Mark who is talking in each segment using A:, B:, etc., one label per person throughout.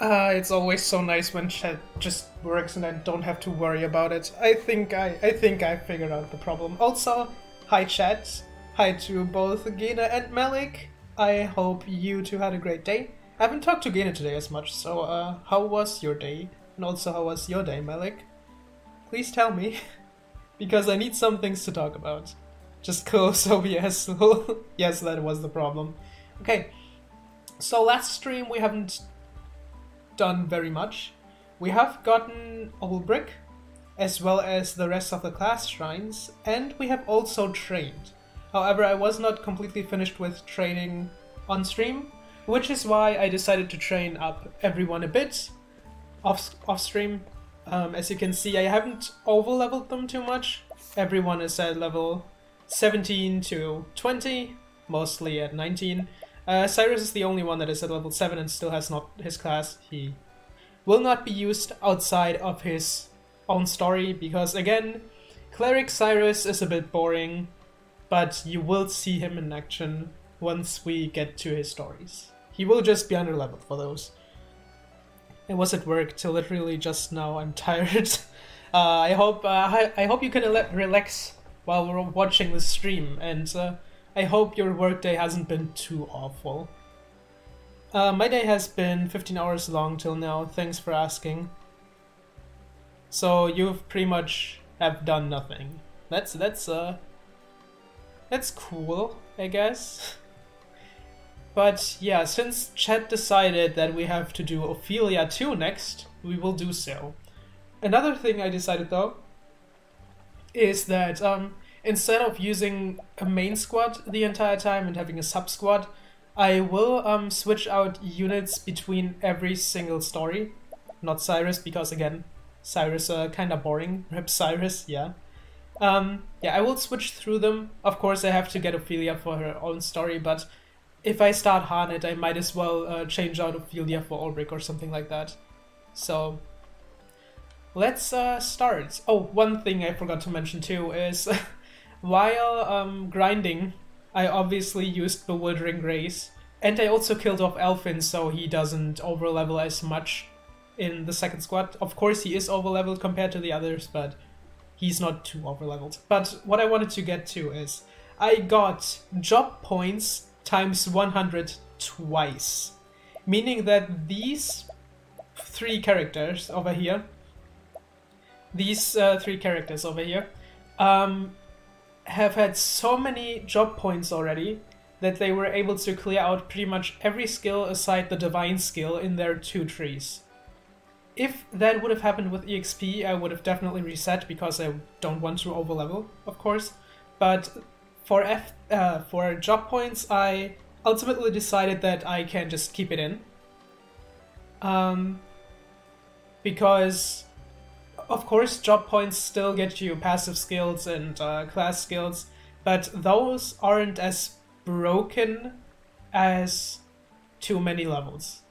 A: It's always so nice when chat just works and I don't have to worry about it. I think I figured out the problem. Also, hi chat. Hi to both Gina and Malik. I hope you two had a great day. I haven't talked to Gina today as much, so how was your day? And also, how was your day, Malik? Please tell me, because I need some things to talk about. Just close OBS. Yes, that was the problem. Okay, so last stream we haven't done very much. We have gotten Olbrick, as well as the rest of the class shrines, and we have also trained. However, I was not completely finished with training on stream, which is why I decided to train up everyone a bit off stream. As you can see, I haven't over-leveled them too much. Everyone is at level 17 to 20, mostly at 19. Cyrus is the only one that is at level 7 and still has not his class. He will not be used outside of his own story because, again, Cleric Cyrus is a bit boring, but you will see him in action once we get to his stories. He will just be underleveled for those. I was at work till literally just now. I'm tired. I hope you can relax while we're watching the stream, and I hope your workday hasn't been too awful. My day has been 15 hours long till now. Thanks for asking. So you've pretty much have done nothing. That's cool, I guess. But yeah, since chat decided that we have to do Ophelia 2 next, we will do so. Another thing I decided though is that instead of using a main squad the entire time and having a sub squad, I will switch out units between every single story. Not Cyrus, because again, Cyrus kinda boring. Rip Cyrus, yeah. Yeah, I will switch through them. Of course, I have to get Ophelia for her own story, but if I start Harnett, I might as well change out Ophelia for Ulrich or something like that. So, let's start. Oh, one thing I forgot to mention too is while grinding, I obviously used Bewildering Grace, and I also killed off Elfin so he doesn't overlevel as much in the second squad. Of course, he is overleveled compared to the others, but he's not too overleveled. But what I wanted to get to is I got job points times 100 twice, meaning that these three characters over here, have had so many job points already that they were able to clear out pretty much every skill aside the divine skill in their 2 trees. If that would have happened with EXP, I would have definitely reset because I don't want to overlevel, of course. But for job points, I ultimately decided that I can just keep it in. Because, of course, job points still get you passive skills and class skills, but those aren't as broken as too many levels.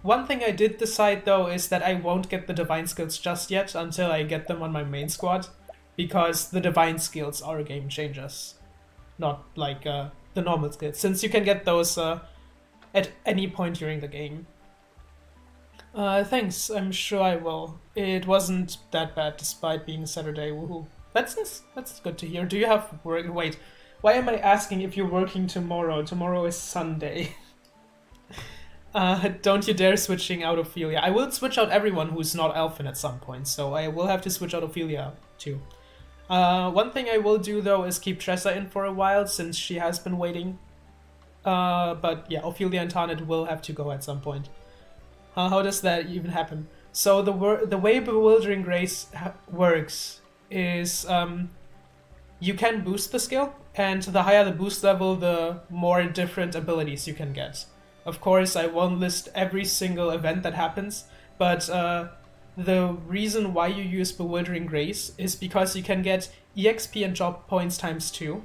A: One thing I did decide though is that I won't get the divine skills just yet until I get them on my main squad, because the divine skills are game changers, not like the normal skills, since you can get those at any point during the game. Thanks, I'm sure I will. It wasn't that bad despite being Saturday, woohoo. That's good to hear. Do you have work? Wait, why am I asking if you're working tomorrow? Tomorrow is Sunday. Don't you dare switching out Ophelia. I will switch out everyone who's not Elfin at some point, so I will have to switch out Ophelia too. One thing I will do though is keep Tressa in for a while since she has been waiting. But yeah, Ophelia and Tarnet will have to go at some point. How does that even happen? So the way Bewildering Grace works is you can boost the skill, and the higher the boost level, the more different abilities you can get. Of course, I won't list every single event that happens, but the reason why you use Bewildering Grace is because you can get EXP and job points times 2,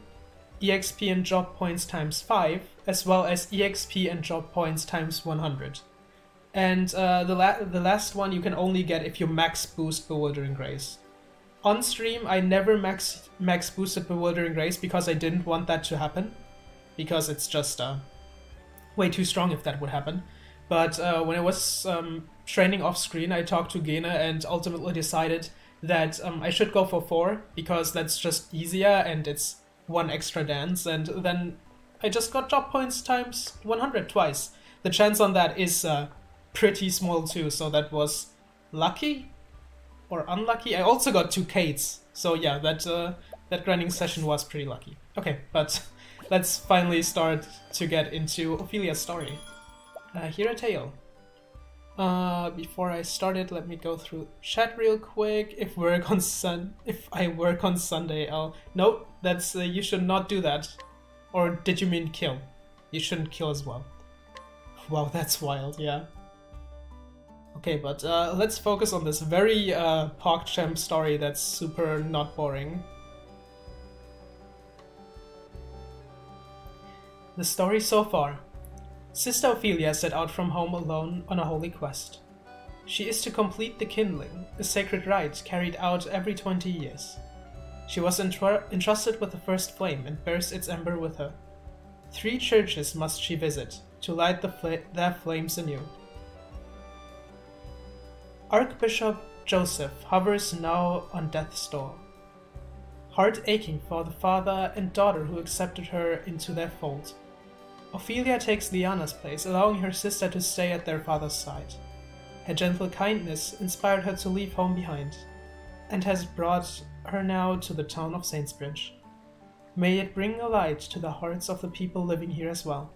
A: EXP and job points times 5, as well as EXP and job points times 100. And the last one you can only get if you max boost Bewildering Grace. On stream, I never max boosted Bewildering Grace because I didn't want that to happen, because it's just way too strong if that would happen. But when I was training off screen, I talked to Gene and ultimately decided that I should go for 4 because that's just easier and it's 1 extra dance, and then I just got job points times 100 twice. The chance on that is pretty small too, so that was lucky or unlucky. I also got 2 Kates, so yeah, that grinding session was pretty lucky. Okay, but let's finally start to get into Ophelia's story. Hear a tale. Before I started, let me go through chat real quick. If I work on Sunday, nope. That's you should not do that. Or did you mean kill? You shouldn't kill as well. Wow, that's wild. Yeah. Okay, but let's focus on this very PogChamp story that's super not boring. The story so far. Sister Ophelia set out from home alone on a holy quest. She is to complete the kindling, a sacred rite carried out every 20 years. She was entrusted with the first flame and bears its ember with her. 3 churches must she visit to light their flames anew. Archbishop Joseph hovers now on death's door, heart aching for the father and daughter who accepted her into their fold. Ophelia takes Liana's place, allowing her sister to stay at their father's side. Her gentle kindness inspired her to leave home behind, and has brought her now to the town of Saintsbridge. May it bring a light to the hearts of the people living here as well.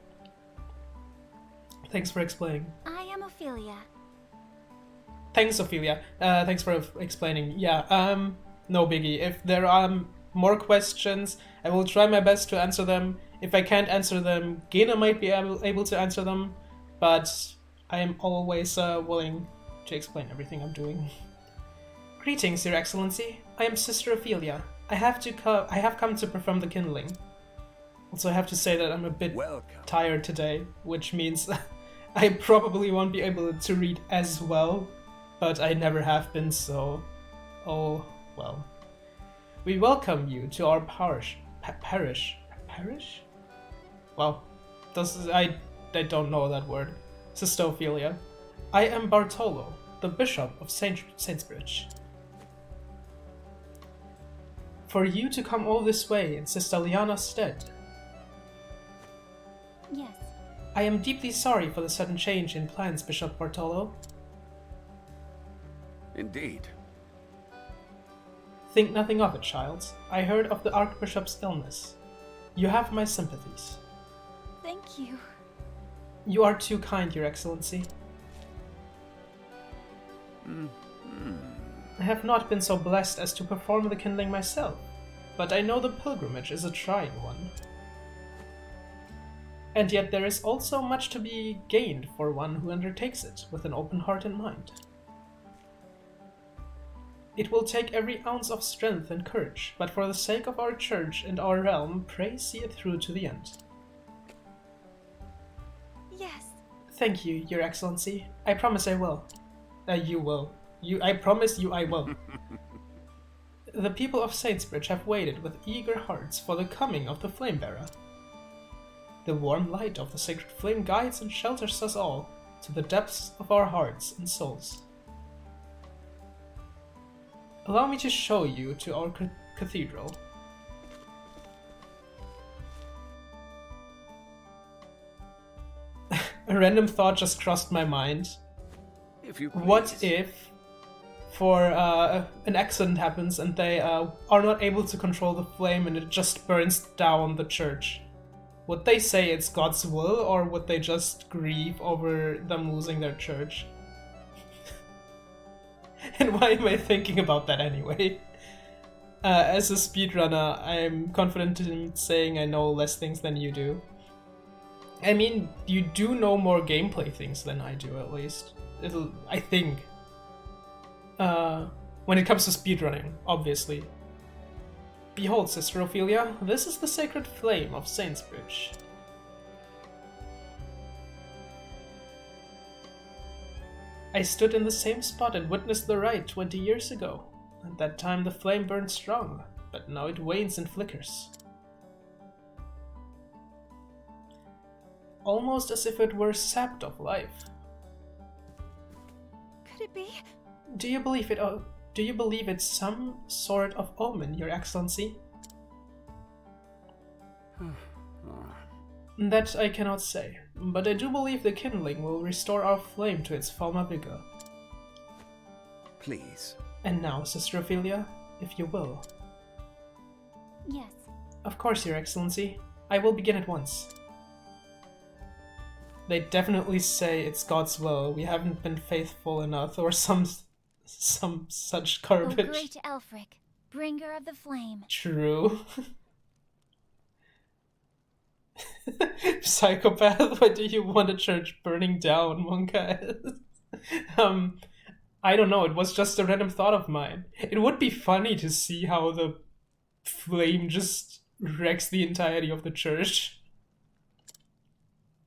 A: Thanks for explaining.
B: I am Ophelia.
A: Thanks, Ophelia. Thanks for explaining. Yeah, no biggie. If there are more questions, I will try my best to answer them. If I can't answer them, Gena might be able to answer them, but I am always willing to explain everything I'm doing. Greetings, Your Excellency. I am Sister Ophelia. I have come to perform the kindling. Also, I have to say that I'm a bit tired today, which means I probably won't be able to read as well, but I never have been, so oh well. We welcome you to our parish? Well, I don't know that word. Sister Ophelia. I am Bartolo, the Bishop of Saintsbridge. For you to come all this way in Sister Liana's stead.
B: Yes.
A: I am deeply sorry for the sudden change in plans, Bishop Bartolo.
C: Indeed.
A: Think nothing of it, child. I heard of the Archbishop's illness. You have my sympathies.
B: Thank you.
A: You are too kind, Your Excellency. I have not been so blessed as to perform the kindling myself, but I know the pilgrimage is a trying one. And yet there is also much to be gained for one who undertakes it with an open heart and mind. It will take every ounce of strength and courage, but for the sake of our church and our realm, pray see it through to the end.
B: Yes.
A: Thank you, Your Excellency. I promise I will. You will. I promise you I will. The people of Saintsbridge have waited with eager hearts for the coming of the Flamebearer. The warm light of the sacred flame guides and shelters us all to the depths of our hearts and souls. Allow me to show you to our cathedral. A random thought just crossed my mind. What if, for an accident happens and they are not able to control the flame and it just burns down the church? Would they say it's God's will, or would they just grieve over them losing their church? And why am I thinking about that anyway? As a speedrunner, I'm confident in saying I know less things than you do. I mean, you do know more gameplay things than I do, at least. I think. When it comes to speedrunning, obviously. Behold, Sister Ophelia, this is the sacred flame of Saintsbridge. I stood in the same spot and witnessed the rite 20 years ago. At that time the flame burned strong, but now it wanes and flickers. Almost as if it were sapped of life,
B: could it be?
A: Do you believe it? Do you believe it's some sort of omen, Your Excellency? That I cannot say, but I do believe the kindling will restore our flame to its former vigor.
C: Please.
A: And now, Sister Ophelia, if you will.
B: Yes.
A: Of course, Your Excellency. I will begin at once. They definitely say it's God's will. We haven't been faithful enough, or some such garbage.
B: O great Elfric, bringer of the flame.
A: True. Psychopath, why do you want a church burning down, Monka? I don't know, it was just a random thought of mine. It would be funny to see how the flame just wrecks the entirety of the church.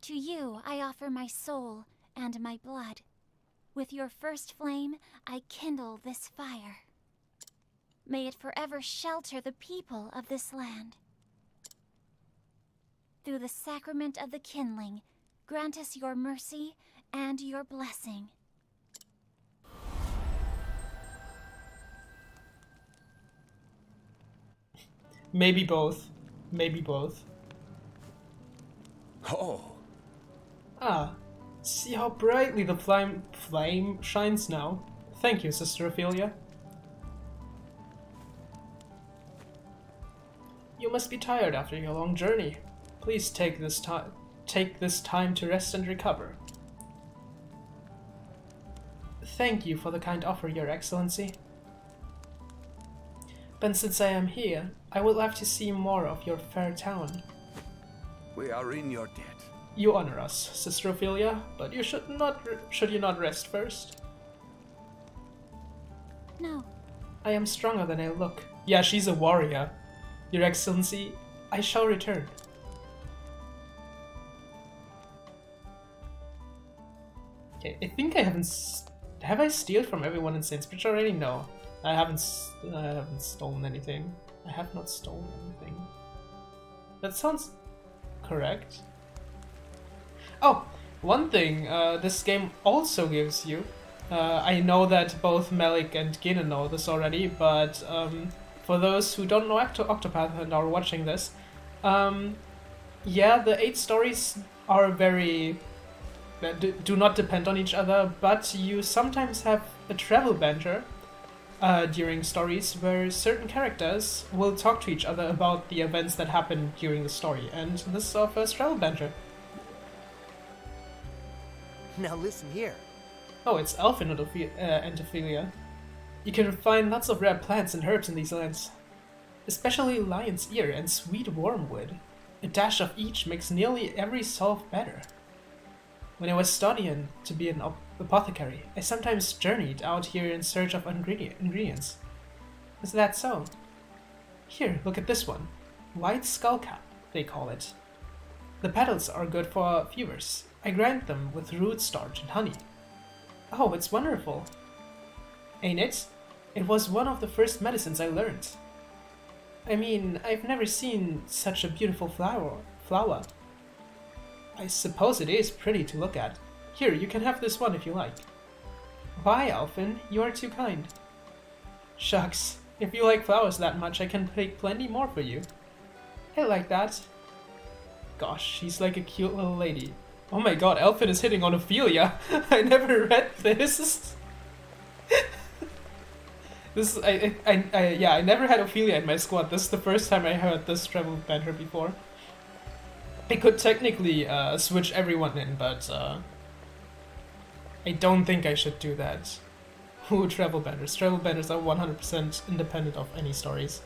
B: To you I offer my soul and my blood. With your first flame, I kindle this fire. May it forever shelter the people of this land. Through the sacrament of the kindling, grant us your mercy and your blessing.
A: Maybe both. Maybe both.
C: Oh.
A: Ah, see how brightly the flame shines now. Thank you, Sister Ophelia. You must be tired after your long journey. Please take this time to rest and recover. Thank you for the kind offer, Your Excellency. But since I am here, I would love to see more of your fair town.
C: We are in your debt.
A: You honor us, Sister Ophelia, but you should you not rest first?
B: No.
A: I am stronger than I look. Yeah, she's a warrior. Your Excellency, I shall return. Okay, I think I haven't... Have I stealed from everyone in Saintsbridge already? No. I haven't stolen anything. I have not stolen anything. That sounds correct. Oh, one thing this game also gives you. I know that both Malik and Gina know this already, but for those who don't know Octopath and are watching this, yeah, the 8 stories are very... do not depend on each other, but you sometimes have a travel banter during stories where certain characters will talk to each other about the events that happen during the story, and this offers travel banter.
D: Now listen here.
A: Oh, it's Elfin and Ophelia. You can find lots of rare plants and herbs in these lands, especially lion's ear and sweet wormwood. A dash of each makes nearly every salve better. When I was studying to be an apothecary, I sometimes journeyed out here in search of ingredients. Is that so? Here, look at this one. White skullcap, they call it. The petals are good for fevers. I grind them with root starch and honey. Oh, it's wonderful. Ain't it? It was one of the first medicines I learned. I mean, I've never seen such a beautiful flower. I suppose it is pretty to look at. Here, you can have this one if you like. Why, Alfin? You are too kind. Shucks, if you like flowers that much, I can take plenty more for you. I like that. Gosh, she's like a cute little lady. Oh my god, Elfin is hitting on Ophelia. I never read this. I never had Ophelia in my squad. This is the first time I heard this travel banter before. I could technically switch everyone in, but I don't think I should do that. Ooh, travel banners. Travel banners are 100% independent of any stories.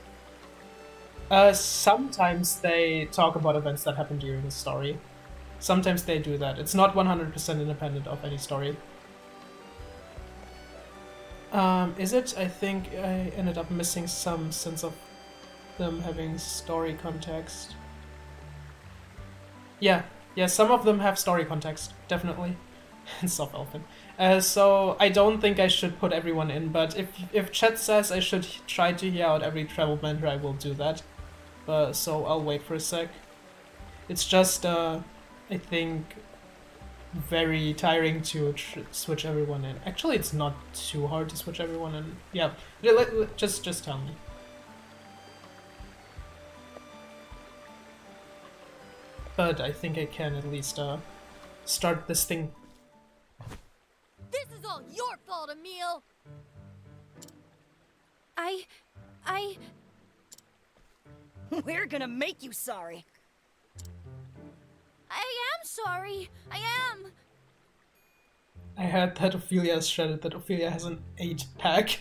A: Sometimes they talk about events that happen during the story. Sometimes they do that. It's not 100% independent of any story. Is it? I think I ended up missing some sense of them having story context. Yeah, some of them have story context, definitely. And Soft Elfin. So I don't think I should put everyone in, but if chat says I should try to hear out every travel banter, I will do that. So I'll wait for a sec. It's just, I think very tiring to switch everyone in. Actually, it's not too hard to switch everyone in. Yeah, just tell me. But I think I can at least start this thing.
E: This is all your fault, Emil!
F: We're gonna make you sorry.
E: I am sorry. I am.
A: I heard that Ophelia has shredded that Ophelia has an 8-pack.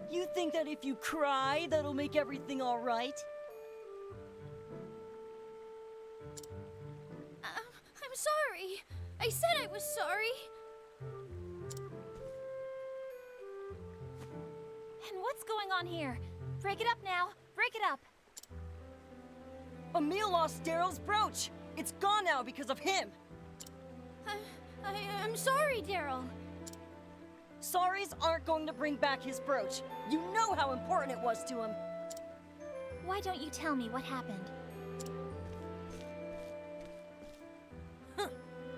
F: You think that if you cry, that'll make everything alright?
E: I'm sorry. I said I was sorry.
B: And what's going on here? Break it up now. Break it up.
F: Emil lost Daryl's brooch. It's gone now because of him.
E: I'm sorry, Daryl.
F: Sorries aren't going to bring back his brooch. You know how important it was to him.
B: Why don't you tell me what happened?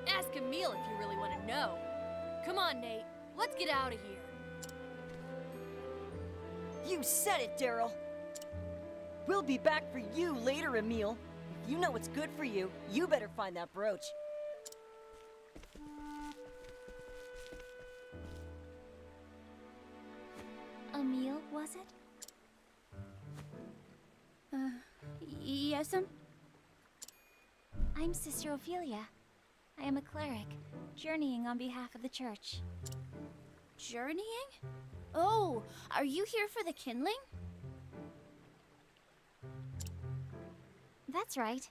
E: Ask Emil if you really want to know. Come on, Nate. Let's get out of here.
F: You said it, Daryl. We'll be back for you later, Emil. If you know what's good for you, you better find that brooch.
B: Emil, was it?
E: Yes'm?
B: I'm Sister Ophelia. I am a cleric, journeying on behalf of the church.
E: Journeying? Oh, are you here for the kindling?
B: That's right.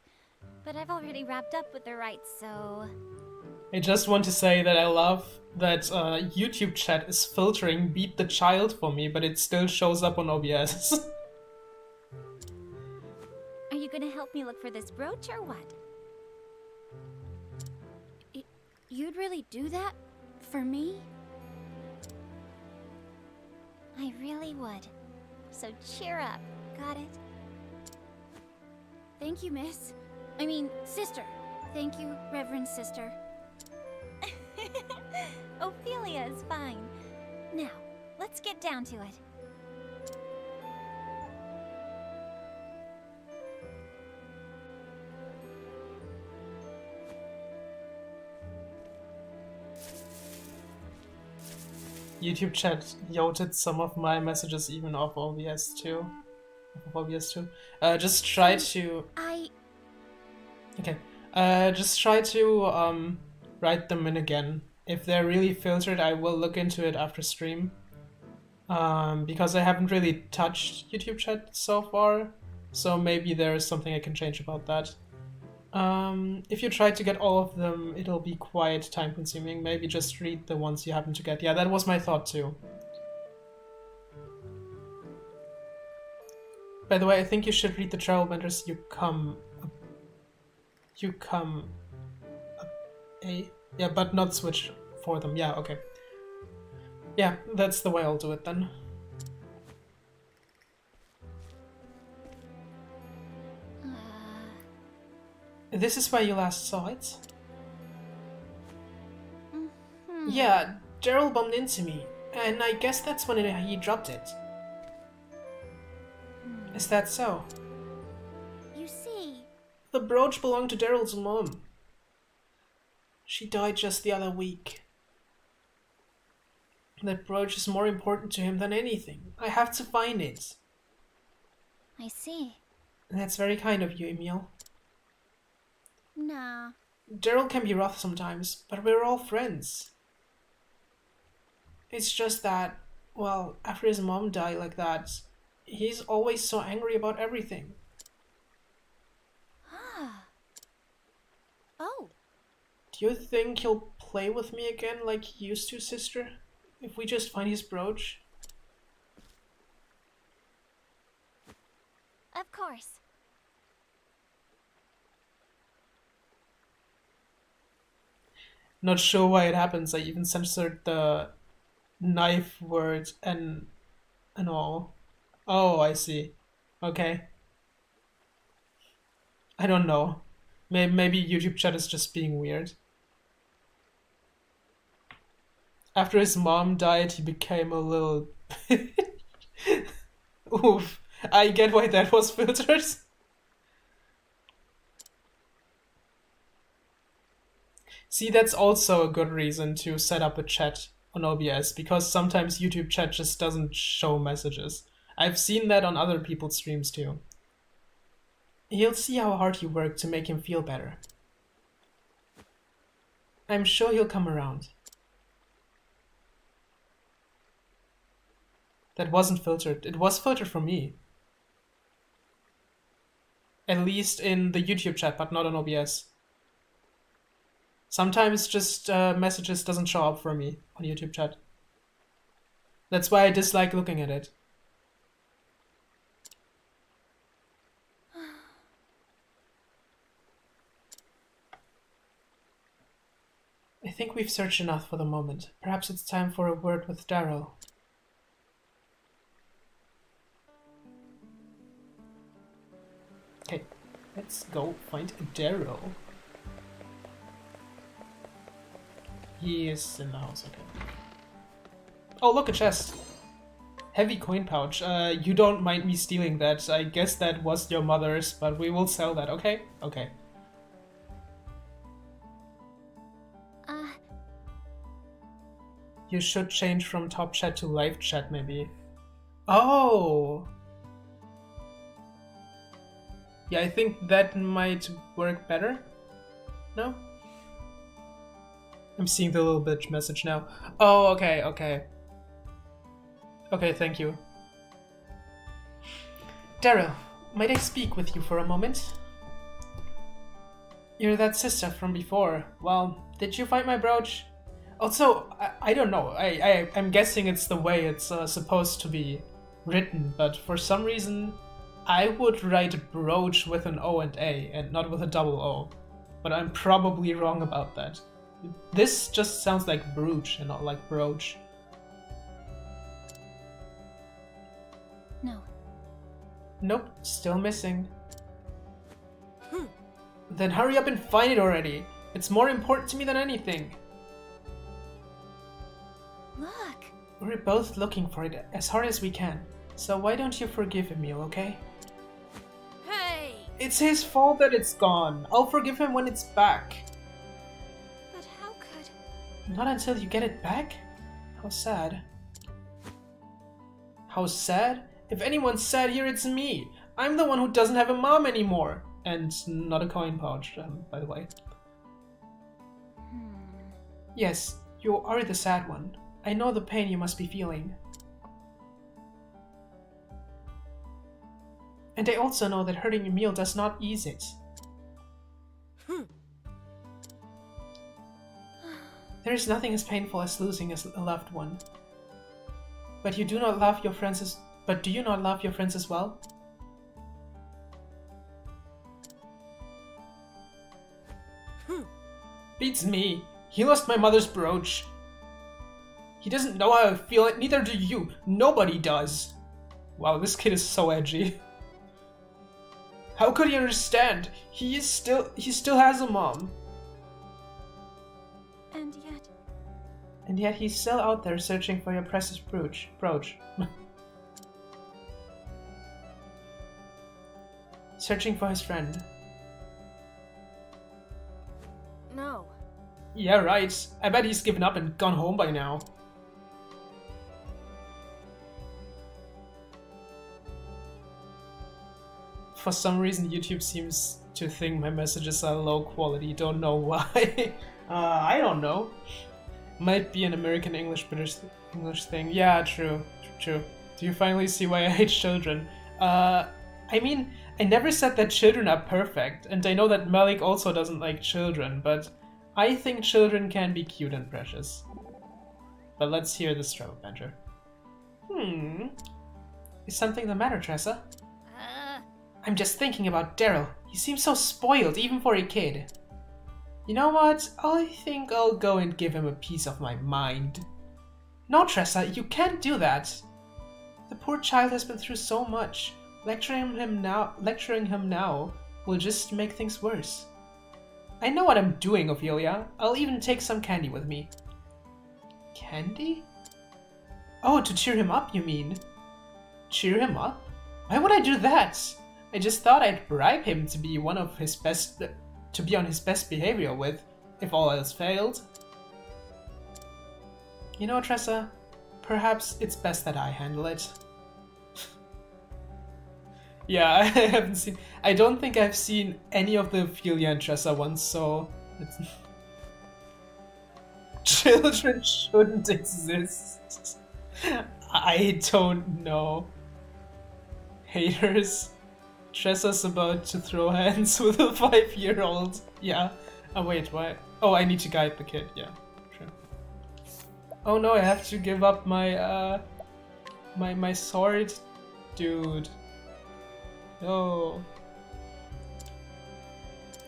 B: But I've already wrapped up with the rites, so...
A: I just want to say that I love that YouTube chat is filtering Beat the Child for me, but it still shows up on OBS.
B: Are you gonna help me look for this brooch, or what?
E: You'd really do that? For me?
B: I really would. So cheer up, got it?
E: Thank you, miss. I mean, sister. Thank you, Reverend Sister.
B: Ophelia is fine. Now, let's get down to it.
A: YouTube chat yoted some of my messages even off OBS too. Just try to... Okay. Just try to write them in again. If they're really filtered, I will look into it after stream. Because I haven't really touched YouTube chat so far, so maybe there is something I can change about that. If you try to get all of them, it'll be quite time consuming. Maybe just read the ones you happen to get. Yeah, that was my thought too. By the way, I think you should read the Trailbenders. You come A? Yeah, but not switch for them. Yeah, okay. Yeah, that's the way I'll do it then. This is where you last saw it? Yeah, Daryl bumped into me, and I guess that's when he dropped it. Is that so?
E: You see...
A: The brooch belonged to Daryl's mom. She died just the other week. That brooch is more important to him than anything. I have to find it.
B: I see.
A: That's very kind of you, Emil.
E: Nah.
A: Daryl can be rough sometimes, but we're all friends. It's just that, well, after his mom died like that, he's always so angry about everything.
E: Oh.
A: Do you think he'll play with me again like he used to, sister? If we just find his brooch?
B: Of course.
A: Not sure why it happens. I even censored the knife word and all. Oh, I see. Okay. I don't know. Maybe YouTube chat is just being weird. After his mom died, he became a little... Oof. I get why that was filtered. See, that's also a good reason to set up a chat on OBS, because sometimes YouTube chat just doesn't show messages. I've seen that on other people's streams too. He'll see how hard you work to make him feel better. I'm sure he'll come around. That wasn't filtered. It was filtered for me. At least in the YouTube chat, but not on OBS. Sometimes just messages doesn't show up for me on YouTube chat. That's why I dislike looking at it. I think we've searched enough for the moment. Perhaps it's time for a word with Daryl. Okay, let's go find Daryl. He is in the house, okay. Oh, look, a chest. Heavy coin pouch. You don't mind me stealing that. I guess that was your mother's, but we will sell that, okay? Okay. You should change from top chat to live chat, maybe. Oh! Yeah, I think that might work better. No? I'm seeing the little bitch message now. Oh, okay, okay. Okay, thank you. Daryl, might I speak with you for a moment? You're that sister from before. Well, did you find my brooch? Also, I don't know. I'm guessing it's the way it's supposed to be written, but for some reason I would write brooch with an O and A and not with a double O. But I'm probably wrong about that. This just sounds like brooch and not like brooch.
B: No.
A: Nope, still missing. Then hurry up and find it already. It's more important to me than anything.
B: Look.
A: We're both looking for it as hard as we can. So why don't you forgive Emil, okay?
E: Hey!
A: It's his fault that it's gone. I'll forgive him when it's back.
E: But how could...
A: Not until you get it back? How sad. How sad? If anyone's sad here, it's me. I'm the one who doesn't have a mom anymore. And not a coin pouch, by the way. Yes, you are the sad one. I know the pain you must be feeling. And I also know that hurting Emil does not ease it. There is nothing as painful as losing a loved one. But you do not love your friends as... But do you not love your friends as well? Beats me. He lost my mother's brooch. He doesn't know how I feel it, neither do you. Nobody does. Wow, this kid is so edgy. How could he understand? He still has a mom. And yet he's still out there searching for your precious brooch. Searching for his friend.
E: No.
A: Yeah, right. I bet he's given up and gone home by now. For some reason, YouTube seems to think my messages are low quality. Don't know why. I don't know. Might be an American British English thing. Yeah, true. Do you finally see why I hate children? I mean, I never said that children are perfect, and I know that Malik also doesn't like children, but I think children can be cute and precious. But let's hear this travel banter. Is something the matter, Tressa? I'm just thinking about Daryl. He seems so spoiled, even for a kid. You know what? I think I'll go and give him a piece of my mind. No, Tressa, you can't do that. The poor child has been through so much. Lecturing him now will just make things worse. I know what I'm doing, Ophelia. I'll even take some candy with me. Candy? Oh, to cheer him up, you mean? Cheer him up? Why would I do that? I just thought I'd bribe him to be on his best behavior with, if all else failed. You know, Tressa, perhaps it's best that I handle it. Yeah, I don't think I've seen any of the Ophelia and Tressa ones, so children shouldn't exist. I don't know. Haters. Tressa's about to throw hands with a 5-year-old. Yeah. Oh wait, why? Oh, I need to guide the kid. Yeah, sure. Oh no, I have to give up my my sword, dude. No.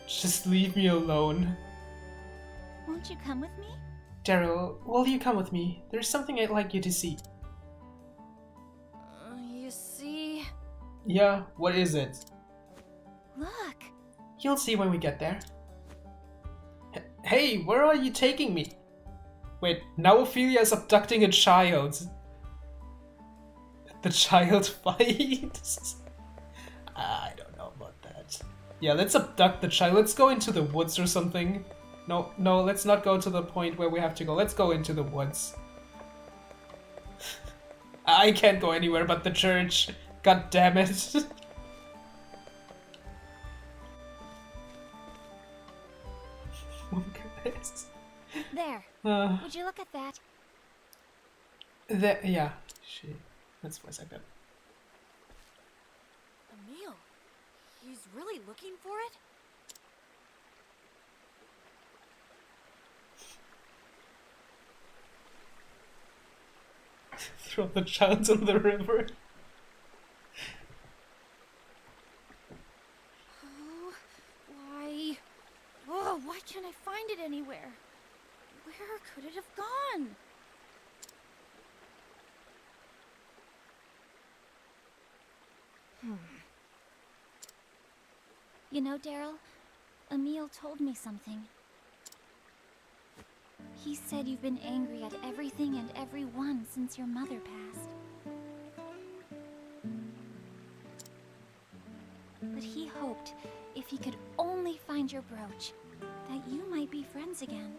A: Just leave me alone.
B: Won't you come with me?
A: Daryl, will you come with me? There's something I'd like you to see.
E: You see?
A: Yeah, what is it?
B: Look!
A: You'll see when we get there. Hey, where are you taking me? Wait, now Ophelia is abducting a child. The child fights? I don't know about that. Yeah, let's abduct the child. Let's go into the woods or something. No, let's not go to the point where we have to go. Let's go into the woods. I can't go anywhere but the church. God damn it.
B: There. Would you look at that?
A: Yeah. That's voice acted.
E: Emil, he's really looking for it?
A: Throw the child in the river.
E: Why can't I find it anywhere? Where could it have gone?
B: You know, Daryl, Emil told me something. He said you've been angry at everything and everyone since your mother passed. But he hoped if he could only find your brooch, that you might be friends again.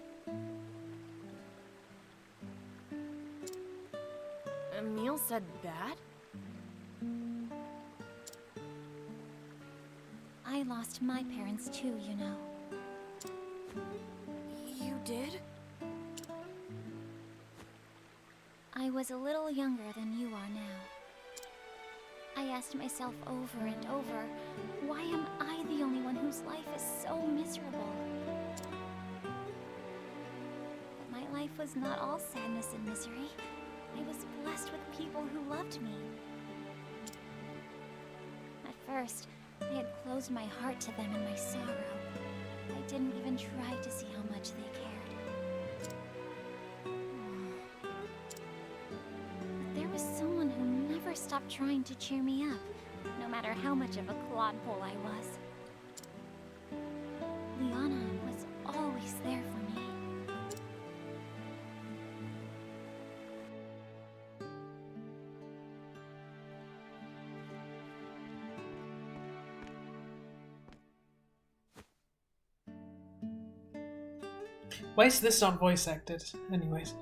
E: Emil said that?
B: I lost my parents too, you know.
E: You did?
B: I was a little younger than you are now. I asked myself over and over, why am I the only one whose life is so miserable? But my life was not all sadness and misery. I was blessed with people who loved me. At first, I had closed my heart to them in my sorrow. I didn't even try to see how much they cared. But there was someone who never stopped trying to cheer me up, no matter how much of a clodpole I was. Liana was always there for me.
A: Why is this not voice acted? Anyways.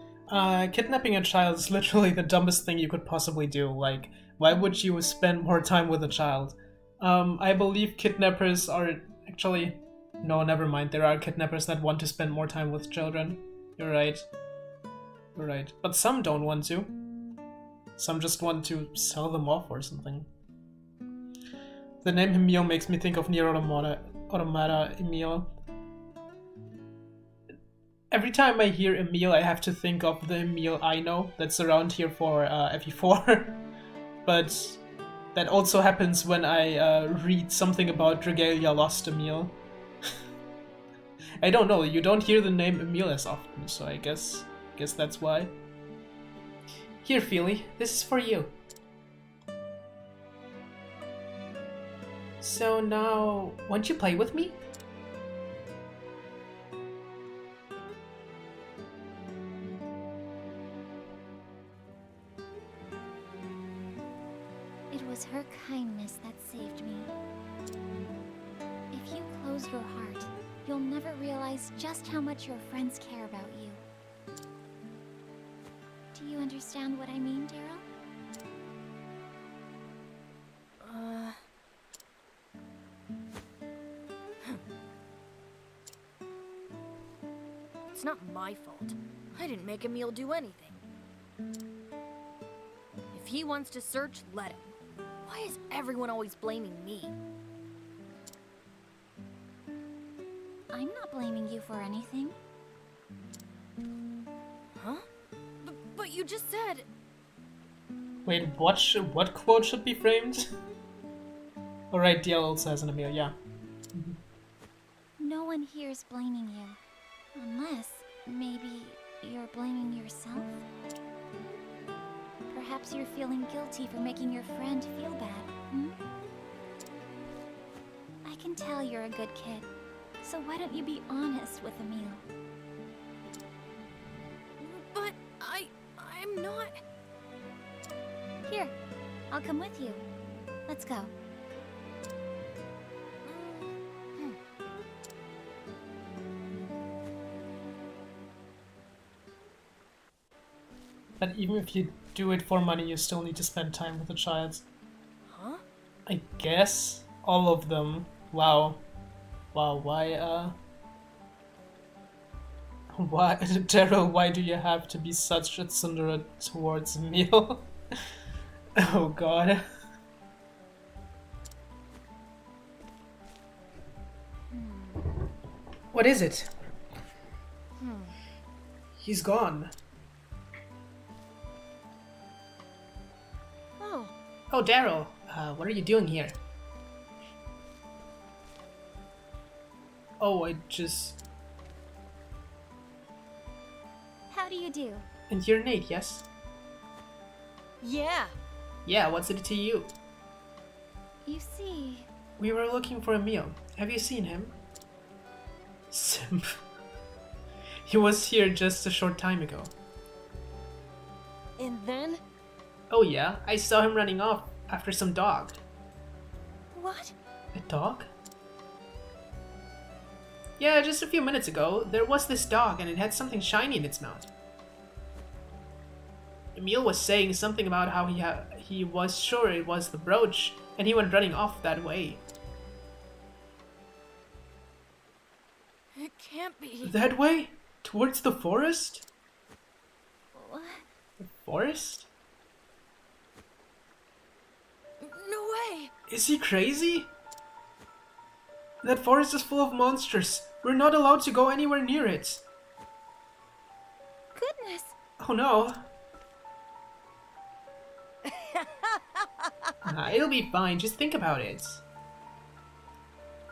A: Kidnapping a child is literally the dumbest thing you could possibly do. Like, why would you spend more time with a child? I believe kidnappers are actually... No, never mind. There are kidnappers that want to spend more time with children. You're right. You're right. But some don't want to. Some just want to sell them off or something. The name Emil makes me think of Nier Automata Emil. Every time I hear Emil, I have to think of the Emil I know that's around here for FE4. But that also happens when I read something about Dragalia Lost Emil. I don't know, you don't hear the name Emil as often, so I guess that's why. Here, Feely, this is for you. So now, won't you play with me?
B: saved me. If you close your heart, you'll never realize just how much your friends care about you. Do you understand what I mean, Daryl?
E: It's not my fault. I didn't make Emil do anything. If he wants to search, let him. Why is everyone always blaming me?
B: I'm not blaming you for anything.
E: Huh? But you just said...
A: Wait, what quote should be framed? Alright, DL also has an Emil, yeah.
B: No one here is blaming you. Unless, maybe, you're blaming yourself? Perhaps you're feeling guilty for making your friend feel bad, hmm? I can tell you're a good kid, so why don't you be honest with Emil?
E: But I'm not...
B: Here, I'll come with you. Let's go.
A: But even if you do it for money, you still need to spend time with the child.
E: Huh?
A: I guess all of them. Wow. Wow, why, why, Daryl, why do you have to be such a tsundere towards Emil? Oh god. What is it? He's gone.
E: Oh,
A: Oh, Daryl, what are you doing here? Oh, I just...
B: How do you do?
A: And you're Nate, yes?
F: Yeah.
A: Yeah, what's it to you?
B: You see...
A: We were looking for Emil. Have you seen him? Simp. He was here just a short time ago.
F: And then?
A: Oh yeah, I saw him running off after some dog.
F: What?
A: A dog? Yeah, just a few minutes ago, there was this dog and it had something shiny in its mouth. Emil was saying something about how he was sure it was the brooch, and he went running off that way.
E: it can't be.
A: That way? Towards the forest?
B: What?
A: The forest?
E: No way!
A: Is he crazy? That forest is full of monsters. We're not allowed to go anywhere near it.
B: Goodness!
A: Oh no. It'll be fine, just think about it.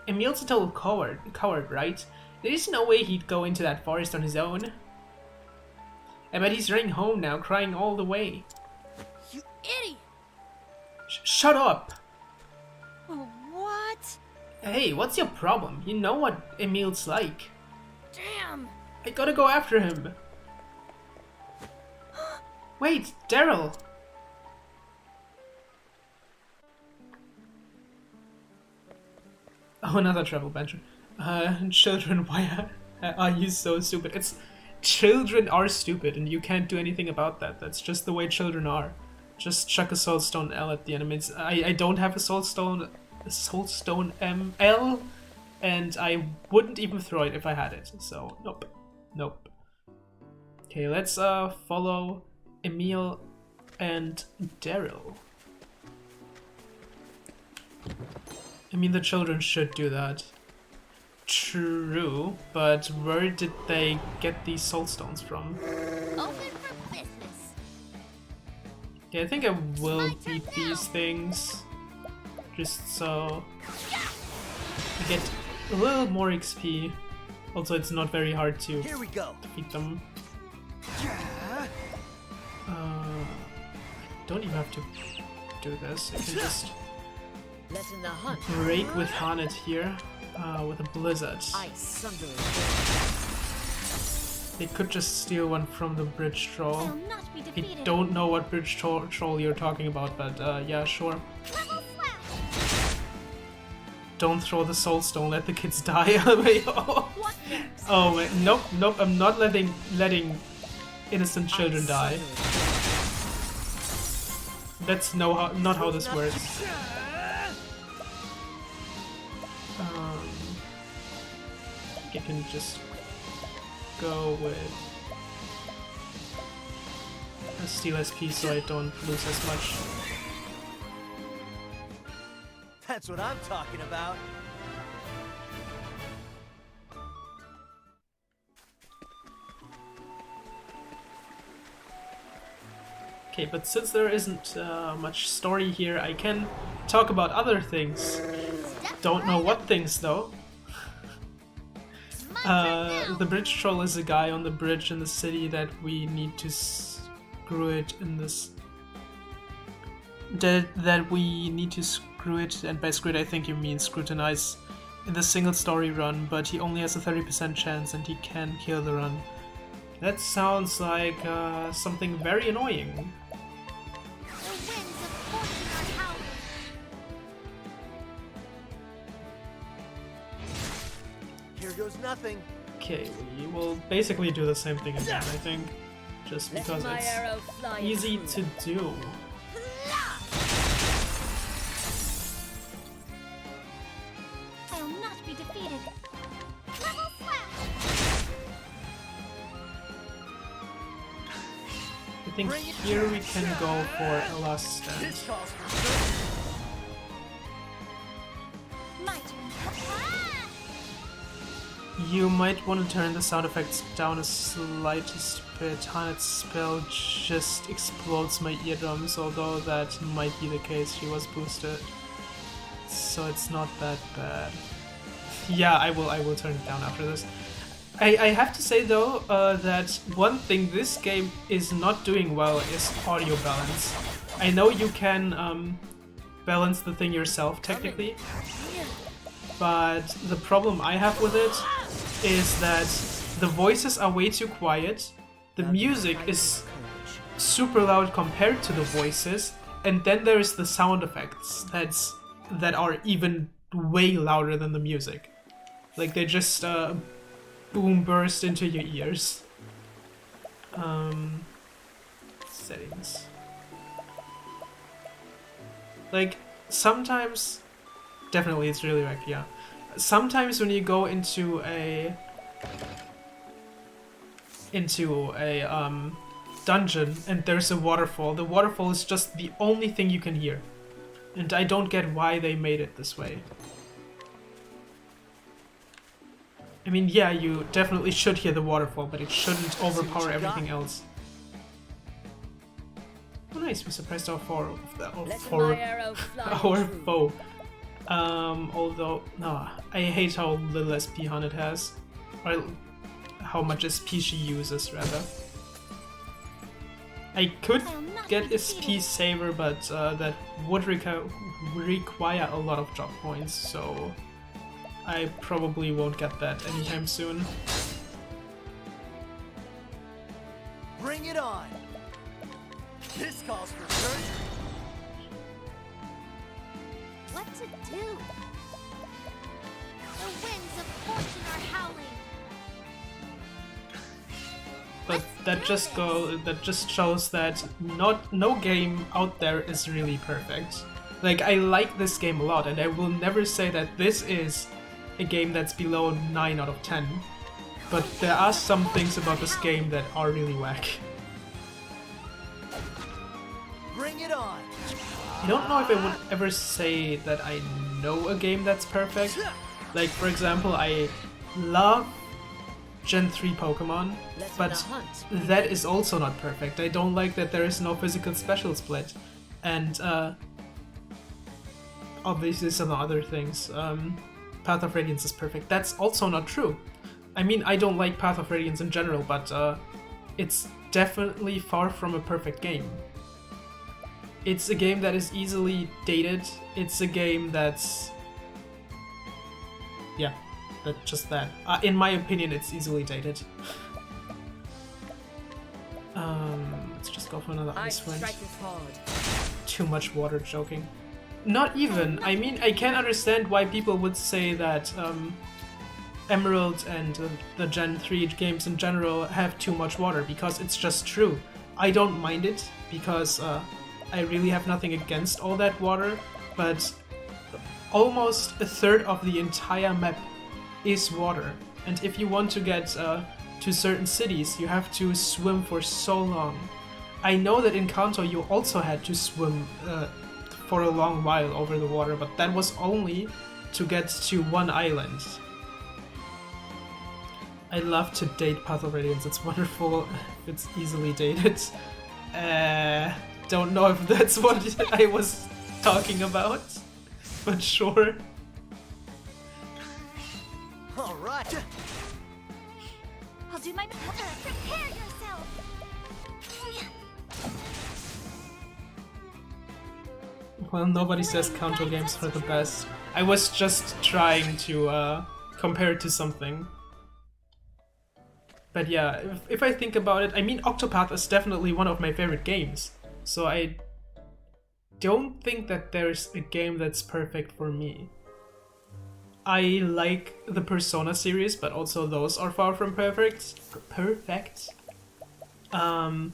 A: Emil's a total coward, right? There is no way he'd go into that forest on his own. I bet he's running home now, crying all the way.
E: You idiot!
A: Shut up!
F: Oh, what?
A: Hey, what's your problem? You know what Emil's like.
E: Damn!
A: I gotta go after him. Wait, Daryl! Oh, another travel banter. Children, why are you so stupid? It's... Children are stupid and you can't do anything about that. That's just the way children are. Just chuck a soul stone L at the enemies. I don't have a soul stone L, and I wouldn't even throw it if I had it. So nope, nope. Okay, let's follow Emil and Daryl. I mean, the children should do that. True, but where did they get these soul stones from?
B: Open for business!
A: Okay, I think I will beat these things. Just so I get a little more XP. Also, it's not very hard to
D: Here we go.
A: defeat them.
D: Yeah.
A: I don't even have to do this. I can just
F: Lessen the hunt.
A: break with Hanet here with a blizzard.
F: Ice under.
A: They could just steal one from the bridge troll.
B: Will not be
A: I
B: defeated.
A: don't know what bridge troll you're talking about, but yeah, sure.
B: Level slash!
A: don't throw the soul stone, let the kids die. Oh wait, nope, I'm not letting innocent children die. That's not how this works. I can just go with a steal SP so I don't lose as much.
D: That's what I'm talking about.
A: Okay, but since there isn't much story here, I can talk about other things. Don't know what things though. The bridge troll is a guy on the bridge in the city that we need to screw it in this. That we need to screw it, and by screw it I think you mean scrutinize in the single story run, but he only has a 30% chance and he can kill the run. That sounds like something very annoying.
D: Here goes nothing.
A: Okay, we will basically do the same thing again, I think. Just because it's easy to do.
B: I'll not be defeated. Level slash!
A: I think here we can go for a last stand.
D: This calls for search.
B: My turn.
A: You might want to turn the sound effects down a slightest bit. Hanet's spell just explodes my eardrums, although that might be the case. She was boosted, so it's not that bad. Yeah, I will turn it down after this. I have to say though that one thing this game is not doing well is audio balance. I know you can balance the thing yourself technically, but the problem I have with it is that the voices are way too quiet, the music is super loud compared to the voices, and then there's the sound effects that are even way louder than the music. Like they just boom burst into your ears. Settings. Like sometimes, definitely it's really wacky, yeah. Sometimes when you go into a dungeon and there's a waterfall, the waterfall is just the only thing you can hear. And I don't get why they made it this way. I mean, yeah, you definitely should hear the waterfall, but it shouldn't overpower everything else. Oh nice, we surprised our foe. Although, no, I hate how little SP Hanet has. Or how much SP she uses, rather. I could get SP Saver, but that would require a lot of drop points, so I probably won't get that anytime soon.
D: Bring it on. This calls for surgery.
B: What to do? The winds of fortune are howling.
A: But that just shows that no game out there is really perfect. Like, I like this game a lot, and I will never say that this is a game that's below 9 out of 10. But there are some things about this game that are really whack.
D: Bring it on.
A: I don't know if I would ever say that I know a game that's perfect. Like, for example, I love Gen 3 Pokemon, but that is also not perfect. I don't like that there is no physical special split. And obviously some other things. Path of Radiance is perfect. That's also not true. I mean, I don't like Path of Radiance in general, but it's definitely far from a perfect game. It's a game that is easily dated. It's a game that's... yeah, just that. In my opinion, it's easily dated. Let's just go for another Ice Wind. Too much water joking. Not even. I mean, I can understand why people would say that Emerald and the Gen 3 games in general have too much water, because it's just true. I don't mind it, because I really have nothing against all that water, but almost a third of the entire map is water. And if you want to get to certain cities, you have to swim for so long. I know that in Kanto you also had to swim for a long while over the water, but that was only to get to one island. I love to date Path of Radiance, it's wonderful, it's easily dated. Don't know if that's what I was talking about, but sure.
D: All right.
B: I'll do my best. Prepare yourself.
A: Well, nobody says Kanto games are the best. I was just trying to compare it to something. But yeah, if I think about it, I mean, Octopath is definitely one of my favorite games. So I don't think that there's a game that's perfect for me. I like the Persona series, but also those are far from perfect. Oh,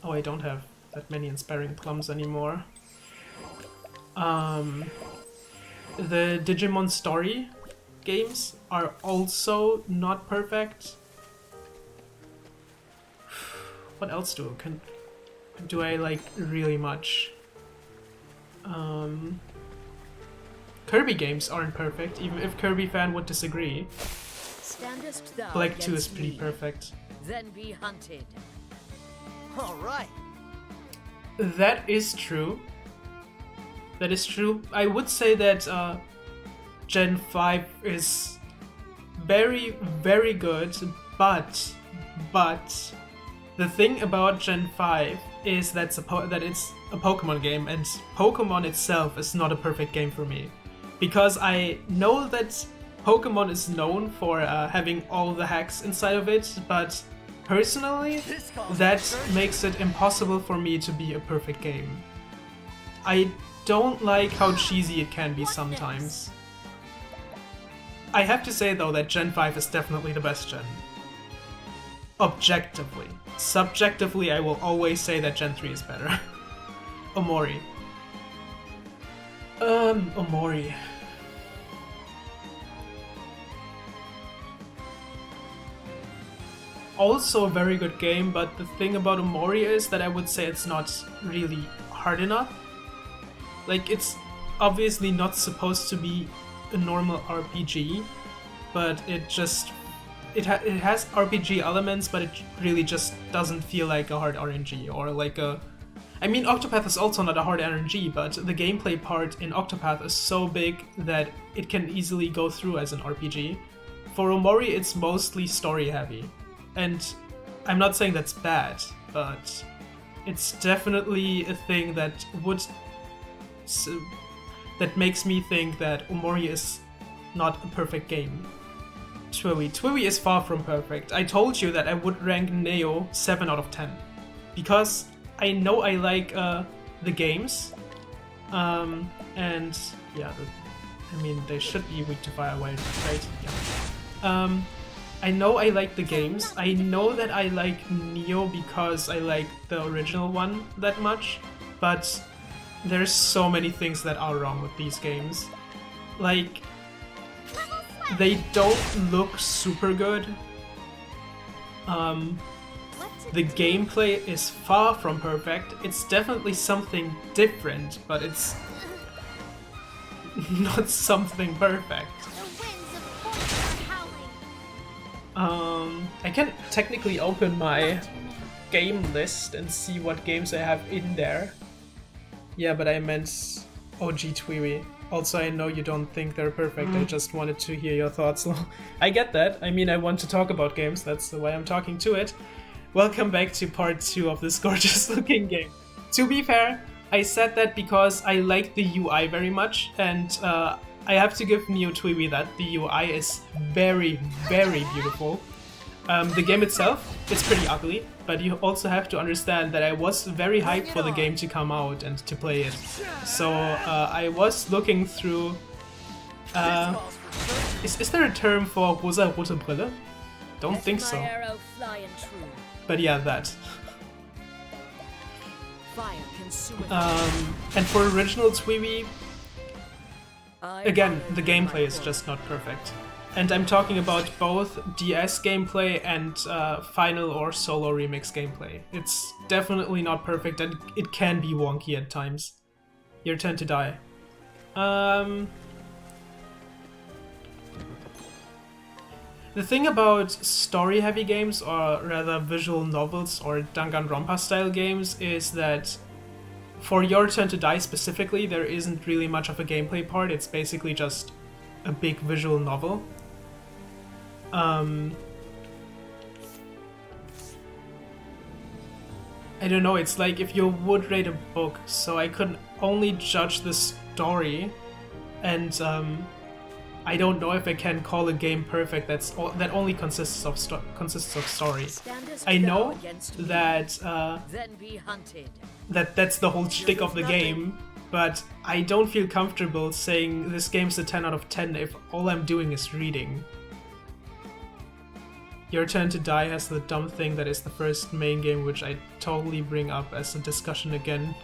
A: I don't have that many inspiring plums anymore. The Digimon Story games are also not perfect. What else do I like really much? Kirby games aren't perfect, even if Kirby fan would disagree.
G: Standest thou
A: Black 2 is
G: against
A: pretty
G: me?
A: perfect.
G: Then be hunted.
D: All right.
A: That is true. That is true. I would say that Gen 5 is very, very good, but the thing about Gen 5 is that it's a Pokemon game, and Pokemon itself is not a perfect game for me. Because I know that Pokemon is known for having all the hacks inside of it, but personally, that makes it impossible for me to be a perfect game. I don't like how cheesy it can be sometimes. I have to say though that Gen 5 is definitely the best gen. Objectively. Subjectively, I will always say that Gen 3 is better. Omori. Omori. Also a very good game, but the thing about Omori is that I would say it's not really hard enough. Like, it's obviously not supposed to be a normal RPG, but it just... It has RPG elements, but it really just doesn't feel like a hard RNG, or like a... I mean, Octopath is also not a hard RNG, but the gameplay part in Octopath is so big that it can easily go through as an RPG. For Omori, it's mostly story-heavy. And I'm not saying that's bad, but it's definitely a thing that makes me think that Omori is not a perfect game. Twiwi is far from perfect. I told you that I would rank Neo 7 out of 10. Because I know I like the games. And yeah, I mean, they should be weak to fire, right? Yeah. I know I like the games. I know that I like Neo because I like the original one that much. But there's so many things that are wrong with these games. Like, they don't look super good. The gameplay is far from perfect. It's definitely something different, but it's not something perfect. I can technically open my game list and see what games I have in there. Yeah, but I meant OG Twiwi. Also, I know you don't think they're perfect, I just wanted to hear your thoughts. I get that. I mean, I want to talk about games, that's the way I'm talking to it. Welcome back to part 2 of this gorgeous looking game. To be fair, I said that because I like the UI very much, and I have to give Neo Twiwi that the UI is very, very beautiful. The game itself, it's pretty ugly, but you also have to understand that I was very hyped for the game to come out and to play it. So I was looking through... is there a term for rosa-rote Brille? Don't think so.
G: My arrow flying true.
A: But yeah, that.
G: Fire consumeth.
A: And for original Twiwi,
G: I
A: again,
G: follow
A: the
G: my
A: gameplay is
G: course.
A: just not perfect. And I'm talking about both DS gameplay and final or solo remix gameplay. It's definitely not perfect and it can be wonky at times. Your turn to die. The thing about story-heavy games, or rather visual novels or Danganronpa style games, is that for Your Turn to Die specifically, there isn't really much of a gameplay part. It's basically just a big visual novel. I don't know, it's like if you would rate a book, so I could only judge the story, and I don't know if I can call a game perfect that only consists of story.
G: Standest
A: I
G: thou
A: know
G: against me,
A: that
G: then be hunted.
A: that's the whole shtick of the game, but I don't feel comfortable saying this game's a 10 out of 10 if all I'm doing is reading. Your Turn to Die has the dumb thing that is the first main game, which I totally bring up as a discussion again.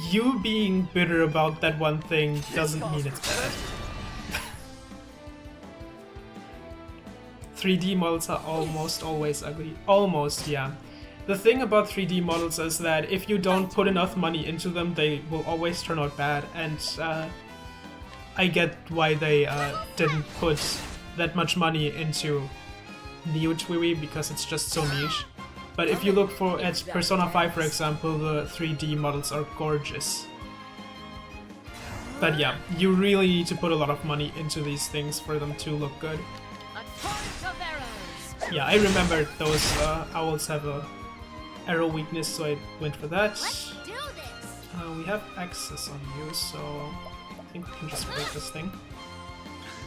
A: You being bitter about that one thing doesn't mean it's bad. 3D models are almost always ugly. Almost, yeah. The thing about 3D models is that if you don't put enough money into them, they will always turn out bad, and I get why they didn't put that much money into Neo Twiwi, because it's just so niche. But if you look at Persona 5, for example, the 3D models are gorgeous. But yeah, you really need to put a lot of money into these things for them to look good.
G: A torrent of arrows.
A: Yeah, I remember those owls have a arrow weakness, so I went for that.
E: Do this.
A: We have access on you, so I think we can just break this thing.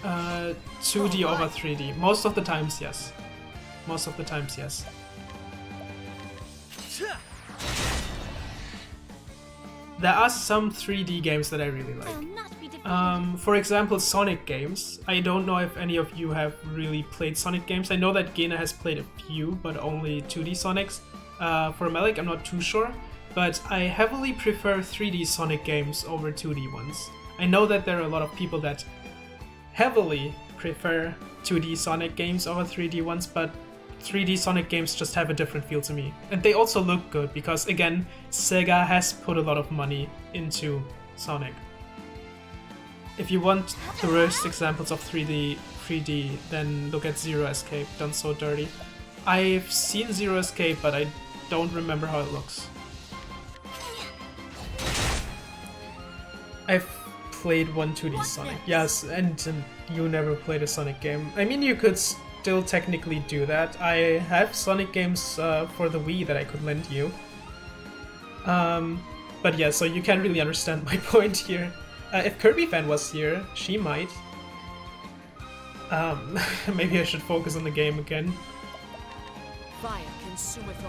A: 2D over 3D. Most of the times, yes. Most of the times, yes. There are some 3D games that I really like.
E: I'll not be defeated.
A: For example, Sonic games. I don't know if any of you have really played Sonic games. I know that Gena has played a few, but only 2D Sonics. For Malik, I'm not too sure, but I heavily prefer 3D Sonic games over 2D ones. I know that there are a lot of people that heavily prefer 2D Sonic games over 3D ones, but 3D Sonic games just have a different feel to me. And they also look good, because again, Sega has put a lot of money into Sonic. If you want the worst examples of 3D, then look at Zero Escape, done so dirty. I've seen Zero Escape, but I don't remember how it looks. I've played one 2D Sonic, yes, and you never played a Sonic game. I mean, you could still technically do that. I have Sonic games for the Wii that I could lend you. But yeah, so you can't really understand my point here. If Kirby fan was here, she might. Maybe I should focus on the game again.
G: Fire consumeth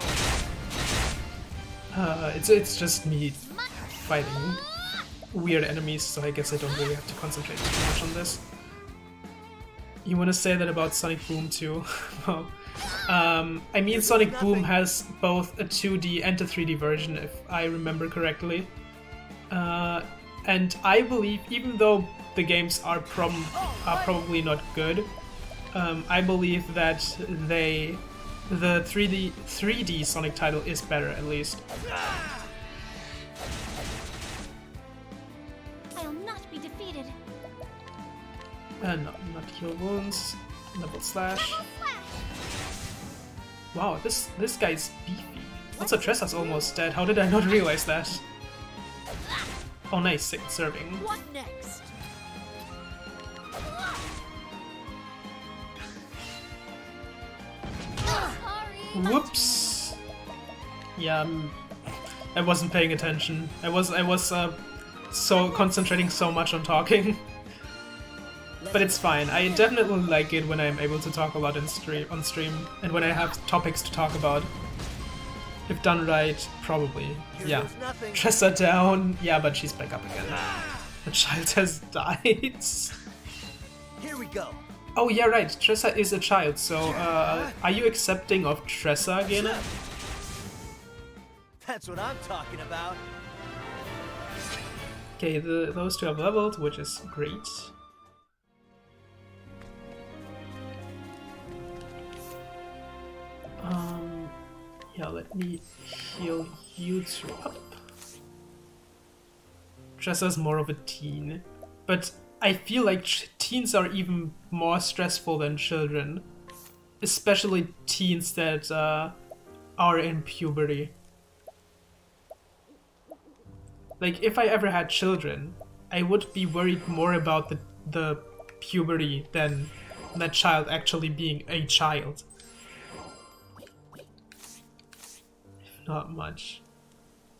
G: all.
A: It's just me fighting weird enemies, so I guess I don't really have to concentrate too much on this. You want to say that about Sonic Boom too? Well, I mean, Sonic Boom has both a 2D and a 3D version, if I remember correctly. And I believe, even though the games are probably not good, I believe that the 3D Sonic title is better, at least.
E: I'll not be defeated.
A: Not heal wounds. Level slash. Wow, this guy's beefy. Also, Tressa's almost dead. How did I not realize that? Oh, nice, sick serving.
G: What next?
A: Whoops. Yeah, I wasn't paying attention. I was so concentrating so much on talking. but it's fine. I definitely like it when I'm able to talk a lot on stream, and when I have topics to talk about. If done right, probably. Yeah.
D: There's nothing.
A: Tressa down. Yeah, but she's back up again. The child has died.
D: Here we go.
A: Oh yeah, right. Tressa is a child. So, are you accepting of Tressa again?
D: That's what I'm talking about.
A: Okay, those two have leveled, which is great. Yeah, let me heal you two up. Tressa's more of a teen, but I feel like teens are even more stressful than children, especially teens that are in puberty. Like, if I ever had children, I would be worried more about the puberty than that child actually being a child. Not much.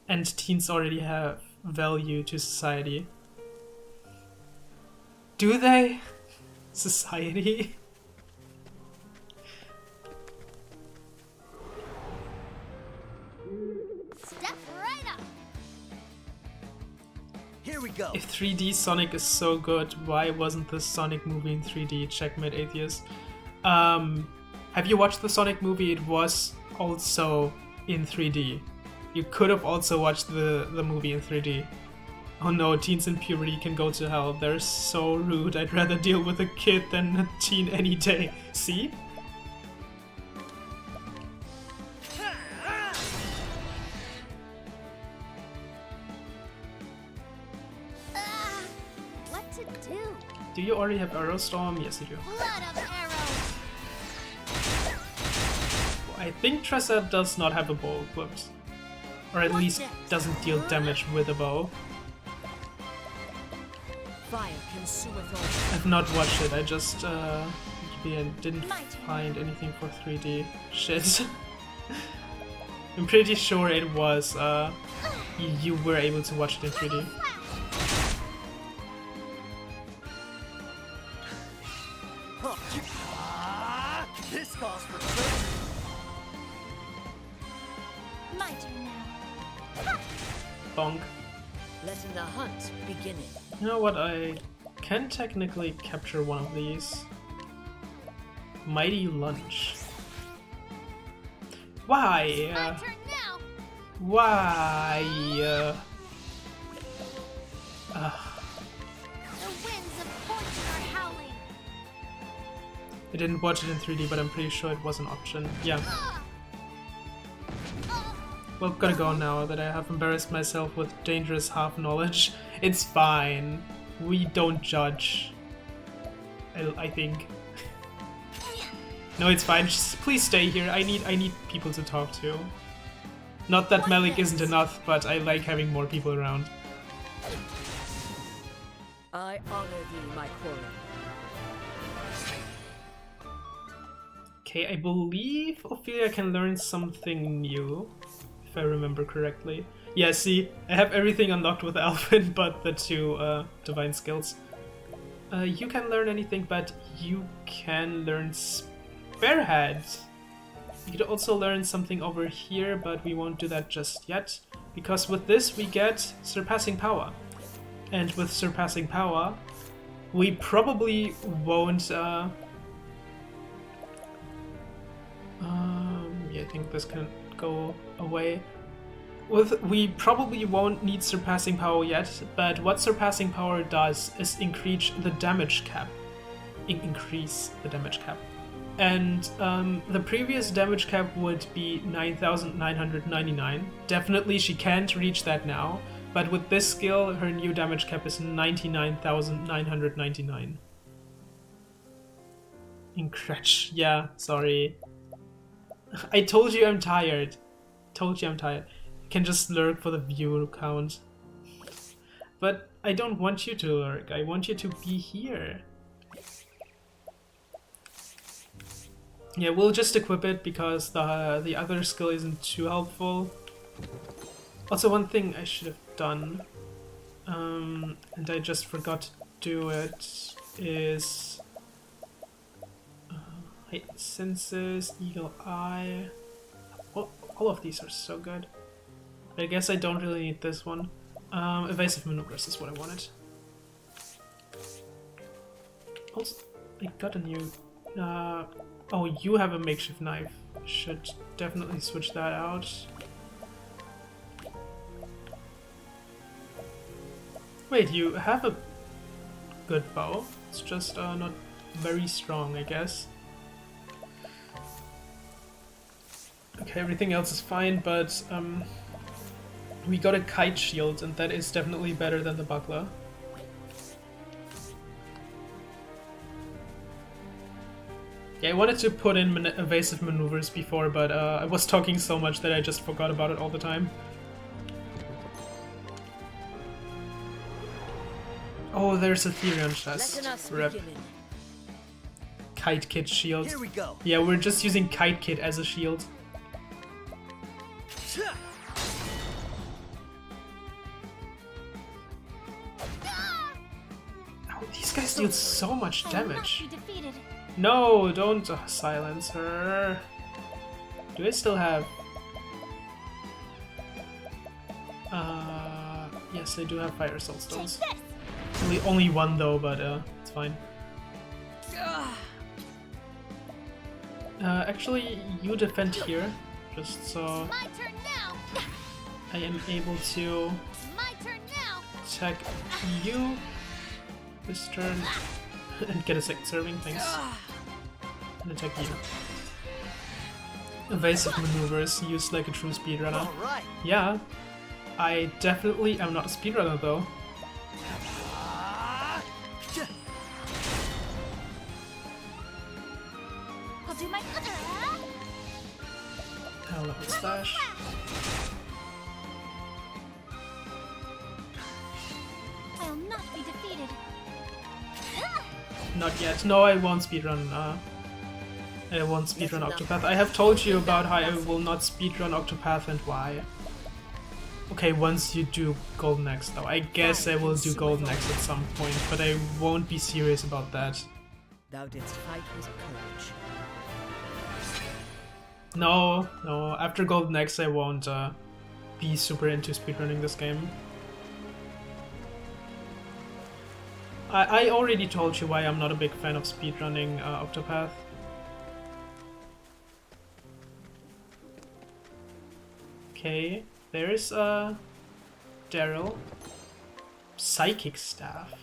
A: And teens already have value to society. Do they? Society?
E: Step right up.
D: Here we go.
A: If 3D Sonic is so good, why wasn't the Sonic movie in 3D? Checkmate Atheist. Have you watched the Sonic movie? It was also in 3D. You could have also watched the movie in 3D. Oh no, teens in puberty can go to hell. They're so rude. I'd rather deal with a kid than a teen any day. See?
E: What to do?
A: Do you already have Aerostorm? Yes, you do.
E: Flood of arrows.
A: I think Tressa does not have a bow equipped. Or at least doesn't deal damage with a bow.
G: Fire consumeth all.
A: I've not watched it, I just didn't find anything for 3D. Shit. I'm pretty sure it was you were able to watch it in 3D.
D: This calls for trouble.
E: My turn now.
A: Bonk.
G: Letting the hunt begin.
A: You know what, I can technically capture one of these. Mighty Lunge. Why?
E: My turn now.
A: Why?
E: The winds of fortune are howling.
A: I didn't watch it in 3D, but I'm pretty sure it was an option. Yeah. Well, gotta go now that I have embarrassed myself with dangerous half knowledge. It's fine. We don't judge. I think. No, it's fine. Just please stay here. I need people to talk to. Not that Malik isn't enough, but I like having more people around.
G: I honor thee, my quarry.
A: Okay, I believe Ophelia can learn something new, if I remember correctly. Yeah, see, I have everything unlocked with Alvin but the two divine skills. You can learn anything, but you can learn Spearhead. You could also learn something over here, but we won't do that just yet, because with this we get Surpassing Power. And with Surpassing Power, we probably won't... yeah, I think this can go away. We probably won't need Surpassing Power yet, but what Surpassing Power does is increase the damage cap. Increase the damage cap. And the previous damage cap would be 9,999. Definitely she can't reach that now, but with this skill her new damage cap is 99,999. Incretch. Yeah, sorry. I told you I'm tired. Told you I'm tired. I can just lurk for the view count. But I don't want you to lurk. I want you to be here. Yeah, we'll just equip it because the other skill isn't too helpful. Also, one thing I should have done, and I just forgot to do it, is heightened senses, eagle eye. All of these are so good. I guess I don't really need this one. Evasive maneuvers is what I wanted. Also, I got a new... oh, you have a makeshift knife. Should definitely switch that out. Wait, you have a good bow. It's just not very strong, I guess. Okay, everything else is fine, but we got a kite shield, and that is definitely better than the buckler. Yeah, I wanted to put in evasive maneuvers before, but I was talking so much that I just forgot about it all the time. Oh, there's a Therion chest. Rip. Kite Kit shield.
D: Here we go.
A: Yeah, we're just using Kite Kit as a shield. Oh, these guys deal so much damage. No, don't silence her. Do I still have... yes, I do have Fire Soul Stones. Only one though, but it's fine. Actually, you defend here, just so I am able to attack you this turn and get a second serving, thanks. And attack you. Evasive maneuvers used like a true speedrunner.
D: Alright.
A: Yeah, I definitely am not a speedrunner though.
E: I'll do my
A: I'll level slash.
E: I'll not be defeated.
A: Not yet. No, I won't speedrun. I won't speedrun Octopath. I have told you about how I will not speedrun Octopath and why. Okay, once you do Golden Axe though. I guess I will do Golden Axe at some point, but I won't be serious about that.
G: Thou didst fight with courage.
A: No, no. After Golden Axe I won't be super into speedrunning this game. I already told you why I'm not a big fan of speedrunning Octopath. Okay, there's Daryl. Psychic Staff.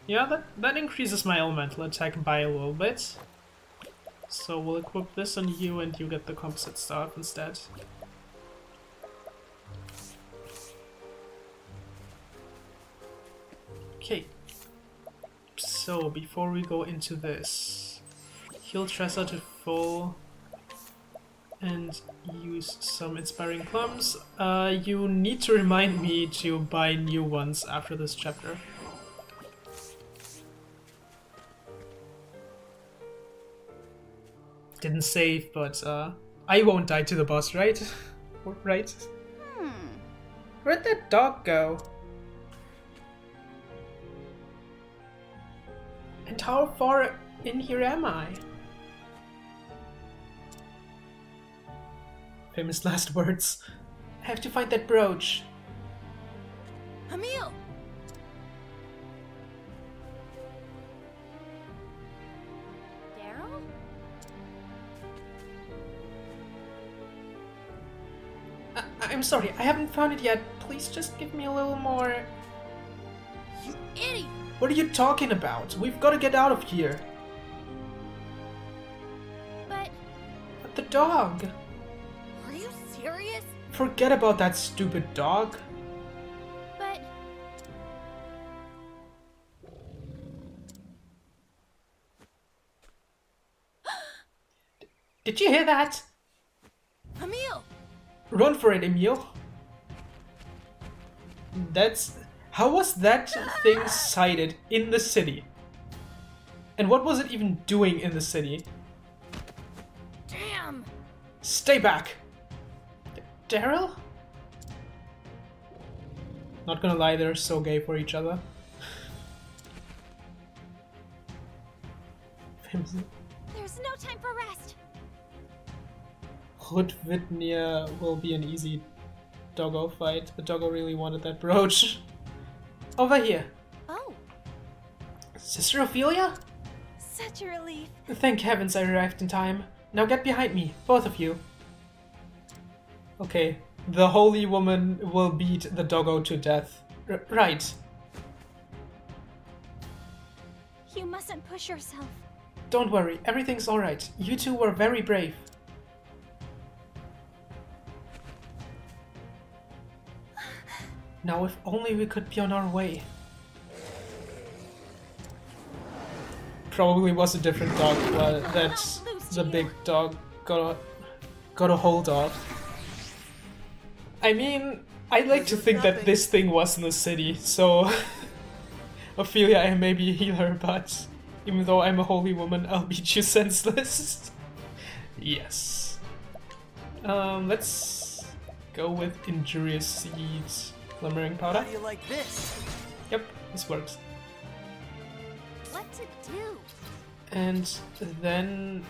A: Yeah, that increases my elemental attack by a little bit. So we'll equip this on you and you get the composite staff instead. Okay, so before we go into this, heal Tressa to full and use some Inspiring Plums. You need to remind me to buy new ones after this chapter. Didn't save, but I won't die to the boss, right? Right? Where'd that dog go? And how far in here am I? Famous last words. I have to find that brooch.
E: Emil! Daryl?
A: I'm sorry, I haven't found it yet. Please just give me a little more...
E: You idiot!
A: What are you talking about? We've got to get out of here.
E: But
A: The dog.
E: are you serious?
A: Forget about that stupid dog.
E: But
A: Did you hear that?
E: Emil!
A: Run for it, Emil. That's... How was that thing sighted in the city? And what was it even doing in the city?
E: Damn!
A: Stay back! Daryl? Not gonna lie, they're so gay for each other.
B: There's no time for rest.
A: Rudvidnir will be an easy doggo fight. The doggo really wanted that brooch. Over here.
B: Oh,
A: Sister Ophelia?
B: such a relief.
A: Thank heavens I arrived in time. Now get behind me, both of you. Okay, the holy woman will beat the doggo to death. Right.
B: You mustn't push yourself.
A: Don't worry, everything's alright. You two were very brave. Now if only we could be on our way. Probably was a different dog, but that's the big dog got a hold of. I mean, I like to think that this thing was in the city, so Ophelia, I may be a healer, but even though I'm a holy woman, I'll beat you senseless. Yes. Let's go with Injurious Seeds. Glimmering Powder.
D: How do you like this?
A: Yep, this works.
B: What to do?
A: And then,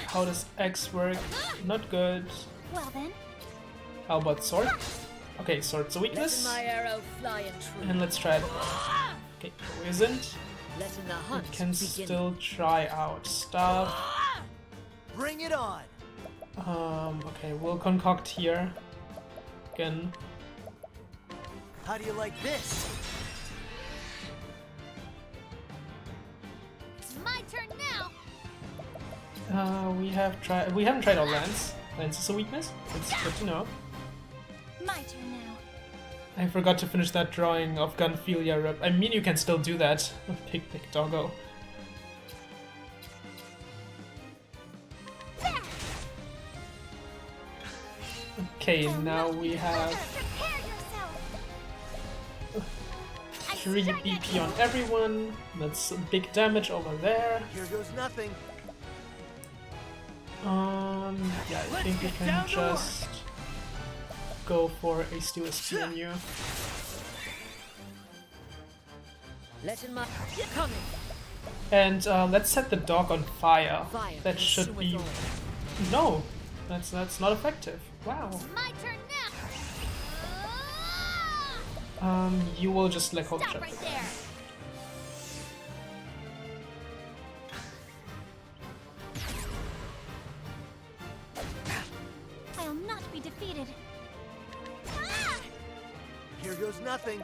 A: how does X work? Not good.
B: Well then,
A: How about Sword? Okay, Sword's a
G: Let
A: weakness.
G: my arrow fly and true.
A: And let's try it. Okay, Poisoned.
G: Let the hunt
A: Can
G: begin.
A: still try out stuff.
D: Bring it on.
A: Okay, we'll concoct here. Again.
D: How do you like this?
B: it's my turn now.
A: We haven't tried our Lance. Lance is a weakness. It's good to know.
B: My turn now.
A: I forgot to finish that drawing of Gunphilia Rip. I mean, you can still do that. Big doggo. Okay, now we have
B: Prepare yourself.
A: 3 BP on everyone. That's big damage over there.
D: Here goes nothing.
A: Yeah, I think we can just go for a Steel's Spear on you.
G: Let in my coming.
A: And let's set the dog on fire.
G: Fire
A: That should
G: consumeth
A: be...
G: all.
A: No! That's not effective. Wow.
B: My turn now.
A: You will just like hold
B: Stop
A: shot.
B: right there. I'll not be defeated.
D: Here goes nothing.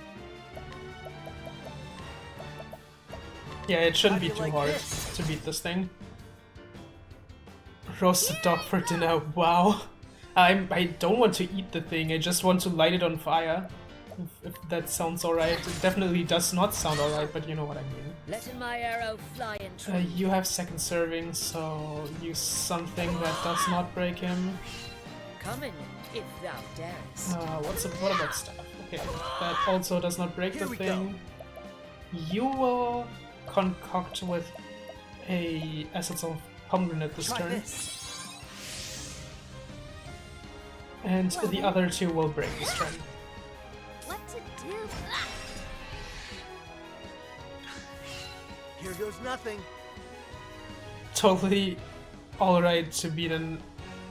A: Yeah, it shouldn't be
D: How do
A: too
D: you like
A: hard
D: this?
A: to beat this thing. Roasted dog for dinner. Wow. I don't want to eat the thing. I just want to light it on fire. If that sounds alright. It definitely does not sound alright, but you know what I mean.
G: Let in my arrow fly and true.
A: You have second serving, so use something that does not break him.
G: Come in if thou darest.
A: What about staff? Okay, that also does not break
D: Here
A: the
D: we
A: thing. You will concoct with a Essence of Pomegranate this
D: Try
A: turn.
D: this.
A: And the other two will break this turn.
B: What to do?
D: Here goes nothing.
A: Totally alright to beat an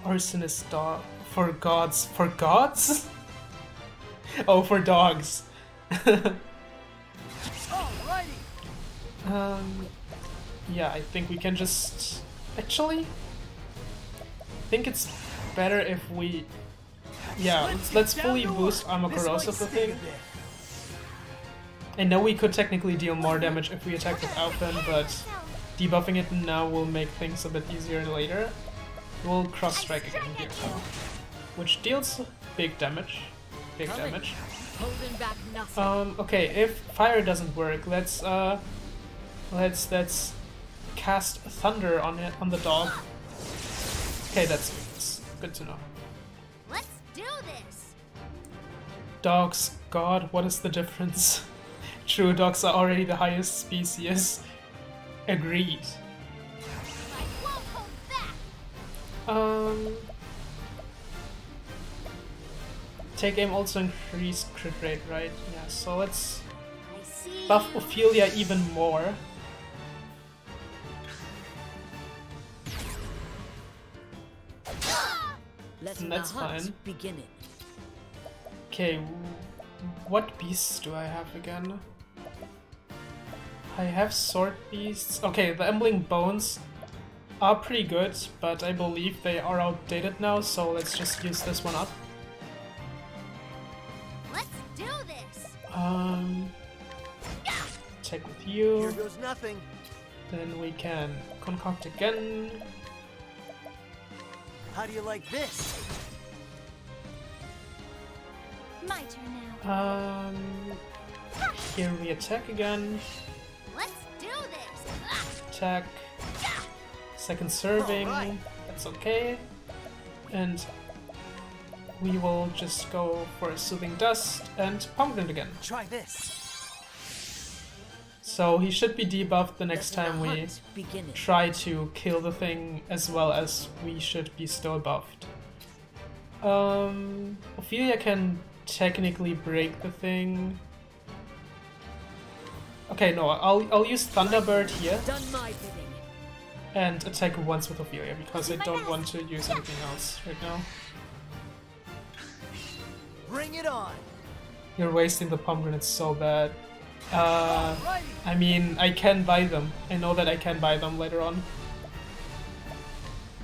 A: arsonist dog. For gods. For gods? Oh, for dogs.
D: Alrighty.
A: Yeah, I think we can just... Actually, I think it's better if we... Yeah, let's fully boost Armor Corrosive the thing. I know we could technically deal more damage if we attack with Alphen, but debuffing it now will make things a bit easier later. We'll cross-strike again here, though, which deals big damage. Big
G: Coming.
A: damage.
G: Holding back nothing.
A: Okay, if fire doesn't work, let's cast thunder on it, on the dog. Okay, that's good to know.
B: Let's do this.
A: Dogs, god, what is the difference? True, dogs are already the highest species. Agreed.
B: I won't hold back.
A: take aim also increased crit rate, right? Yeah, so let's
E: I see.
A: buff Ophelia even more.
G: Let
A: And
G: the
A: that's
G: hunt
A: fine.
G: begin.
A: Okay, what beasts do I have again? I have sword beasts. Okay, the Embling Bones are pretty good, but I believe they are outdated now, so let's just use this one up.
E: Let's do this.
A: Check with
D: Here
A: you.
D: goes nothing.
A: Then we can concoct again.
D: How do you like this?
E: My turn now.
A: Here we attack again.
E: Let's do this.
A: Attack. Second serving.
D: Alright.
A: That's okay. And we will just go for a Soothing Dust and Pomegranate again.
D: Try this.
A: So he should be debuffed the next
G: Let the
A: time we
G: hunt begin.
A: try to kill the thing, as well as we should be still buffed. Ophelia can technically break the thing. Okay, no, I'll use Thunderbird here
G: Done my bidding.
A: and attack once with Ophelia because I don't want to use anything else right now.
D: Bring it on.
A: You're wasting the pomegranates so bad.
D: Alrighty.
A: I mean, I can buy them. I know that I can buy them later on.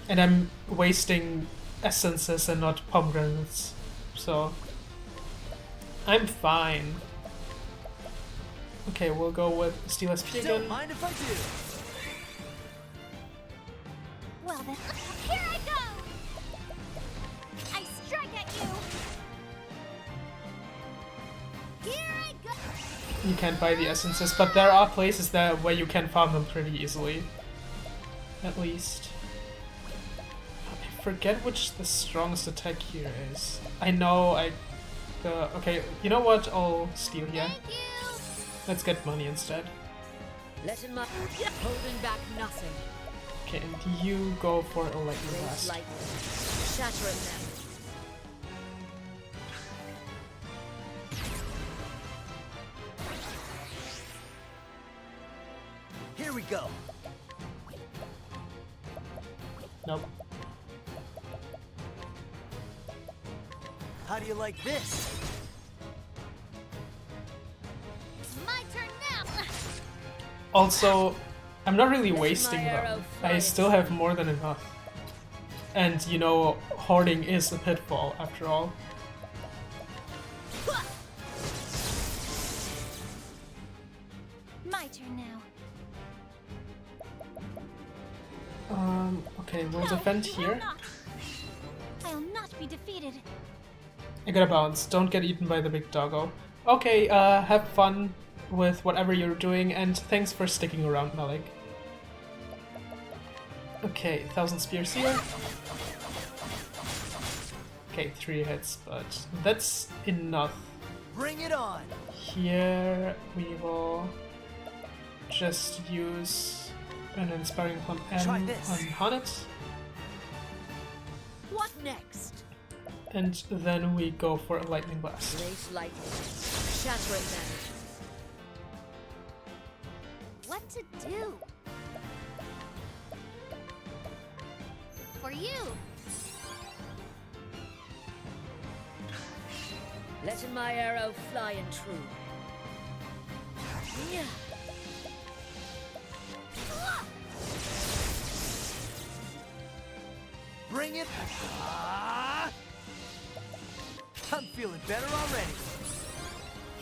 A: And I'm wasting essences and not pomegranates. So I'm fine. Okay, we'll go with Steel SP
D: Don't
A: again.
D: mind if I do.
E: Well then, here I go. I strike at you. Here I go.
A: You can't buy the essences, but there are places there where you can farm them pretty easily. At least. I forget which the strongest attack here is. I know okay, you know what? I'll steal here.
E: Thank you.
A: Let's get money instead.
G: Letting my holding back nothing.
A: Okay, and you go for a lightning
G: Raise
A: blast.
G: lightning. Shattering them.
D: Here we go.
A: Nope.
D: How do you like this?
E: It's my turn now.
A: Also, I'm not really
G: Let
A: wasting
G: my
A: them.
G: arrow
A: I
G: fly.
A: still have more than enough. And you know, hoarding is a pitfall after all.
E: My turn now.
A: Okay, we'll
E: No,
A: defend
E: you will
A: here.
E: not. I'll not be defeated.
A: I gotta bounce. Don't get eaten by the big doggo. Okay, have fun with whatever you're doing, and thanks for sticking around, Malik. Okay, 1,000 spears here. Okay, 3 hits, but that's enough.
D: Bring it on.
A: Here we will just use an Inspiring Plum
D: Try
A: M
D: this.
A: on Hanet,
G: What next?
A: and then we go for a Lightning Blast.
G: Raise lightning. Shattering them.
E: What to do? For you.
G: Letting my arrow fly and true. Yeah.
D: Bring it. Ah! I'm feeling better already.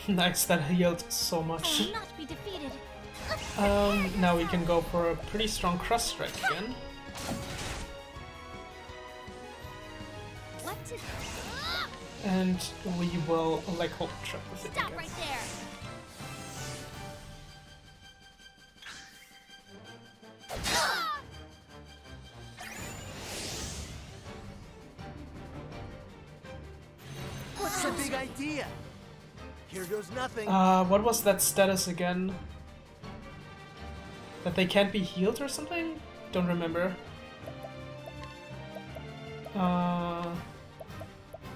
A: Nice, that healed so much.
E: I'll not be defeated.
A: Now we can go for a pretty strong cross strike again.
E: What to do?
A: And we will like hold trap with it
E: Stop
A: again.
E: right there.
D: What's the big idea? Here goes nothing.
A: What was that status again? That they can't be healed or something? Don't remember.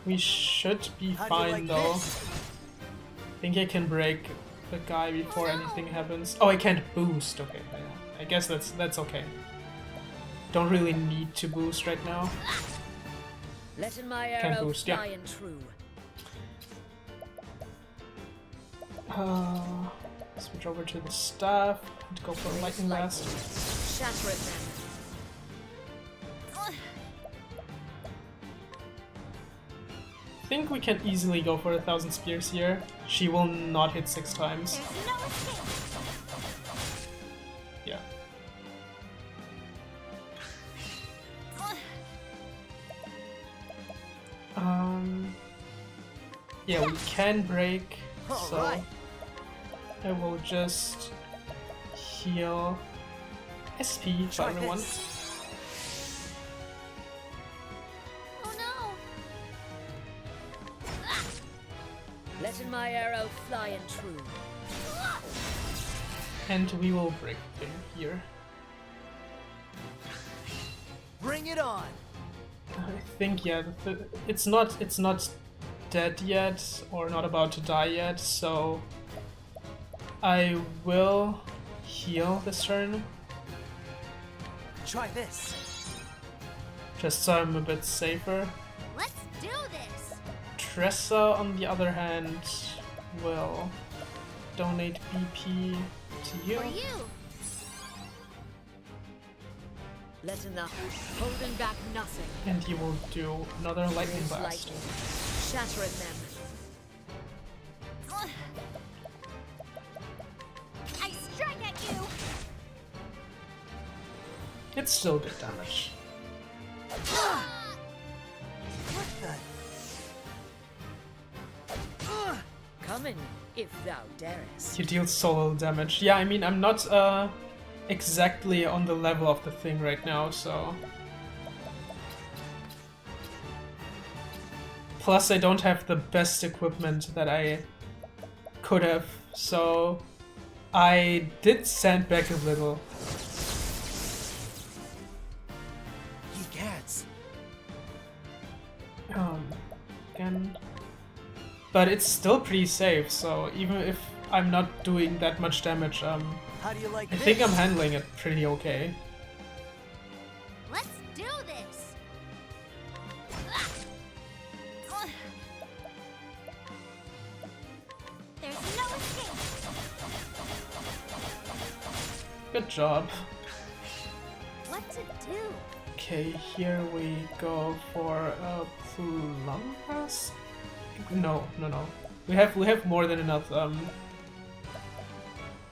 A: We should be
D: How do you
A: fine
D: like
A: though.
D: this?
A: I think I can break the guy before anything happens. Oh, I can't boost. Okay, yeah. I guess that's okay. Don't really need to boost right now.
G: Letting my
A: Can
G: arrow
A: boost, yeah.
G: fly and true.
A: Switch over to the staff and go for a lightning blast.
G: Shatter it then.
A: I think we can easily go for 1,000 spears here. She will not hit 6 times.
E: There's no escape.
A: Yeah. Yeah, we can break, so
D: Alright.
A: I will just heal SP for
D: Try
A: everyone.
D: this.
E: Oh no!
G: Letting my arrow fly and true.
A: And we will break the thing here.
D: Bring it on.
A: I think yeah, it's not dead yet or not about to die yet, so I will heal this turn
D: Try this.
A: just so I'm a bit safer.
E: Let's do this!
A: Tressa, on the other hand, will donate BP to you.
E: For you!
G: Letting the holding back nothing.
A: And he will do another lightning blast.
G: Lightning. Shattering them.
E: I strike at you!
A: It's still good damage.
D: What the?
G: Coming, if thou darest.
A: You deal so little damage. Yeah, I mean, I'm not exactly on the level of the thing right now, so... Plus, I don't have the best equipment that I could have, so I did sandbag a little.
D: You cats.
A: Again. But it's still pretty safe, so even if I'm not doing that much damage,
D: How do you like
A: I
D: this?
A: think I'm handling it pretty okay.
E: Let's do this! There's no escape!
A: Good job.
E: What to do?
A: Okay, here we go for a plum pass? No. We have more than enough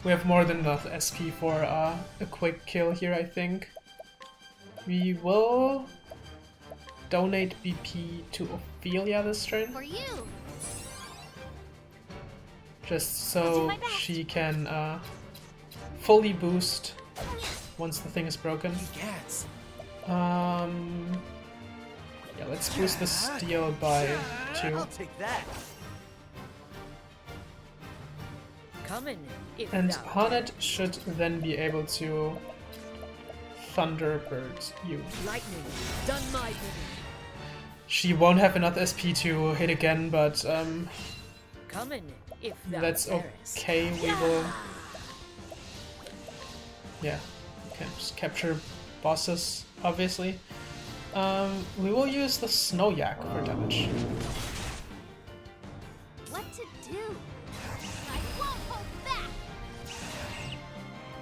A: we have more than enough SP for a quick kill here, I think. We will donate BP to Ophelia this turn,
E: For you!
A: just
E: I'll do
A: so
E: my best.
A: she can fully boost once the thing is broken.
D: You cats.
A: Yeah, let's boost the steel by 2.
D: I'll take that.
G: Coming, if
A: And
G: thou
A: Haunted should then be able to Thunderbird you.
G: lightning. Done my bidding.
A: She won't have enough SP to hit again, but
G: Coming, if thou
A: that's
G: darest.
A: okay. We will. Yeah, we can just capture bosses, obviously. We will use the Snow Yak for damage.
E: What to do? I won't hold back!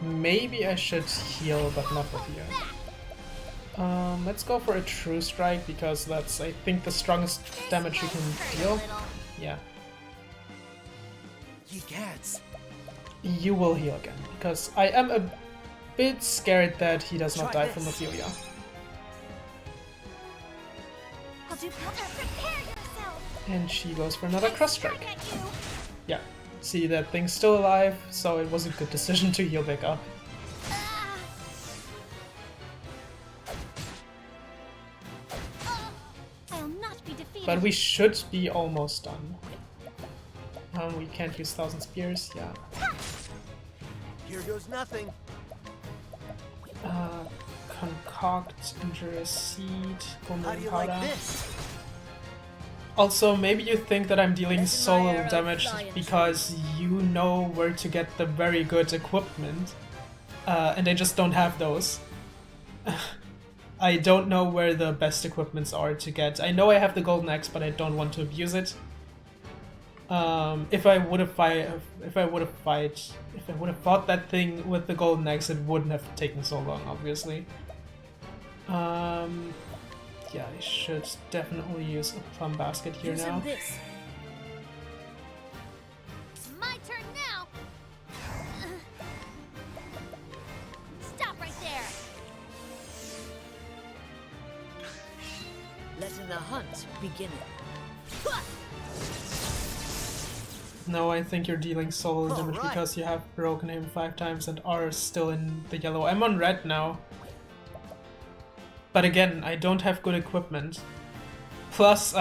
A: Maybe I should heal, but not with you. Let's go for a True Strike because that's, I think, the strongest damage you can deal. Yeah,
D: You cats.
A: you will heal again because I am a bit scared that he does not
D: Try
A: die from
D: this.
A: Ophelia.
E: I'll do better. Prepare yourself!
A: And she goes for another Cross
E: Strike
A: Strike.
E: at you!
A: Yeah, see that thing's still alive, so it was a good decision to heal back up.
E: Ah. I'll not be defeated.
A: But we should be almost done. We can't use 1,000 Spears, yeah.
D: Here goes nothing.
A: Concoct, Injurious Seed,
D: How do
A: Golden
D: you like
A: Powder.
D: this?
A: Also, maybe you think that I'm dealing
G: Lesson
A: so
G: my
A: little
G: arrow,
A: damage
G: science.
A: because you know where to get the very good equipment, and I just don't have those. I don't know where the best equipments are to get. I know I have the golden axe, but I don't want to abuse it. If I would have fought that thing with the golden axe, it wouldn't have taken so long, obviously. Yeah, I should definitely use a plum basket here
G: Use
A: now.
G: this.
E: It's my turn now. Stop right there.
G: Letting the hunt begin.
A: No, I think you're dealing solo damage
D: Alright.
A: because you have broken him 5 times and are still in the yellow. I'm on red now. But again, I don't have good equipment. Plus,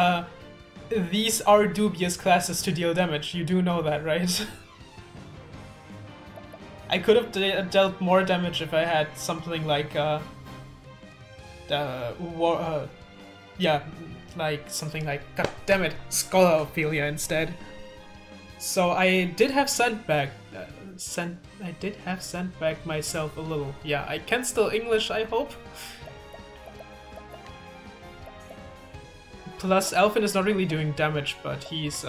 A: these are dubious classes to deal damage. You do know that, right? I could have dealt more damage if I had something like, yeah, like something like, god damn it, Scholar Ophelia instead. So I did have sandbag, I did have sandbag myself a little. Yeah, I can still English, I hope. Plus, Elfin is not really doing damage, but he's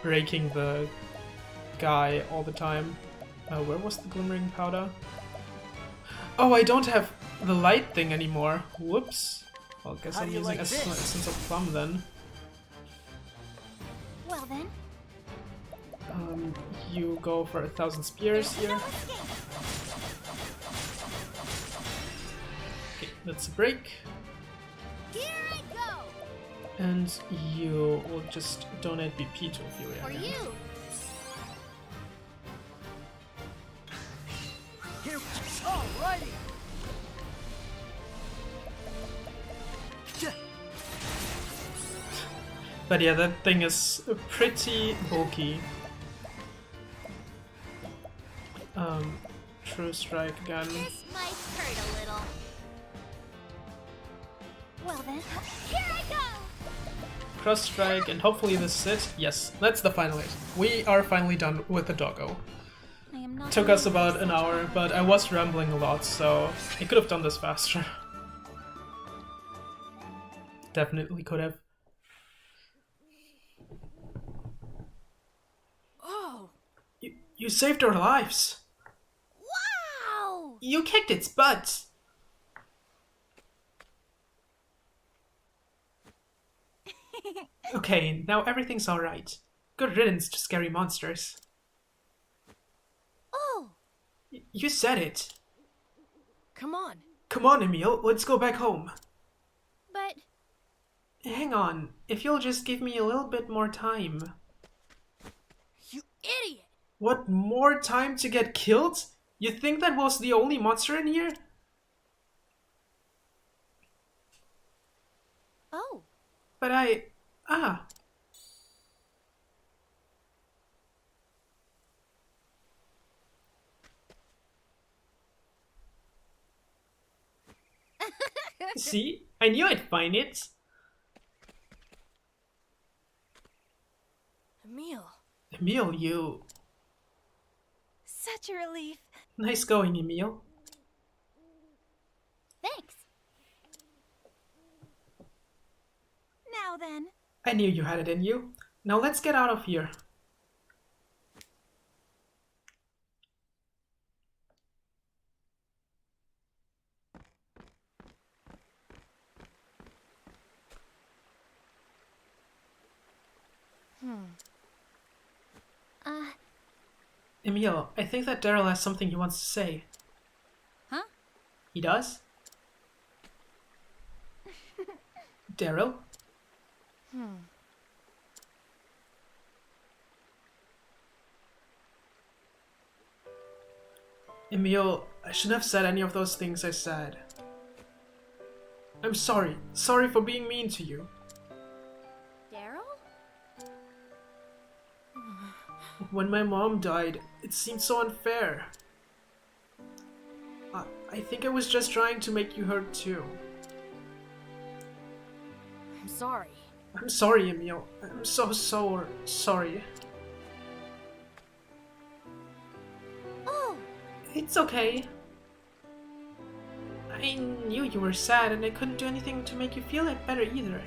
A: breaking the guy all the time. Where was the glimmering powder? Oh, I don't have the light thing anymore. Whoops. Well, I guess
D: How
A: I'm
D: do you
A: using
D: like this?
A: Essence of Plum then.
E: Well then,
A: You go for 1,000 spears here. Okay, that's a break.
E: here I go.
A: And you will just donate BP to Ophelia.
E: For
A: again.
E: you.
D: Here. Alrighty.
A: But yeah, that thing is pretty bulky. True Strike again.
E: This might hurt a little. Well then, here I go.
A: Cross Strike, and hopefully this is it. Yes, that's the final hit. We are finally done with the doggo.
E: I am not.
A: Took us about an hour, but I was rambling a lot, so I could have done this faster. Definitely could have.
E: Oh!
A: You saved our lives!
E: Wow!
A: You kicked its butt! Okay, now everything's alright. Good riddance to scary monsters.
E: Oh!
A: You said it.
G: Come on.
A: Come on, Emil, let's go back home.
E: But
A: Hang on, if you'll just give me a little bit more time.
E: you idiot!
A: What, more time to get killed? You think that was the only monster in here?
E: Oh,
A: But Ah. See? I knew I'd find it.
G: Emil.
A: Emil, you...
E: such a relief.
A: Nice going, Emil.
E: Thanks. Now then,
A: I knew you had it in you. Now let's get out of here. Emil, I think that Daryl has something he wants to say.
E: Huh?
A: He does? Daryl? Emil, I shouldn't have said any of those things I said. I'm sorry. Sorry for being mean to you.
E: Daryl?
A: When my mom died, it seemed so unfair. I think I was just trying to make you hurt too.
G: I'm sorry.
A: I'm sorry, Emil. I'm so sorry.
E: Oh,
A: It's okay. I knew you were sad and I couldn't do anything to make you feel it better either.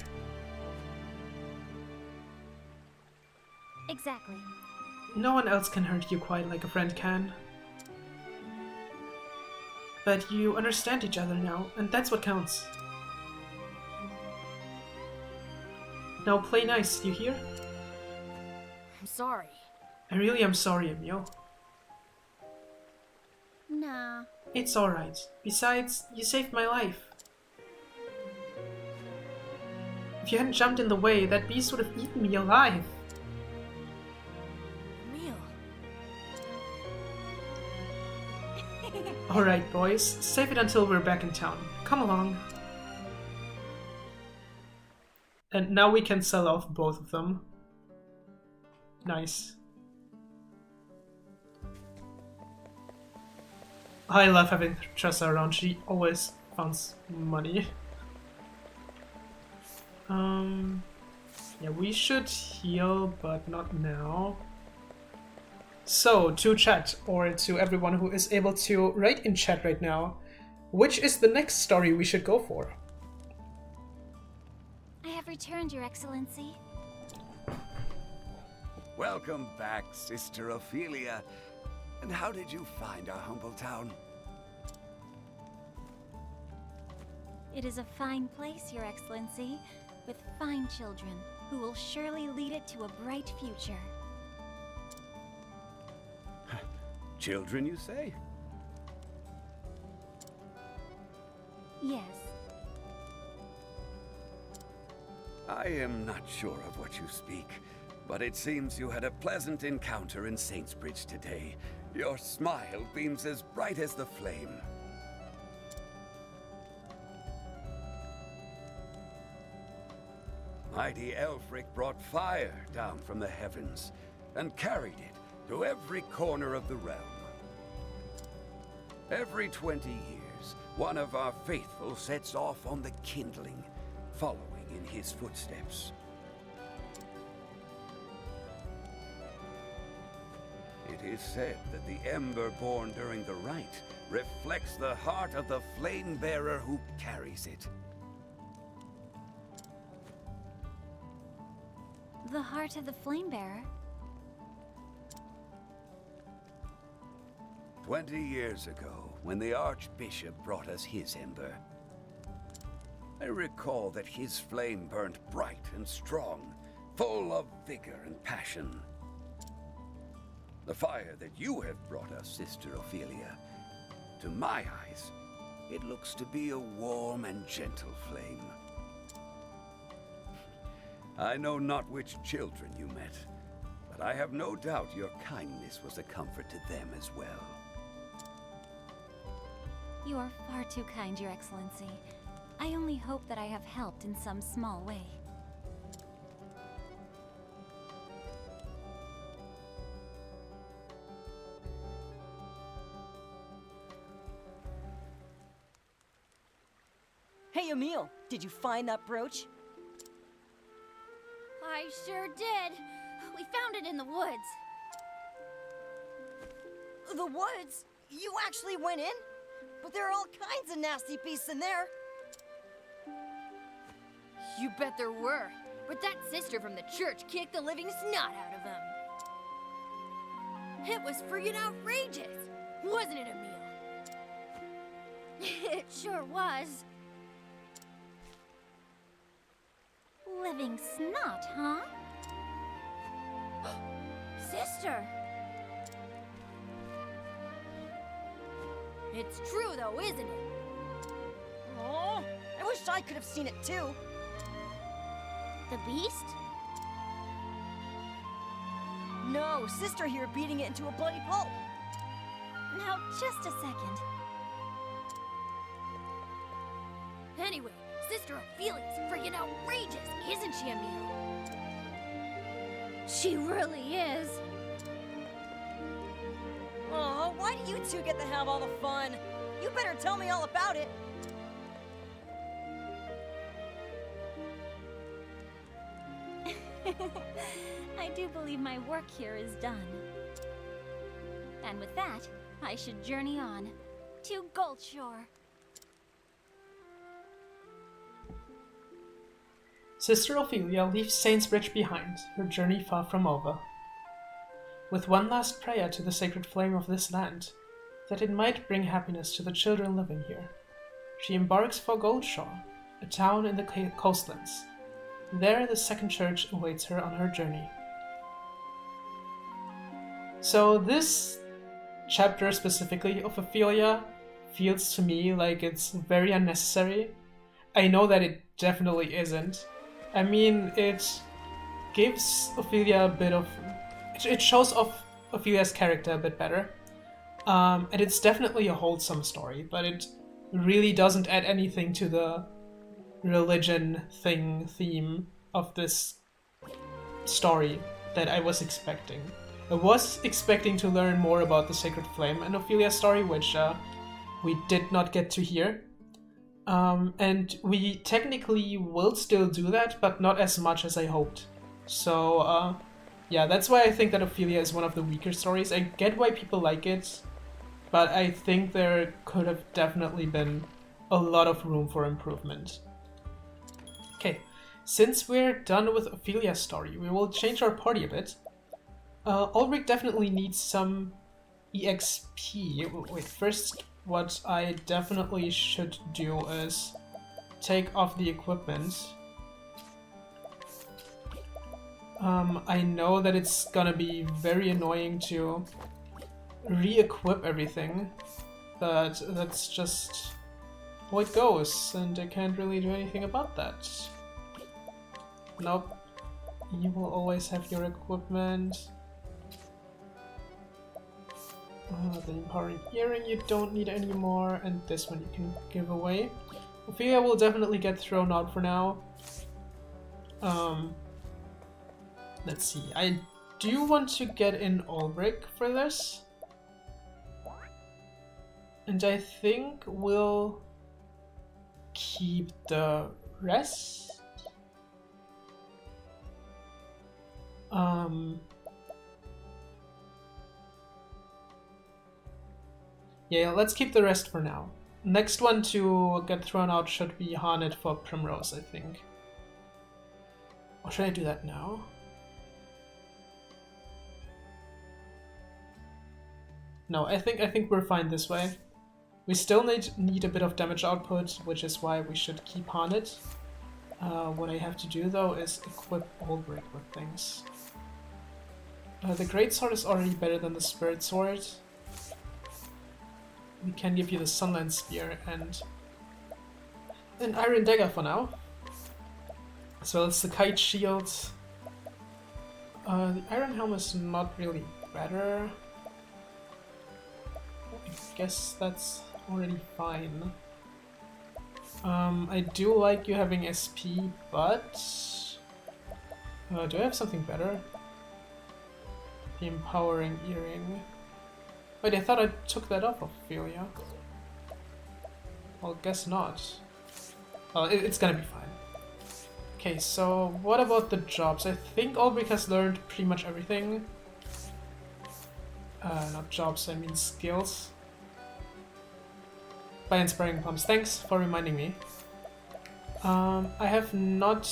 B: Exactly.
A: No one else can hurt you quite like a friend can. But you understand each other now, and that's what counts. Now play nice, you hear?
F: I'm sorry.
A: I really am sorry, Emil.
E: nah.
A: It's alright. Besides, you saved my life. If you hadn't jumped in the way, that beast would have eaten me alive.
F: Emil.
A: Alright, boys. Save it until we're back in town. Come along. And now we can sell off both of them. Nice. I love having Tressa around. She always finds money. Yeah, we should heal, but not now. So, to chat, or to everyone who is able to write in chat right now, which is the next story we should go for?
B: I have returned, Your Excellency.
C: Welcome back, Sister Ophelia. And how did you find our humble town?
B: It is a fine place, Your Excellency, with fine children who will surely lead it to a bright future.
C: Children, you say?
B: Yes.
C: I am not sure of what you speak, but it seems you had a pleasant encounter in Saintsbridge today. Your smile beams as bright as the flame. Mighty Elfric brought fire down from the heavens and carried it to every corner of the realm. Every 20 years, one of our faithful sets off on the kindling, following in his footsteps. It is said that the ember born during the rite reflects the heart of the flame bearer who carries it.
B: The heart of the flame bearer?
C: 20 years ago, when the Archbishop brought us his ember, I recall that his flame burned bright and strong, full of vigor and passion. The fire that you have brought us, Sister Ophelia, to my eyes, it looks to be a warm and gentle flame. I know not which children you met, but I have no doubt your kindness was a comfort to them as well.
B: You are far too kind, Your Excellency. I only hope that I have helped in some small way.
F: Hey, Emil, did you find that brooch?
E: I sure did. We found it in the woods.
F: The woods? You actually went in? But there are all kinds of nasty beasts in there.
G: You bet there were. But that sister from the church kicked the living snot out of them. It was friggin' outrageous, wasn't it, Emil?
E: It sure was.
B: Living snot, huh?
E: Sister!
G: It's true, though, isn't it?
F: Oh, I wish I could have seen it too.
E: The beast?
F: No, Sister here beating it into a bloody pulp.
B: Now, just a second.
G: Anyway, Sister Ophelia's friggin' outrageous, isn't she, Emil?
E: She really is.
F: Oh, why do you two get to have all the fun? You better tell me all about it.
B: believe my work here is done. And with that, I should journey on to Goldshore.
A: Sister Ophelia leaves Saintsbridge behind, her journey far from over. With one last prayer to the sacred flame of this land, that it might bring happiness to the children living here, she embarks for Goldshore, a town in the coastlands. There the second church awaits her on her journey. So this chapter specifically of Ophelia feels to me like it's very unnecessary. I know that it definitely isn't. I mean, it gives Ophelia a bit of... It shows off Ophelia's character a bit better. And it's definitely a wholesome story, but it really doesn't add anything to the religion theme of this story that I was expecting. I was expecting to learn more about the Sacred Flame and Ophelia's story, which we did not get to hear. And we technically will still do that, but not as much as I hoped. So, yeah, that's why I think that Ophelia is one of the weaker stories. I get why people like it, but I think there could have definitely been a lot of room for improvement. Okay, since we're done with Ophelia's story, we will change our party a bit. Ulrich definitely needs some EXP. Wait, first, what I definitely should do is take off the equipment. I know that it's gonna be very annoying to re-equip everything, but that's just how it goes, and I can't really do anything about that. Nope. You will always have your equipment. The empowering earring you don't need anymore, and this one you can give away. Ophelia will definitely get thrown out for now. Let's see. I do want to get in Ulrich for this. And I think we'll keep the rest. Yeah, let's keep the rest for now. Next one to get thrown out should be Harnett for Primrose, I think. Or should I do that now? No, I think we're fine this way. We still need a bit of damage output, which is why we should keep Harnett. What I have to do though is equip Ulrich with things. The Greatsword is already better than the Spirit Sword. We can give you the Sunland Spear and an Iron Dagger for now. As well as the Kite Shield. The Iron Helm is not really better. I guess that's already fine. I do like you having SP, but... do I have something better? The Empowering Earring. Wait, I thought I took that off of Ophelia. Well, guess not. Well, it's gonna be fine. Okay, so what about the jobs? I think Ulrich has learned pretty much everything. Not jobs, I mean skills. By Inspiring Pumps, thanks for reminding me. I have not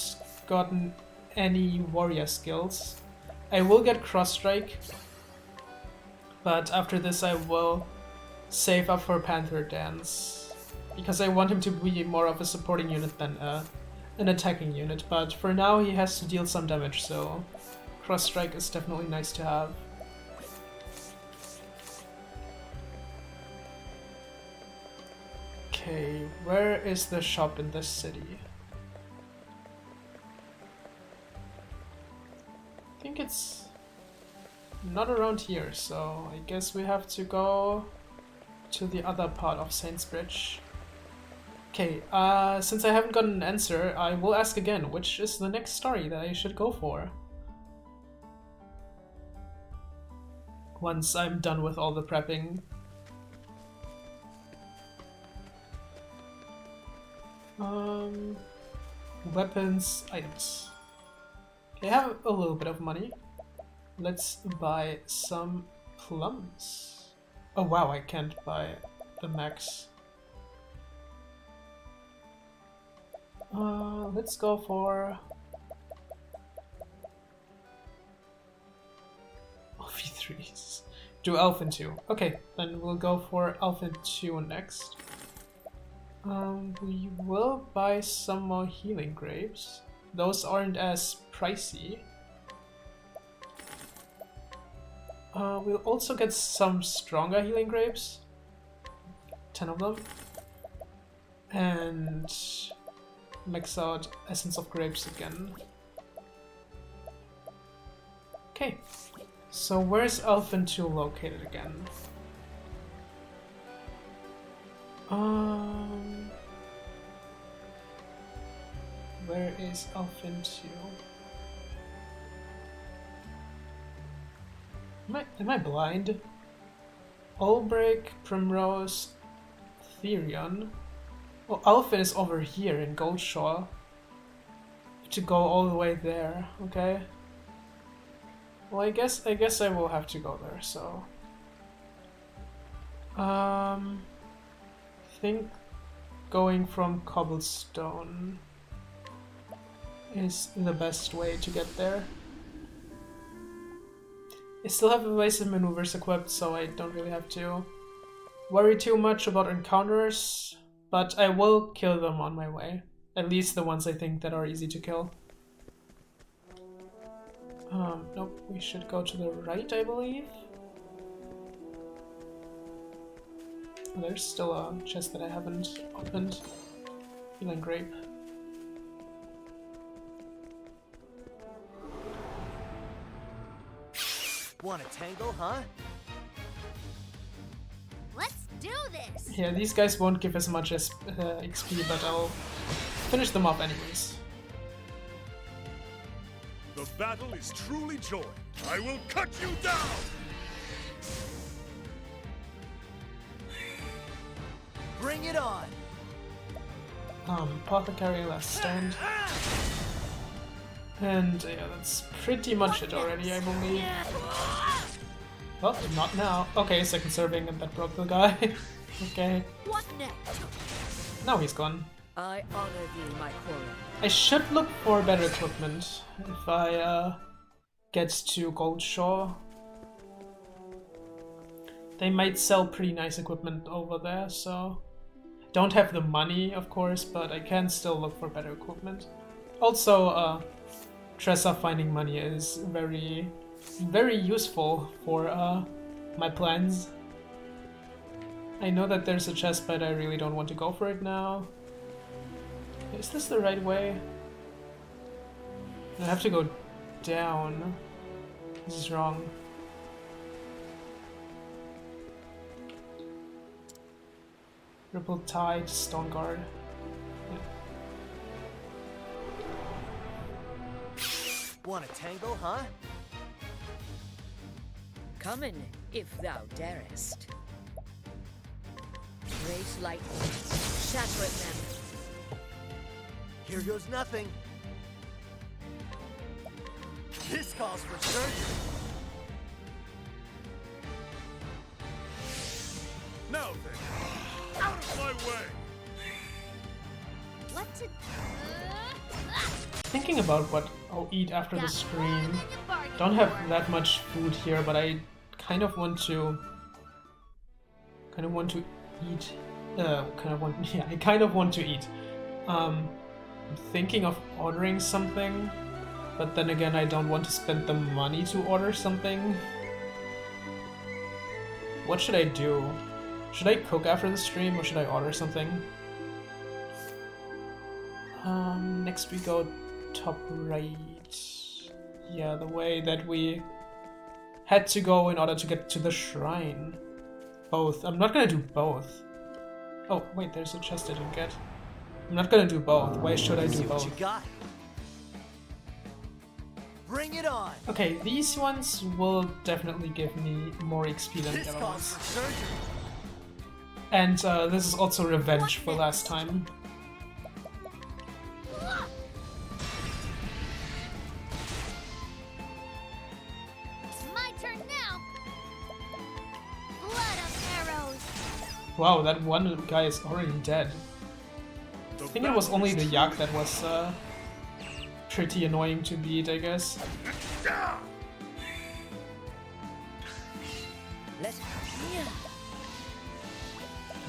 A: gotten any warrior skills. I will get Cross Strike, but after this I will save up for Panther Dance, because I want him to be more of a supporting unit than an attacking unit, but for now he has to deal some damage, so Cross Strike is definitely nice to have. Okay, where is the shop in this city? I think it's not around here, so I guess we have to go to the other part of Saintsbridge. Okay, since I haven't gotten an answer, I will ask again, which is the next story that I should go for? Once I'm done with all the prepping. Weapons, items. I have a little bit of money. let's buy some plums. Oh wow, I can't buy the max. Let's go for V3s. Do Elfin 2. Okay, then we'll go for Elfin 2 next. We will buy some more healing grapes. Those aren't as pricey. We'll also get some stronger healing grapes. 10 of them. And max out Essence of Grapes again. Okay. So where's Elfin 2 located again? Where is Elfin 2? Am I blind? Olbreak, Primrose, Therion. Oh, Elfin is over here in Goldshore. To go all the way there, okay? Well, I guess I will have to go there, so... I think going from Cobblestone is the best way to get there. I still have evasive maneuvers equipped, so I don't really have to worry too much about encounters, but I will kill them on my way. At least the ones I think that are easy to kill. Nope, we should go to the right, I believe. There's still a chest that I haven't opened. Healing grape.
D: Want a tangle, huh?
E: Let's do this!
A: Yeah, these guys won't give as much as XP, but I'll finish them off anyways.
H: The battle is truly joined. I will cut you down!
D: Bring it on!
A: Apothecary last stand. And yeah, that's pretty much it already, I believe. Well, not now. Okay, second serving and that broke the guy. Okay.
E: What next?
A: Now he's gone.
F: I honor thee, my quarry.
A: I should look for better equipment if I get to Goldshore. They might sell pretty nice equipment over there, so... Don't have the money, of course, but I can still look for better equipment. Also, Tressa finding money is very useful for my plans. I know that there's a chest, but I really don't want to go for it now. Is this the right way? I have to go down. This is wrong. Ripple Tide, Stone Guard. Yeah.
D: Want a tangle, huh?
I: Come in, if thou darest. Raise lightning, shatter at them.
D: Here goes nothing. This calls for surgery.
H: Now then, out of my way!
E: What's it?
A: Thinking about what I'll eat after the stream. Don't have that much food here, but I kind of want to eat. I kind of want to eat. I'm thinking of ordering something, but then again, I don't want to spend the money to order something. What should I do? Should I cook after the stream, or should I order something? Next we go top right. Yeah, the way that we had to go in order to get to the shrine. Both. I'm not gonna do both. Oh, wait, there's a chest I didn't get. I'm not gonna do both. Why should I do
D: See what
A: both?
D: you got. Bring it on.
A: Okay, these ones will definitely give me more XP than
D: This
A: the other
D: calls
A: ones.
D: for surgery.
A: And this is also revenge for last time. Wow, that one guy is already dead. I think it was only the yak that was pretty annoying to beat, I guess.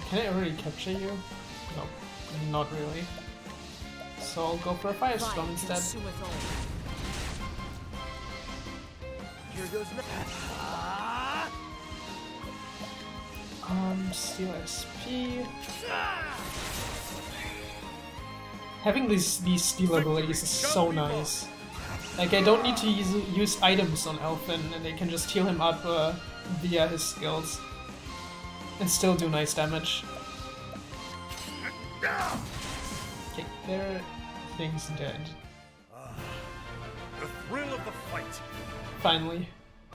A: Can I already capture you? No, not really. So I'll go for a firestorm instead.
D: Here goes
A: Steal XP. Having these steal abilities is so nice. Like, I don't need to use items on Elfin, and they can just heal him up via his skills. And still do nice damage. Okay, their thing's dead.
H: The thrill of the fight.
A: Finally.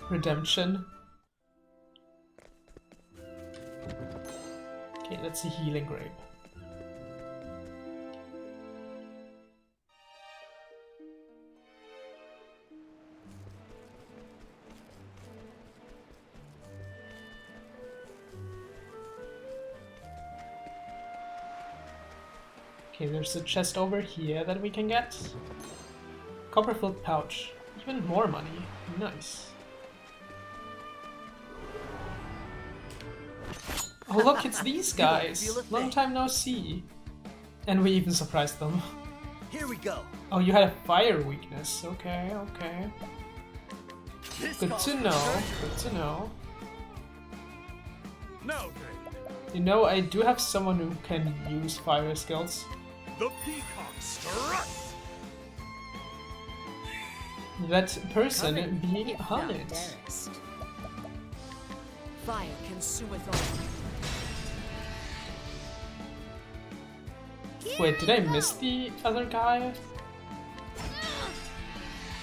A: Redemption. Okay, that's a healing grape. Okay, there's a chest over here that we can get. Copper-filled pouch. Even more money. Nice. Oh look, it's these guys! Long time no see. And we even surprised them.
D: Here we go.
A: Oh, you had a fire weakness. Okay, okay. Good to know. Good to know.
H: Now then,
A: You know, I do have someone who can use fire skills.
H: the peacock strut.
A: That person being Hunted.
I: Fire consumeth all.
A: Wait, did I miss the other guy?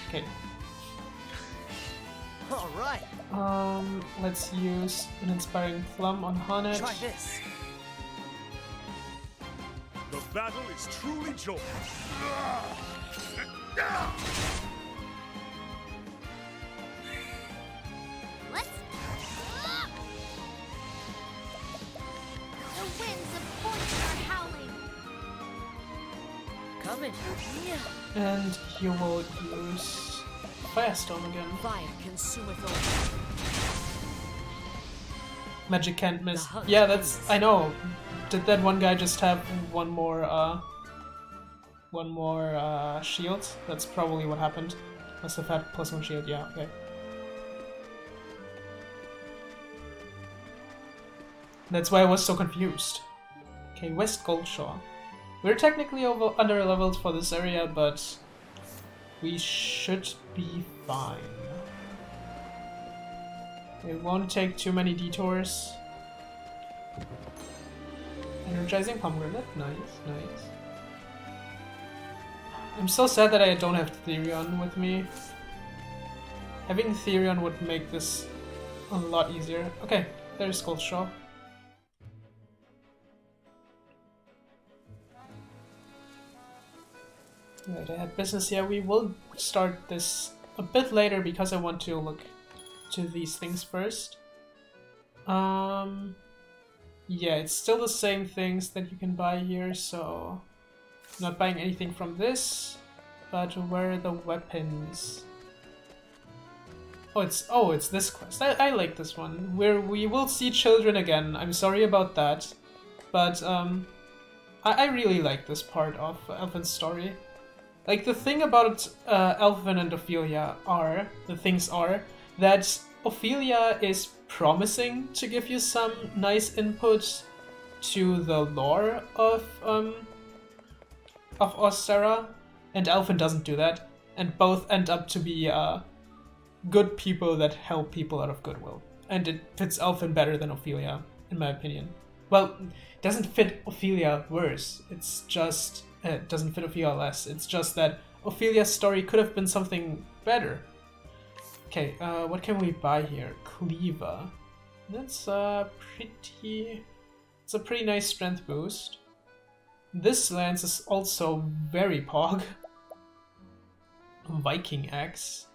A: Okay.
D: All right.
A: Let's use an Inspiring Plum on Hunted.
D: Try this.
H: The battle is truly joyous.
E: Let's. The winds of fortune are howling.
I: Coming.
A: And you will use Firestorm again.
I: Fire consumeth all.
A: Magic can't miss.
I: The hunt
A: Yeah, that's.
I: ends.
A: I know. Did that one guy just have one more shield? That's probably what happened. Must have had +1 shield. Yeah. Okay. That's why I was so confused. Okay, West Goldshore. We're technically under-leveled for this area, but we should be fine. It won't take too many detours. Energizing pomegranate, nice, nice. I'm so sad that I don't have Therion with me. Having Therion would make this a lot easier. Okay, there's Goldshore. Right, I had business here. We will start this a bit later because I want to look to these things first. Yeah, it's still the same things that you can buy here, so not buying anything from this. But where are the weapons? Oh, it's this quest. I like this one, where we will see children again. I'm sorry about that, but I really like this part of Elfin's story. Like, the thing about Elfin and Ophelia are that Ophelia is promising to give you some nice input to the lore of Ostera, and Elfin doesn't do that, and both end up to be good people that help people out of goodwill. And it fits Elfin better than Ophelia, in my opinion. Well, it doesn't fit Ophelia worse, it's just... it doesn't fit Ophelia less, it's just that Ophelia's story could have been something better. Okay, what can we buy here? Cleaver. That's it's a pretty nice strength boost. This lance is also very pog. Viking Axe.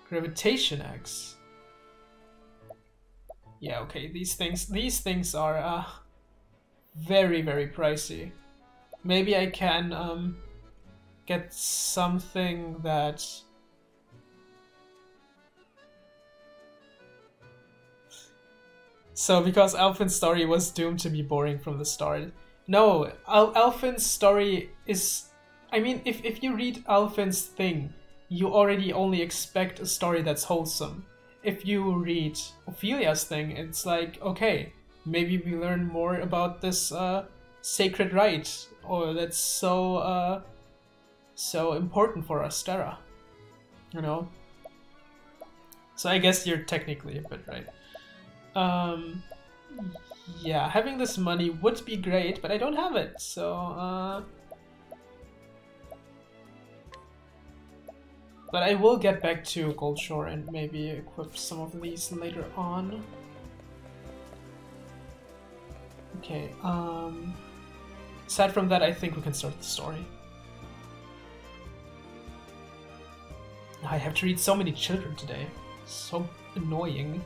A: Gravitation Axe. Yeah, okay, these things are very, very pricey. Maybe I can get something that... So, because Alphin's story was doomed to be boring from the start. No, Alphin's story is... I mean, if you read Alphin's thing, you already only expect a story that's wholesome. If you read Ophelia's thing, it's like, okay, maybe we learn more about this sacred rite, or that's so important for Astera, you know? So I guess you're technically a bit right. Yeah, having this money would be great, but I don't have it, so but I will get back to Goldshore and maybe equip some of these later on. Okay, aside from that, I think we can start the story. I have to read so many children today. So annoying.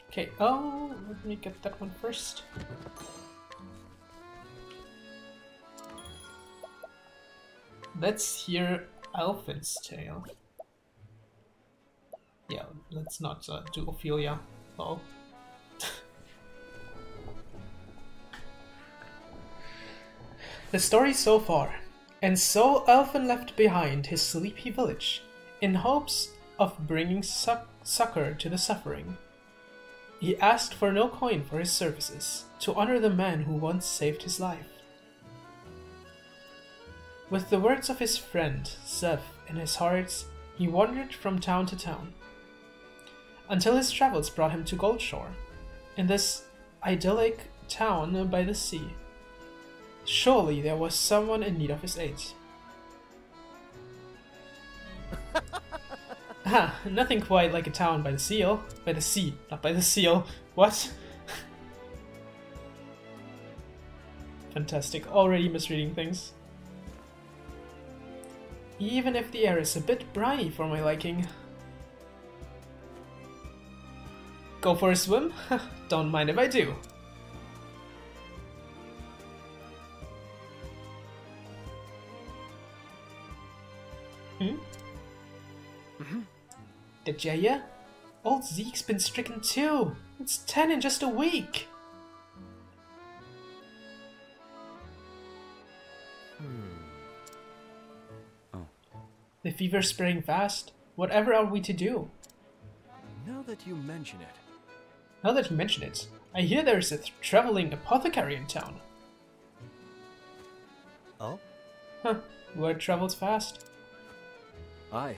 A: Okay, oh, let me get that one first. Let's hear Alphin's tale. Yeah, let's not do Ophelia. Oh. The story so far. And so Alphin left behind his sleepy village, in hopes of bringing succor to the suffering. He asked for no coin for his services, to honor the man who once saved his life. With the words of his friend, Zev, in his heart, he wandered from town to town, until his travels brought him to Goldshore, in this idyllic town by the sea. Surely there was someone in need of his aid. Nothing quite like a town by the seal. By the sea, not by the seal. What? Fantastic, already misreading things. Even if the air is a bit briny for my liking. Go for a swim? Don't mind if I do. Did ya hear? Old Zeke's been stricken too. It's 10 in just a week. The fever's spreading fast. Whatever are we to do?
D: Now that you mention it,
A: I hear there's a traveling apothecary in town.
D: Oh?
A: Huh, word travels fast.
D: Aye.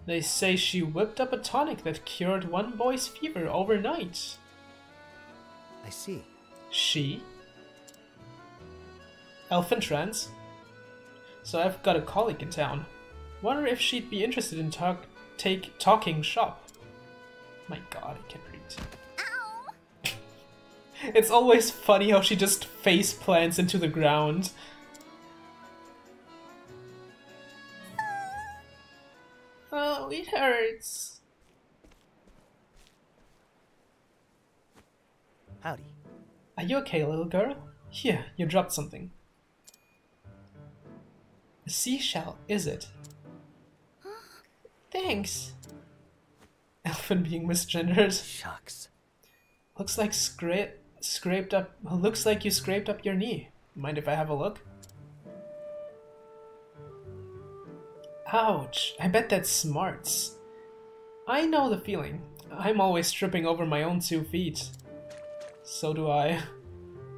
A: They say she whipped up a tonic that cured one boy's fever overnight.
D: I see.
A: She? Elfin trance? So I've got a colleague in town. Wonder if she'd be interested in talking shop. My god, I can't read. It's always funny how she just face plants into the ground. Oh, it hurts.
D: Howdy.
A: Are you okay, little girl? Here, you dropped something. A seashell, is it? Thanks. Elfin being misgendered.
D: Shucks.
A: Looks like Looks like you scraped up your knee. Mind if I have a look? Ouch, I bet that smarts. I know the feeling. I'm always tripping over my own 2 feet. So do I.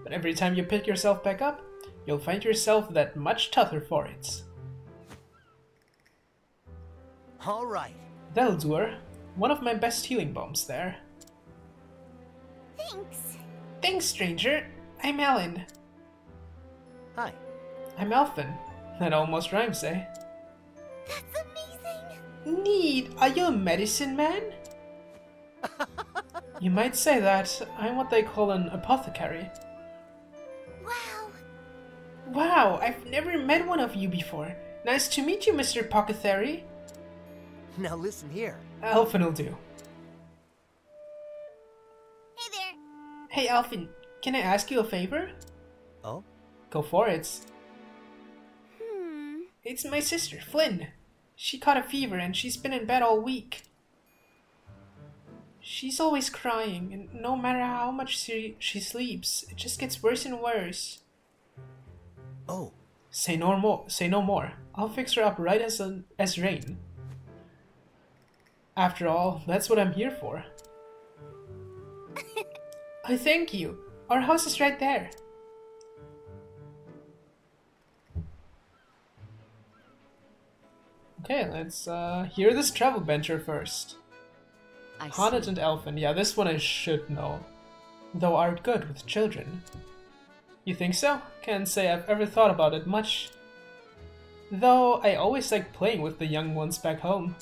A: But every time you pick yourself back up, you'll find yourself that much tougher for it.
D: Alright.
A: That'll do her. One of my best healing bombs there.
E: Thanks.
A: Thanks, stranger. I'm Ellen.
D: Hi.
A: I'm Elfin. That almost rhymes, eh?
E: That's amazing.
A: Neat. Are you a medicine man? You might say that. I'm what they call an apothecary.
E: Wow.
A: Wow, I've never met one of you before. Nice to meet you, Mr. Apothecary.
D: Now listen here.
A: Elfin will do.
E: Hey there.
A: Hey Elfin, can I ask you a favor?
D: Oh?
A: Go for it.
E: Hmm.
A: It's my sister, Flynn. She caught a fever and she's been in bed all week. She's always crying, and no matter how much she sleeps, it just gets worse and worse.
D: Oh.
A: Say no more. Say no more. I'll fix her up right as rain. After all, that's what I'm here for. I thank you. Our house is right there. Okay, let's hear this travel venture first. Haunted and Elfin. Yeah, this one I should know. Thou art good with children. You think so? Can't say I've ever thought about it much. Though I always liked playing with the young ones back home.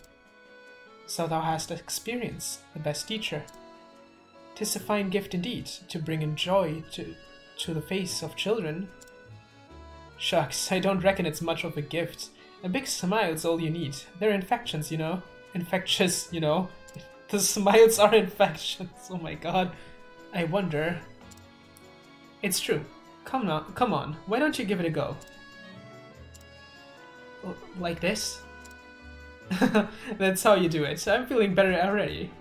A: So thou hast experience, the best teacher. 'Tis a fine gift indeed, to bring in joy to the face of children. Shucks, I don't reckon it's much of a gift. A big smile's all you need. They're infections, you know. Infectious, you know. The smiles are infections. Oh my god. I wonder. It's true. Come on. Why don't you give it a go? Like this? That's how you do it. I'm feeling better already.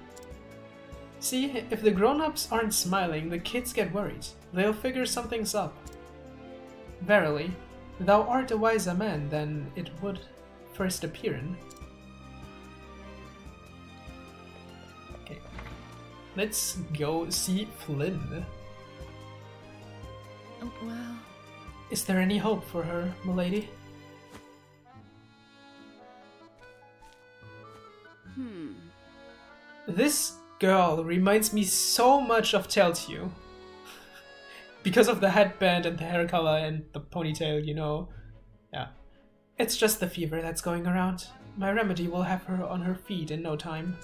A: See, if the grown-ups aren't smiling, the kids get worried. They'll figure something's up. Verily, thou art a wiser man than it would first appear in. Okay. Let's go see Flynn.
E: Oh, wow.
A: Is there any hope for her, milady? This girl reminds me so much of Telltale. Because of the headband and the hair color and the ponytail, you know. Yeah. It's just the fever that's going around. My remedy will have her on her feet in no time.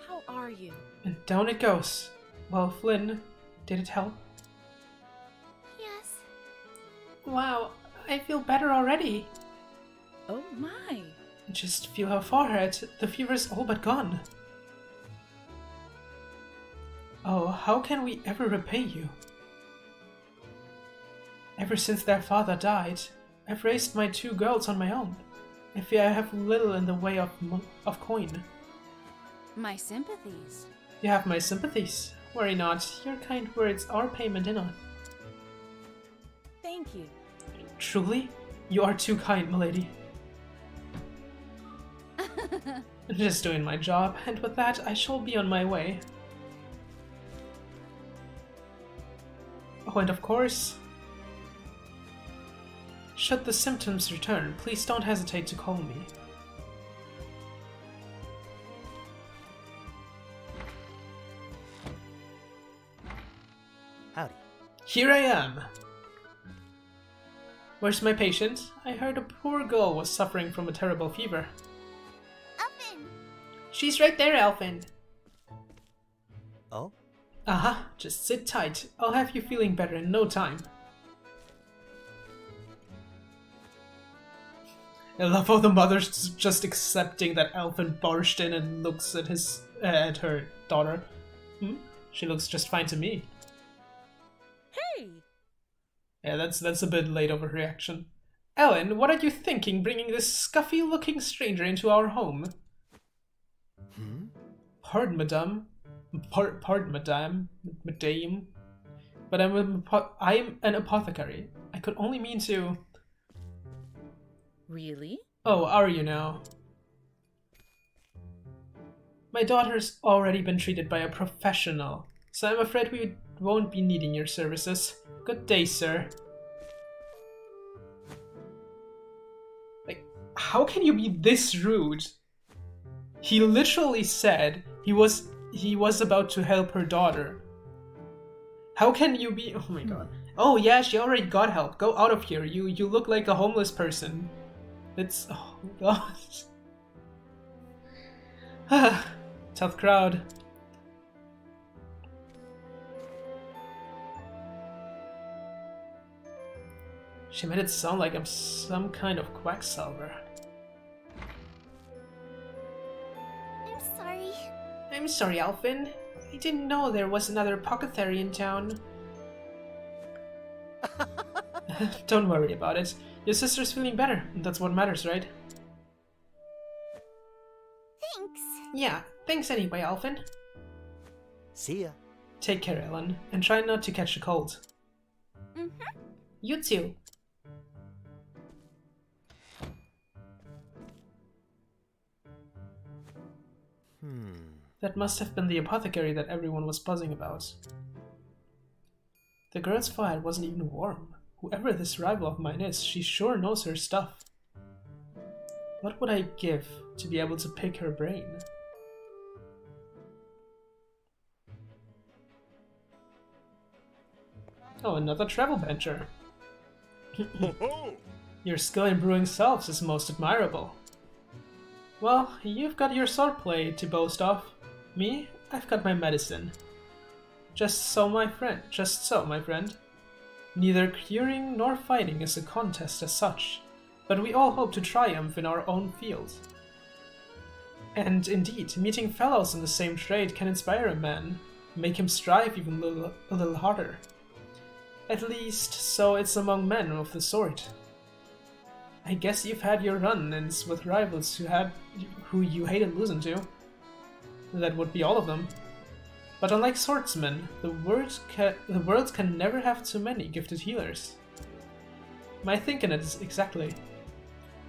I: How are you?
A: And down it goes. Well, Flynn, did it help?
E: Yes.
A: Wow, I feel better already.
I: Oh my.
A: Just feel her forehead. The fever's all but gone. Oh, how can we ever repay you? Ever since their father died, I've raised my 2 girls on my own. I fear I have little in the way of coin.
E: My sympathies.
A: You have my sympathies. Worry not, your kind words are payment enough.
I: Thank you.
A: Truly? You are too kind, milady. Just doing my job, and with that I shall be on my way. Oh, and of course, should the symptoms return, please don't hesitate to call me.
D: Howdy.
A: Here I am! Where's my patient? I heard a poor girl was suffering from a terrible fever.
E: Elfin!
A: She's right there, Elfin!
D: Oh?
A: Uh-huh, just sit tight. I'll have you feeling better in no time. I love how the mother's just accepting that Elfin barged in and looks at her daughter. She looks just fine to me.
I: Hey!
A: Yeah, that's a bit late overreaction. Ellen, what are you thinking bringing this scuffy-looking stranger into our home? Pardon, madame. Pardon, madame. But I'm an apothecary. I could only mean to...
I: Really?
A: Oh, are you now? My daughter's already been treated by a professional, so I'm afraid we won't be needing your services. Good day, sir. Like, how can you be this rude? He literally said he was about to help her daughter. How can you be... Oh my god. Oh yeah, she already got help. Go out of here. You look like a homeless person. It's... Oh my god. Tough crowd. She made it sound like I'm some kind of quacksalver.
E: I'm sorry.
A: I'm sorry, Alphen. I didn't know there was another apothecary in town. Don't worry about it. Your sister's feeling better. That's what matters, right?
E: Thanks.
A: Yeah, thanks anyway, Alphen.
D: See ya.
A: Take care, Ellen, and try not to catch a cold.
E: Mm-hmm.
A: You too. That must have been the apothecary that everyone was buzzing about. The girl's fire wasn't even warm. Whoever this rival of mine is, she sure knows her stuff. What would I give to be able to pick her brain? Oh, another travel venture. Your skill in brewing salves is most admirable. Well, you've got your swordplay to boast of. Me, I've got my medicine. Just so, my friend. Neither curing nor fighting is a contest as such, but we all hope to triumph in our own field. And indeed, meeting fellows in the same trade can inspire a man, make him strive even a little harder. At least, so it's among men of the sort. I guess you've had your run-ins with rivals who you hated losing to. That would be all of them. But unlike swordsmen, the world can never have too many gifted healers. My thinking is exactly.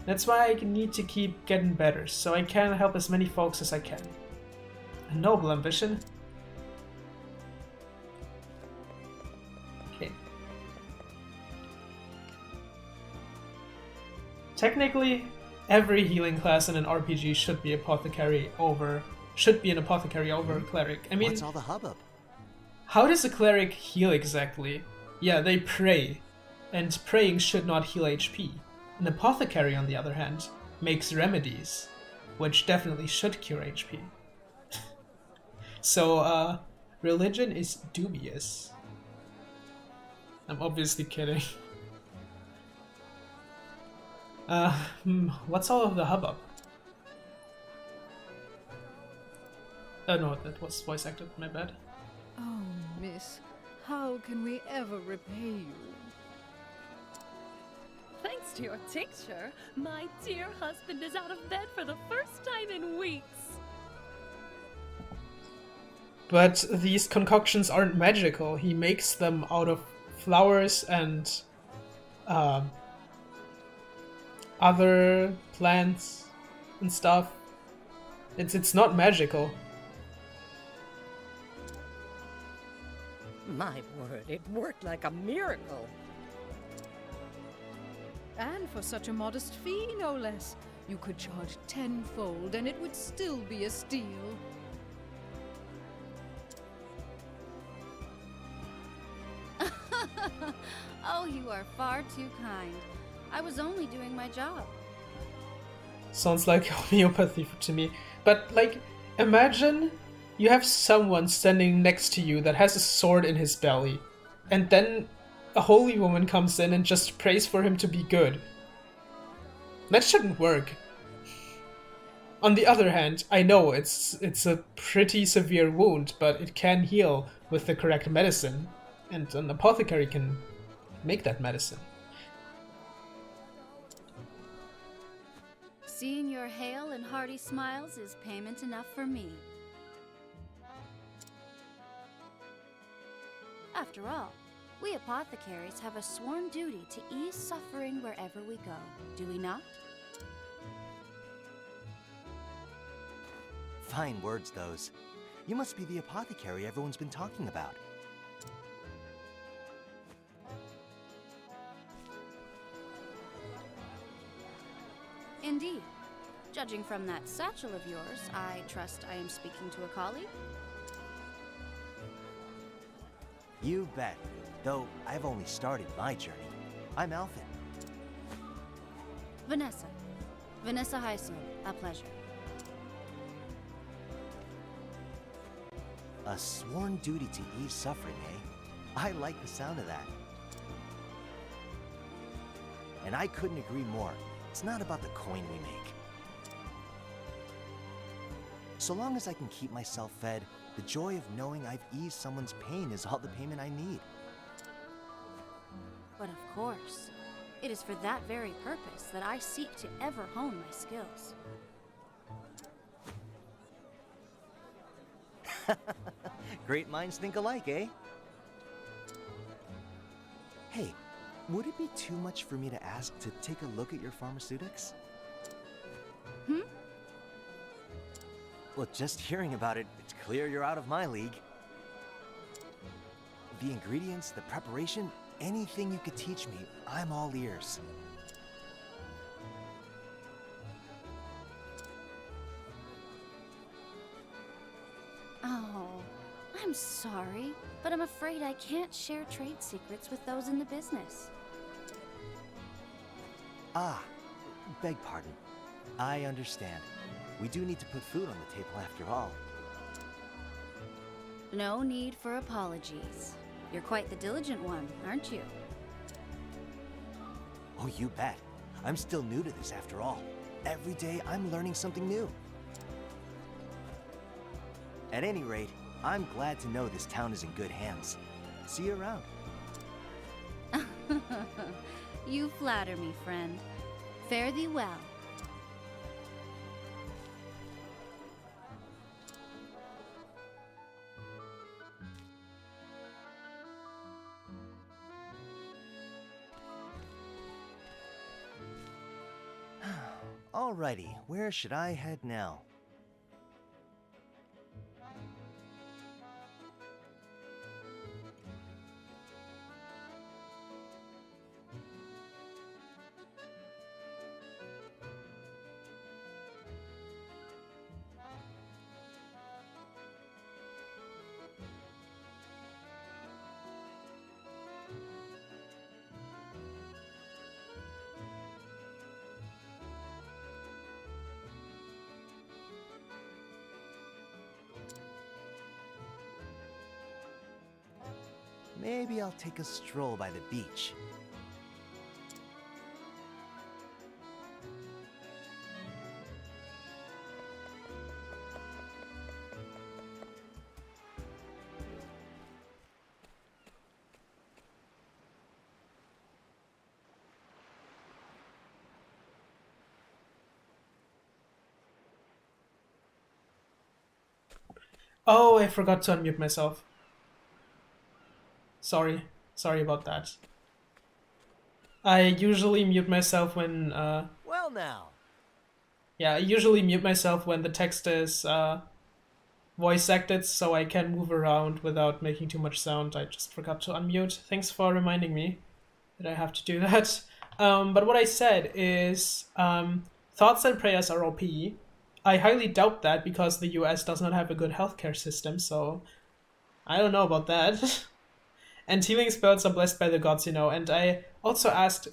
A: That's why I need to keep getting better, so I can help as many folks as I can. A noble ambition. Okay. Technically, every healing class in an RPG should be an apothecary over a cleric. I mean,
D: what's all the hubbub?
A: How does a cleric heal exactly? Yeah, they pray, and praying should not heal HP. An apothecary, on the other hand, makes remedies, which definitely should cure HP. So, religion is dubious. I'm obviously kidding. What's all of the hubbub? Oh no, that was voice acted, my bad.
J: Oh, miss, how can we ever repay you?
K: Thanks to your tincture, my dear husband is out of bed for the first time in weeks.
A: But these concoctions aren't magical. He makes them out of flowers and other plants and stuff. It's not magical.
F: My word, it worked like a miracle.
J: And for such a modest fee, no less. You could charge tenfold and it would still be a steal.
E: Oh, you are far too kind. I was only doing my job.
A: Sounds like homeopathy to me. But, like, imagine you have someone standing next to you that has a sword in his belly, and then a holy woman comes in and just prays for him to be good. That shouldn't work. On the other hand, I know it's a pretty severe wound, but it can heal with the correct medicine, and an apothecary can make that medicine.
E: Seeing your hale and hearty smiles is payment enough for me. After all, we apothecaries have a sworn duty to ease suffering wherever we go, do we not?
D: Fine words, those. You must be the apothecary everyone's been talking about.
E: Indeed. Judging from that satchel of yours, I trust I am speaking to a colleague?
D: You bet. Though I've only started my journey. I'm Alphen.
E: Vanessa. Vanessa Heisel, a pleasure.
D: A sworn duty to ease suffering, eh? I like the sound of that. And I couldn't agree more. It's not about the coin we make. So long as I can keep myself fed, the joy of knowing I've eased someone's pain is all the payment I need.
E: But of course, it is for that very purpose that I seek to ever hone my skills.
D: Great minds think alike, eh? Hey, would it be too much for me to ask to take a look at your pharmaceutics? Well, just hearing about it, it's clear you're out of my league. The ingredients, the preparation, anything you could teach me, I'm all ears.
E: Oh, I'm sorry, but I'm afraid I can't share trade secrets with those in the business.
D: Ah, beg pardon. I understand. We do need to put food on the table after all.
E: No need for apologies. You're quite the diligent one, aren't you?
D: Oh, you bet. I'm still new to this after all. Every day I'm learning something new. At any rate, I'm glad to know this town is in good hands. See you around.
E: You flatter me, friend. Fare thee well.
D: Alrighty, where should I head now? Maybe I'll take a stroll by the beach.
A: Oh, I forgot to unmute myself. Sorry about that. I usually mute myself when,
D: Well now.
A: yeah, I usually mute myself when the text is, voice acted, so I can move around without making too much sound. I just forgot to unmute. Thanks for reminding me that I have to do that. But what I said is, thoughts and prayers are OP. I highly doubt that because the US does not have a good healthcare system, so I don't know about that. And healing spells are blessed by the gods, you know. And I also asked,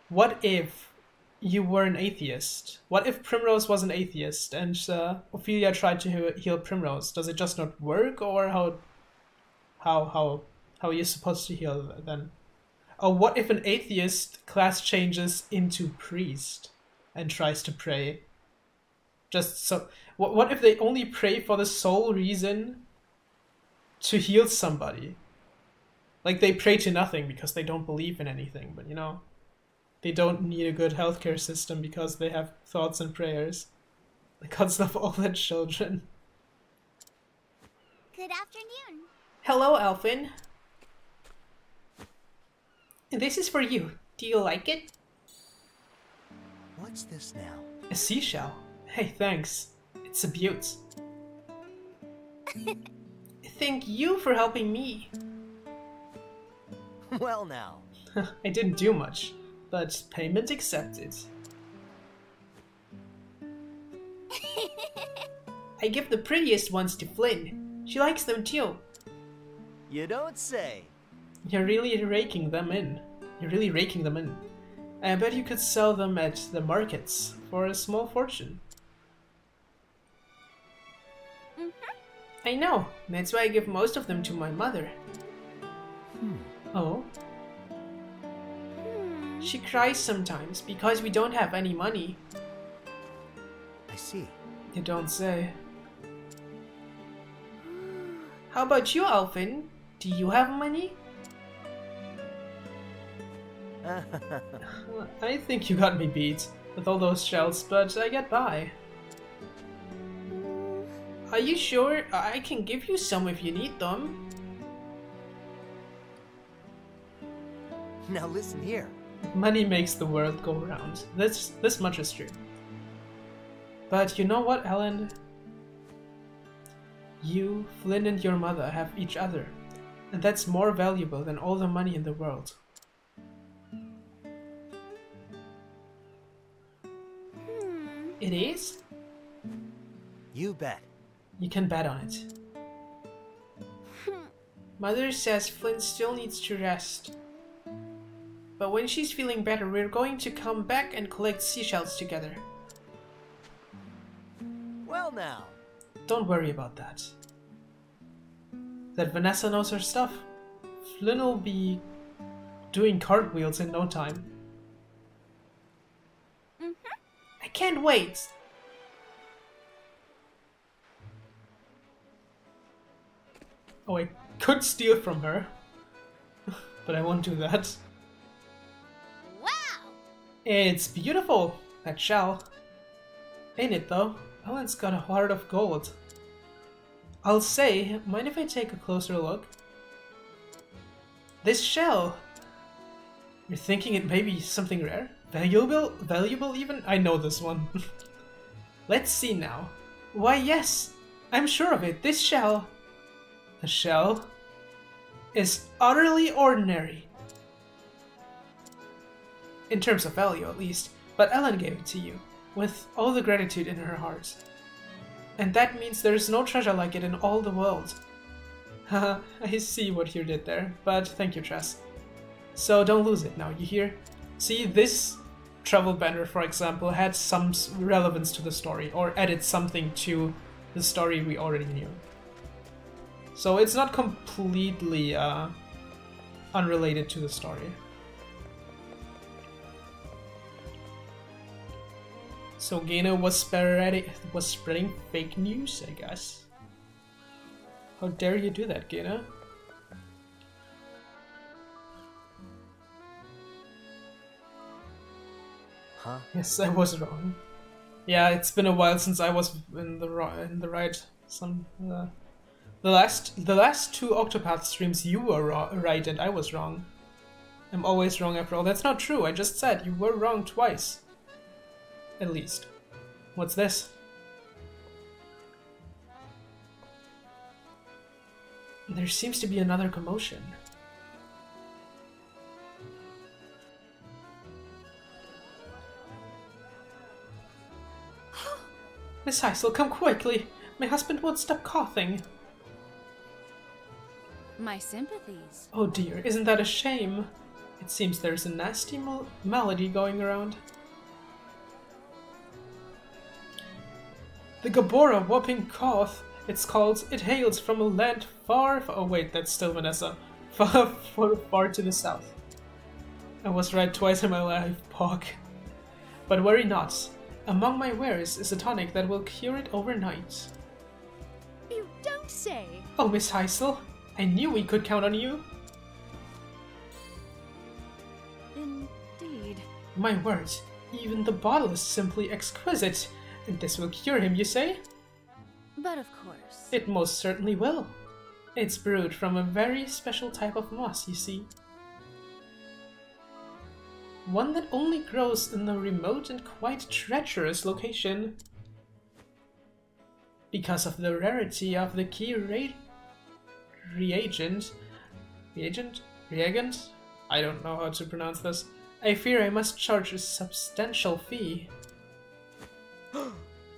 A: what if you were an atheist? What if Primrose was an atheist and Ophelia tried to heal Primrose? Does it just not work, or how are you supposed to heal then? Or what if an atheist class changes into priest and tries to pray? Just so, what if they only pray for the sole reason to heal somebody? Like, they pray to nothing because they don't believe in anything, but you know, they don't need a good healthcare system because they have thoughts and prayers. The gods love all their children.
B: Good afternoon.
A: Hello, Elfin. This is for you. Do you like it?
D: What's this now?
A: A seashell. Hey, thanks. It's a beaut. Thank you for helping me.
D: Well now.
A: I didn't do much, but payment accepted. I give the prettiest ones to Flynn. She likes them too.
D: You don't say.
A: You're really raking them in. I bet you could sell them at the markets for a small fortune. I know. That's why I give most of them to my mother. Oh? She cries sometimes because we don't have any money.
D: I see.
A: You don't say. How about you, Alvin? Do you have money? Well, I think you got me beat with all those shells, but I get by. Are you sure? I can give you some if you need them.
D: Now listen here.
A: Money makes the world go round. This much is true. But you know what, Ellen? You, Flynn, and your mother have each other, and that's more valuable than all the money in the world. It is?
D: You bet.
A: You can bet on it. Mother says Flynn still needs to rest. But when she's feeling better, we're going to come back and collect seashells together.
D: Well now.
A: Don't worry about that. That Vanessa knows her stuff. Flynn will be doing cartwheels in no time. I can't wait! Oh, I could steal from her. But I won't do that.
B: Wow!
A: It's beautiful, that shell. Ain't it though? Ellen's got a heart of gold. I'll say, mind if I take a closer look? This shell! You're thinking it may be something rare? Valuable even? I know this one. Let's see now. Why yes! I'm sure of it. This shell... The shell... is utterly ordinary. In terms of value, at least. But Ellen gave it to you, with all the gratitude in her heart. And that means there's no treasure like it in all the world. Haha, I see what you did there, but thank you, Tress. So don't lose it now, you hear? See, this travel banner, for example, had some relevance to the story, or added something to the story we already knew. So it's not completely unrelated to the story. So Gina was spreading fake news, I guess. How dare you do that, Gina?
D: Huh?
A: Yes, I was wrong. Yeah, it's been a while since I was in the right. The last two Octopath streams you were right and I was wrong. I'm always wrong after all. That's not true. I just said you were wrong twice. At least. What's this? There seems to be another commotion. Miss Heisel, come quickly! My husband won't stop coughing.
E: My sympathies.
A: Oh dear, isn't that a shame? It seems there's a nasty malady going around. The Gabora whopping cough, it's called. It hails from a land far, oh wait, that's still Vanessa. Far to the south. I was right twice in my life, Pog. But worry not. Among my wares is a tonic that will cure it overnight.
E: You don't say!
A: Oh, Miss Heisel, I knew we could count on you.
E: Indeed.
A: My word, even the bottle is simply exquisite. And this will cure him, you say?
E: But of course.
A: It most certainly will. It's brewed from a very special type of moss, you see. One that only grows in a remote and quite treacherous location. Because of the rarity of the key reagent? I don't know how to pronounce this. I fear I must charge a substantial fee.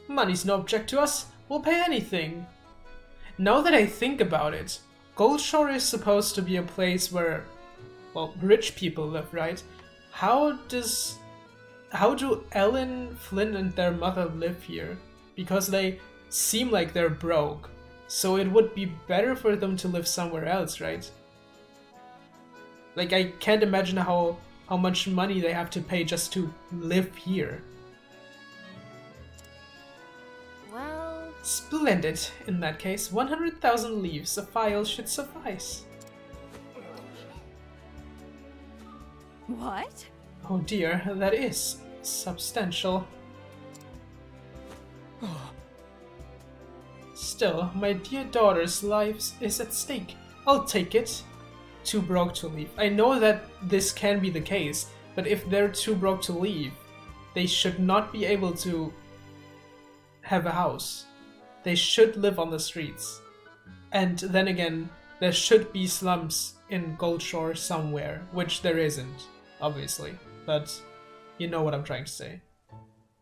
A: Money's no object to us. We'll pay anything. Now that I think about it, Goldshore is supposed to be a place where, well, rich people live, right? How do Ellen, Flynn, and their mother live here? Because they seem like they're broke. So it would be better for them to live somewhere else, right? Like, I can't imagine how how much money they have to pay just to live here.
E: Well...
A: Splendid. In that case, 100,000 leaves a file should suffice.
E: What?
A: Oh dear, that is substantial. Still, my dear daughter's life is at stake. I'll take it. Too broke to leave. I know that this can be the case, but if they're too broke to leave, they should not be able to have a house. They should live on the streets. And then again, there should be slums in Goldshore somewhere, which there isn't, obviously. But you know what I'm trying to say.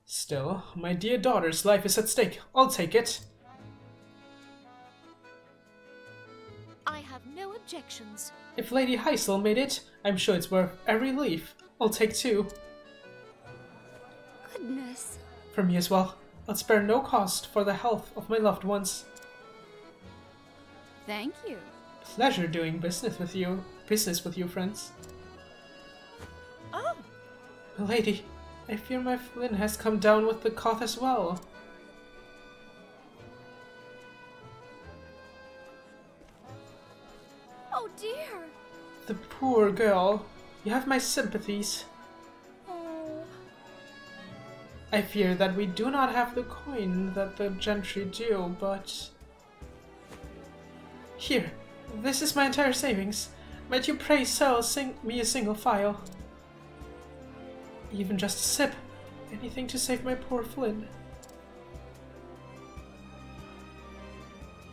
A: Still, my dear daughter's life is at stake. I'll take it.
B: I have no objections.
A: If Lady Heisel made it, I'm sure it's worth every leaf. I'll take 2.
B: Goodness.
A: For me as well. I'll spare no cost for the health of my loved ones.
E: Thank you.
A: Pleasure doing business with you. Friends.
E: Oh!
A: Lady, I fear my Flynn has come down with the cough as well.
E: Oh dear!
A: The poor girl. You have my sympathies.
E: Oh.
A: I fear that we do not have the coin that the gentry do, but... Here, this is my entire savings. Might you pray sell me a single file? Even just a sip. Anything to save my poor Flynn.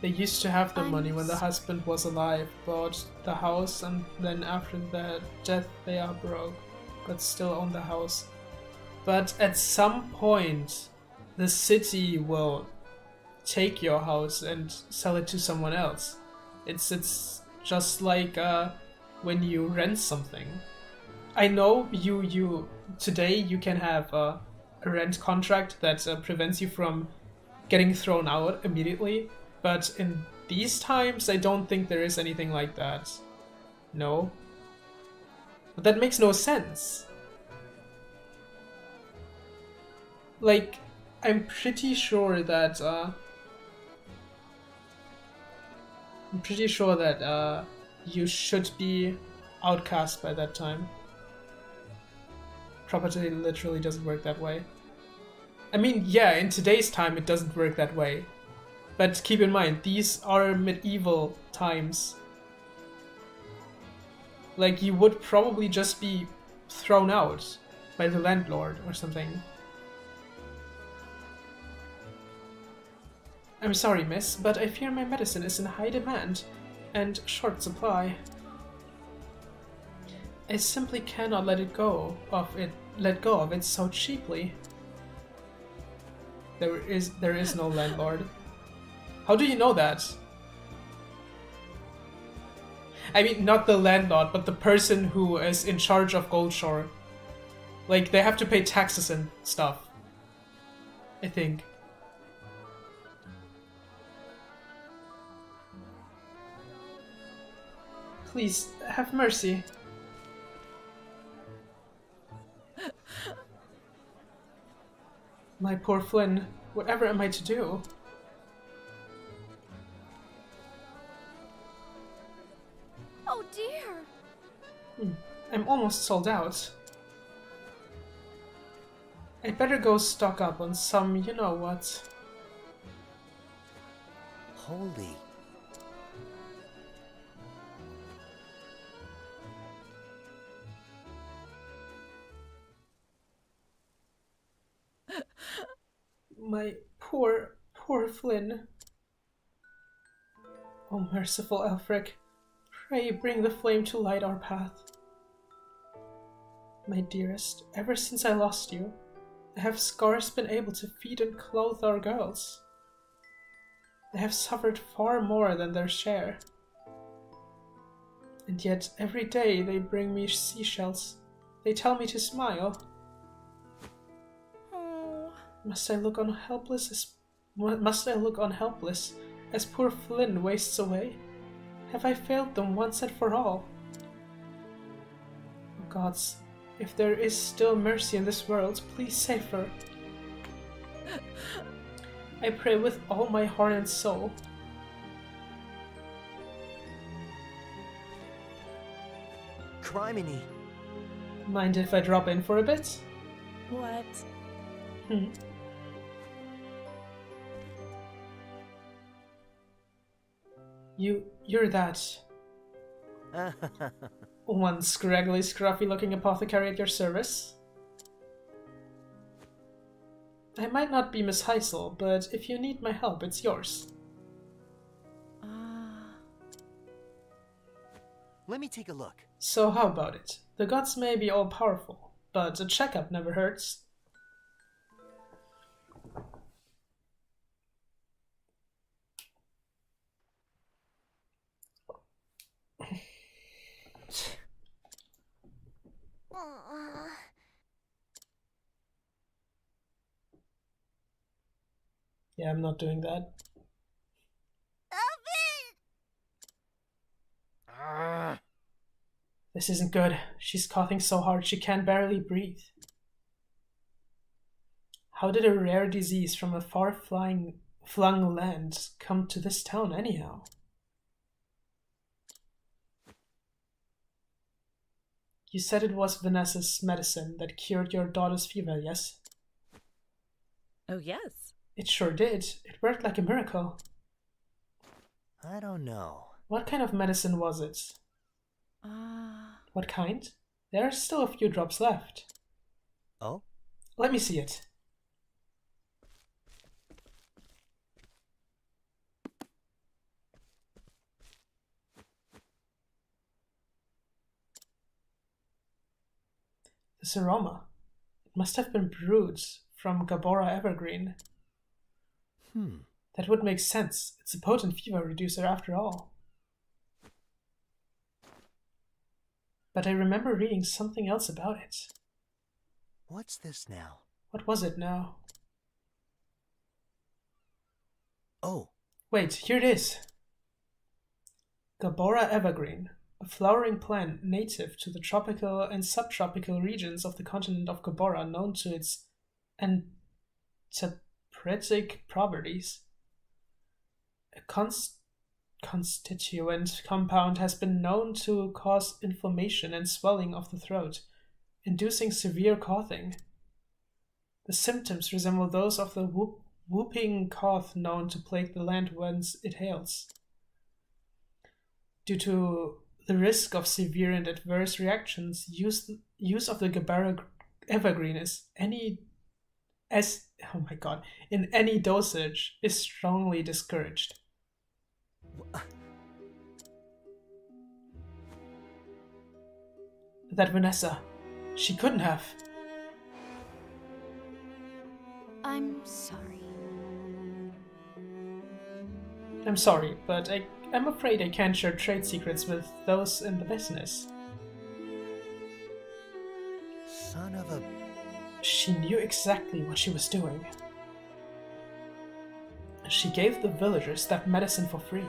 A: They used to have the money when the husband was alive, bought the house, and then after their death they are broke, but still own the house. But at some point, the city will take your house and sell it to someone else. It's just like when you rent something. I know today you can have a rent contract that prevents you from getting thrown out immediately. But in these times, I don't think there is anything like that. No. But that makes no sense. Like, I'm pretty sure that, you should be outcast by that time. Property literally doesn't work that way. I mean, yeah, in today's time it doesn't work that way. But keep in mind, these are medieval times. Like, you would probably just be thrown out by the landlord or something. I'm sorry, miss, but I fear my medicine is in high demand and short supply. I simply cannot let go of it so cheaply. There is no landlord. How do you know that? I mean, not the landlord, but the person who is in charge of Goldshore. Like, they have to pay taxes and stuff, I think. Please, have mercy. My poor Flynn, whatever am I to do?
E: Oh dear!
A: I'm almost sold out. I'd better go stock up on some you-know-what.
D: Holy.
A: My poor Flynn. Oh, merciful Elfric, pray bring the flame to light our path. My dearest, ever since I lost you, I have scarce been able to feed and clothe our girls. They have suffered far more than their share. And yet every day they bring me seashells. They tell me to smile. Must I look on helpless as poor Flynn wastes away? Have I failed them once and for all? Oh gods, If there is still mercy in this world, please save her. I pray with all my heart and soul.
D: Criminy.
A: Mind if I drop in for a bit?
F: What?
A: You're that one scraggly, scruffy-looking apothecary at your service? I might not be Miss Heisel, but if you need my help, it's yours.
D: Let me take a look.
A: So how about it? The gods may be all-powerful, but a checkup never hurts. Yeah, I'm not doing that. This isn't good. She's coughing so hard she can barely breathe. How did a rare disease from a far-flung land come to this town anyhow? You said it was Vanessa's medicine that cured your daughter's fever, yes?
F: Oh, yes.
A: It sure did. It worked like a miracle.
D: I don't know.
A: What kind of medicine was it? What kind? There are still a few drops left.
D: Oh?
A: Let me see it. This aroma. It must have been brewed from Gabora evergreen. That would make sense. It's a potent fever reducer after all. But I remember reading something else about it.
D: What's this now?
A: What was it now?
D: Oh.
A: Wait, here it is. Gabora evergreen, a flowering plant native to the tropical and subtropical regions of the continent of Gabora, known to its antipruritic properties. A constituent compound has been known to cause inflammation and swelling of the throat, inducing severe coughing. The symptoms resemble those of the whooping cough known to plague the land whence it hails. Due to the risk of severe and adverse reactions, use of the Gabora evergreen in any dosage is strongly discouraged. That Vanessa, she couldn't have.
E: I'm sorry.
A: I'm sorry, but I'm afraid I can't share trade secrets with those in the business.
D: Son of a...
A: She knew exactly what she was doing. She gave the villagers that medicine for free,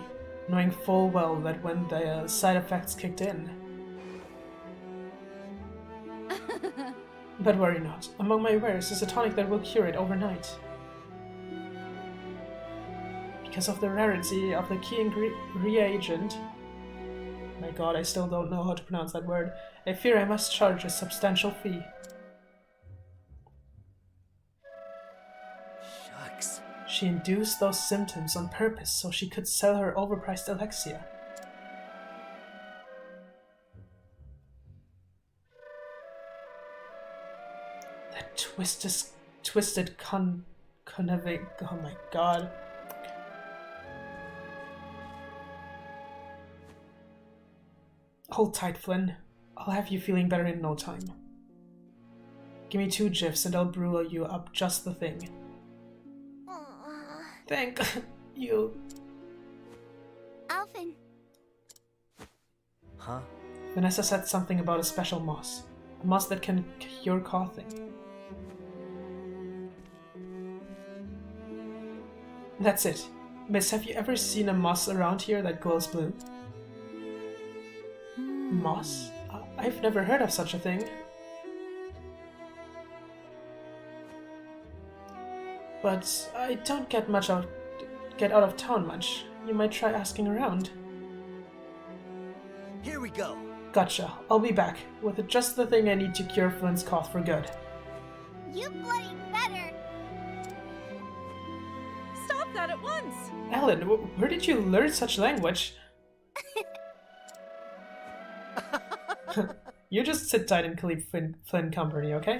A: knowing full well that when the side effects kicked in. But worry not. Among my wares is a tonic that will cure it overnight. Because of the rarity of the key reagent, my god, I still don't know how to pronounce that word, I fear I must charge a substantial fee.
D: Shucks.
A: She induced those symptoms on purpose so she could sell her overpriced elixir. That twisted conniving, oh my god. Hold tight, Flynn. I'll have you feeling better in no time. Give me 2 gifs and I'll brew you up just the thing. Thank you.
B: Alvin.
D: Huh?
A: Vanessa said something about a special moss. A moss that can cure coughing. That's it. Miss, have you ever seen a moss around here that glows blue? Moss? I've never heard of such a thing. but I don't get out of town much. You might try asking around.
D: Here we go.
A: Gotcha. I'll be back with just the thing I need to cure Flynn's cough for good.
B: You bloody better!
J: Stop that at once!
A: Ellen, where did you learn such language? You just sit tight and keep Flynn company, okay?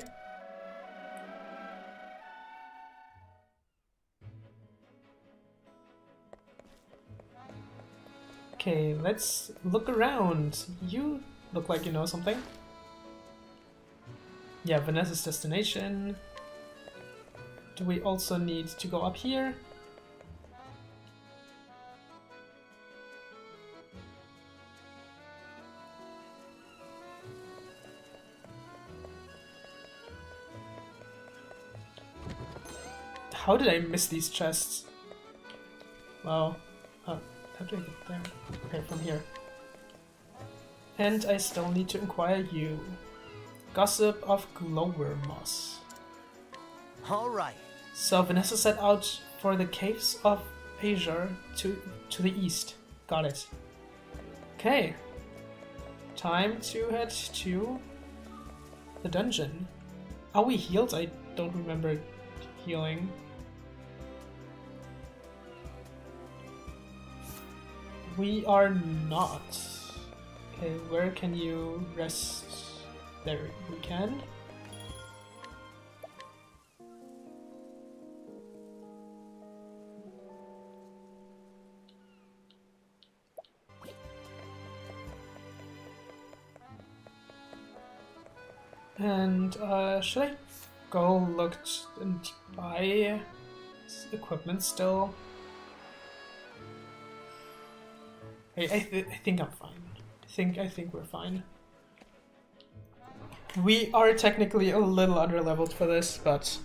A: Okay, let's look around. You look like you know something. Yeah, Vanessa's destination. Do we also need to go up here? How did I miss these chests? Wow. Oh, how do I get there? Okay, from here. And I still need to inquire you. Gossip of Glower Moss.
D: Alright.
A: So Vanessa set out for the caves of Asia to the east. Got it. Okay. Time to head to the dungeon. Are we healed? I don't remember healing. We are not. Okay, where can you rest? There we can. And should I go look and buy equipment still? I think I'm fine. I think we're fine. We are technically a little underleveled for this, but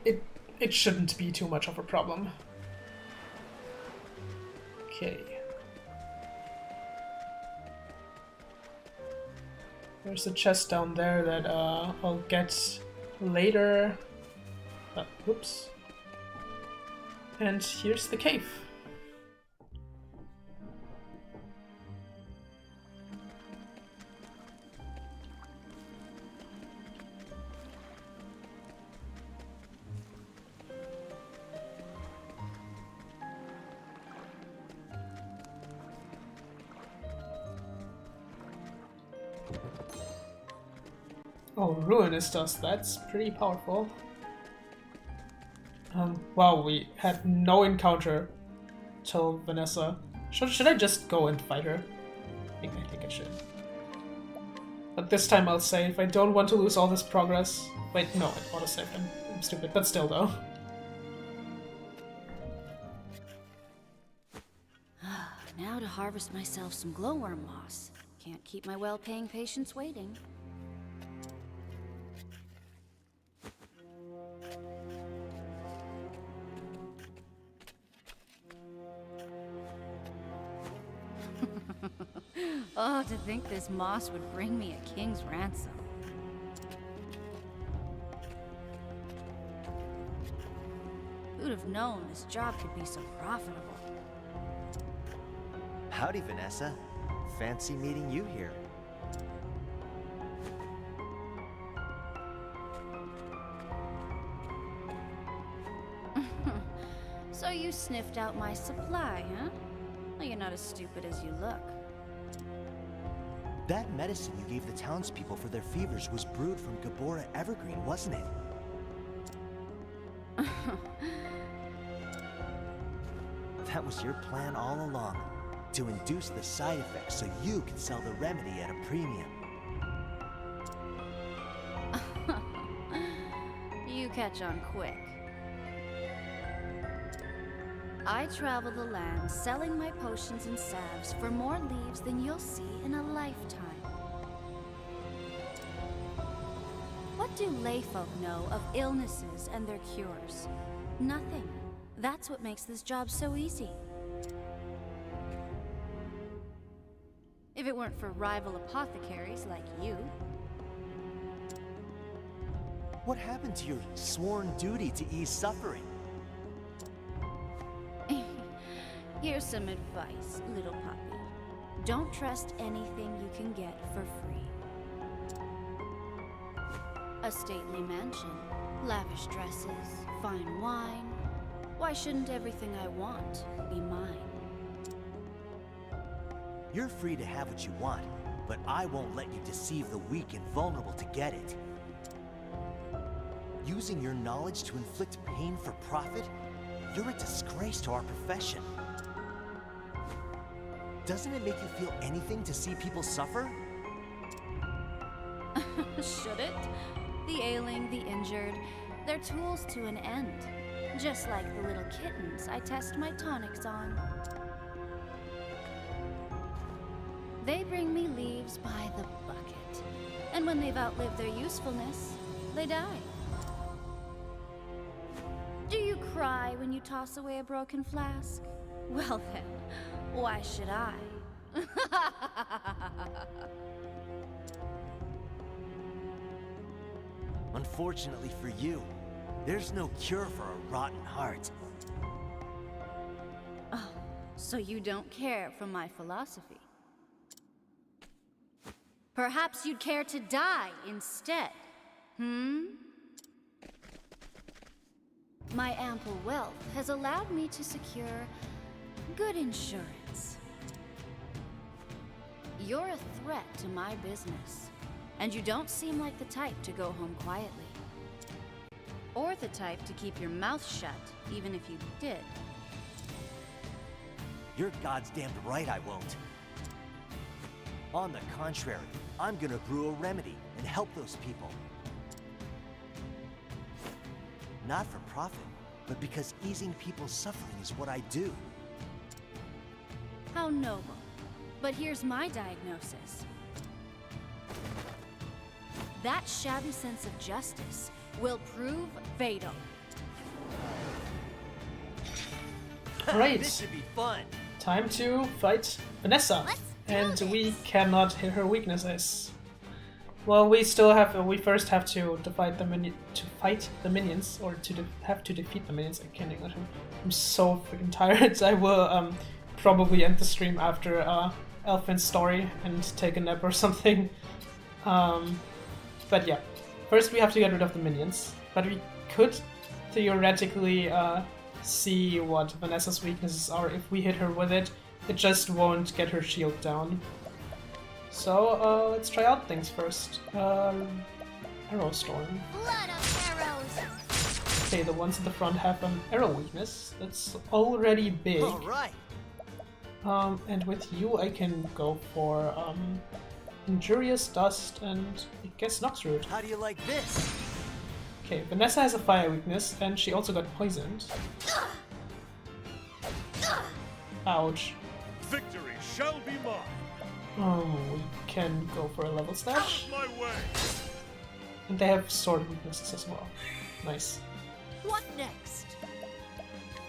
A: it shouldn't be too much of a problem. Okay. There's a chest down there that I'll get later. Whoops. And here's the cave. Oh, Ruinous Dust, that's pretty powerful. Wow, we had no encounter till Vanessa. Should I just go and fight her? I think I should. But this time I'll save. I don't want to lose all this progress. Wait, no, I want to save him. I'm stupid, but still though.
E: Now to harvest myself some glowworm moss. Can't keep my well-paying patients waiting. Oh, to think this moss would bring me a king's ransom. Who'd have known this job could be so profitable?
D: Howdy, Vanessa. Fancy meeting you here.
E: So you sniffed out my supply, huh? Well, you're not as stupid as you look.
D: That medicine you gave the townspeople for their fevers was brewed from Gabora Evergreen, wasn't it? That was your plan all along, to induce the side effects so you could sell the remedy at a premium.
E: You catch on quick. I travel the land selling my potions and salves for more leaves than you'll see in a lifetime. What do layfolk know of illnesses and their cures? Nothing. That's what makes this job so easy. If it weren't for rival apothecaries like you.
D: What happened to your sworn duty to ease suffering?
E: Here's some advice, little puppy. Don't trust anything you can get for free. A stately mansion, lavish dresses, fine wine. Why shouldn't everything I want be mine?
D: You're free to have what you want, but I won't let you deceive the weak and vulnerable to get it. Using your knowledge to inflict pain for profit? You're a disgrace to our profession. Doesn't it make you feel anything to see people suffer?
E: Should it? The ailing, the injured, they're tools to an end. Just like the little kittens I test my tonics on. They bring me leaves by the bucket. And when they've outlived their usefulness, they die. Do you cry when you toss away a broken flask? Well then, why should I?
D: Unfortunately for you, there's no cure for a rotten heart.
E: Oh, so you don't care for my philosophy? Perhaps you'd care to die instead, My ample wealth has allowed me to secure good insurance. You're a threat to my business, and you don't seem like the type to go home quietly. Or the type to keep your mouth shut, even if you did.
D: You're goddamned right I won't. On the contrary, I'm gonna brew a remedy and help those people. Not for profit, but because easing people's suffering is what I do.
E: How noble. But here's my diagnosis. That shabby sense of justice will prove fatal.
A: Great.
D: This should be fun.
A: Time to fight Vanessa. And we cannot hit her weaknesses. Well, we still have. We first have to fight the minions, or have to defeat the minions. I can't English. I'm so freaking tired. I will probably end the stream after Elfin's story and take a nap or something. But yeah, first we have to get rid of the minions. But we could theoretically see what Vanessa's weaknesses are if we hit her with it. It just won't get her shield down. So let's try out things first. Arrow Storm.
B: Blood of arrows.
A: Okay, the ones at the front have an arrow weakness. That's already big.
D: All right.
A: And with you, I can go for Injurious Dust and I guess Nox Root.
D: How do you like this?
A: Okay, Vanessa has a fire weakness and she also got poisoned. Ouch.
H: Victory shall be mine.
A: We can go for a level slash.
H: Out of my way.
A: And they have sword weaknesses as well. Nice.
I: What next?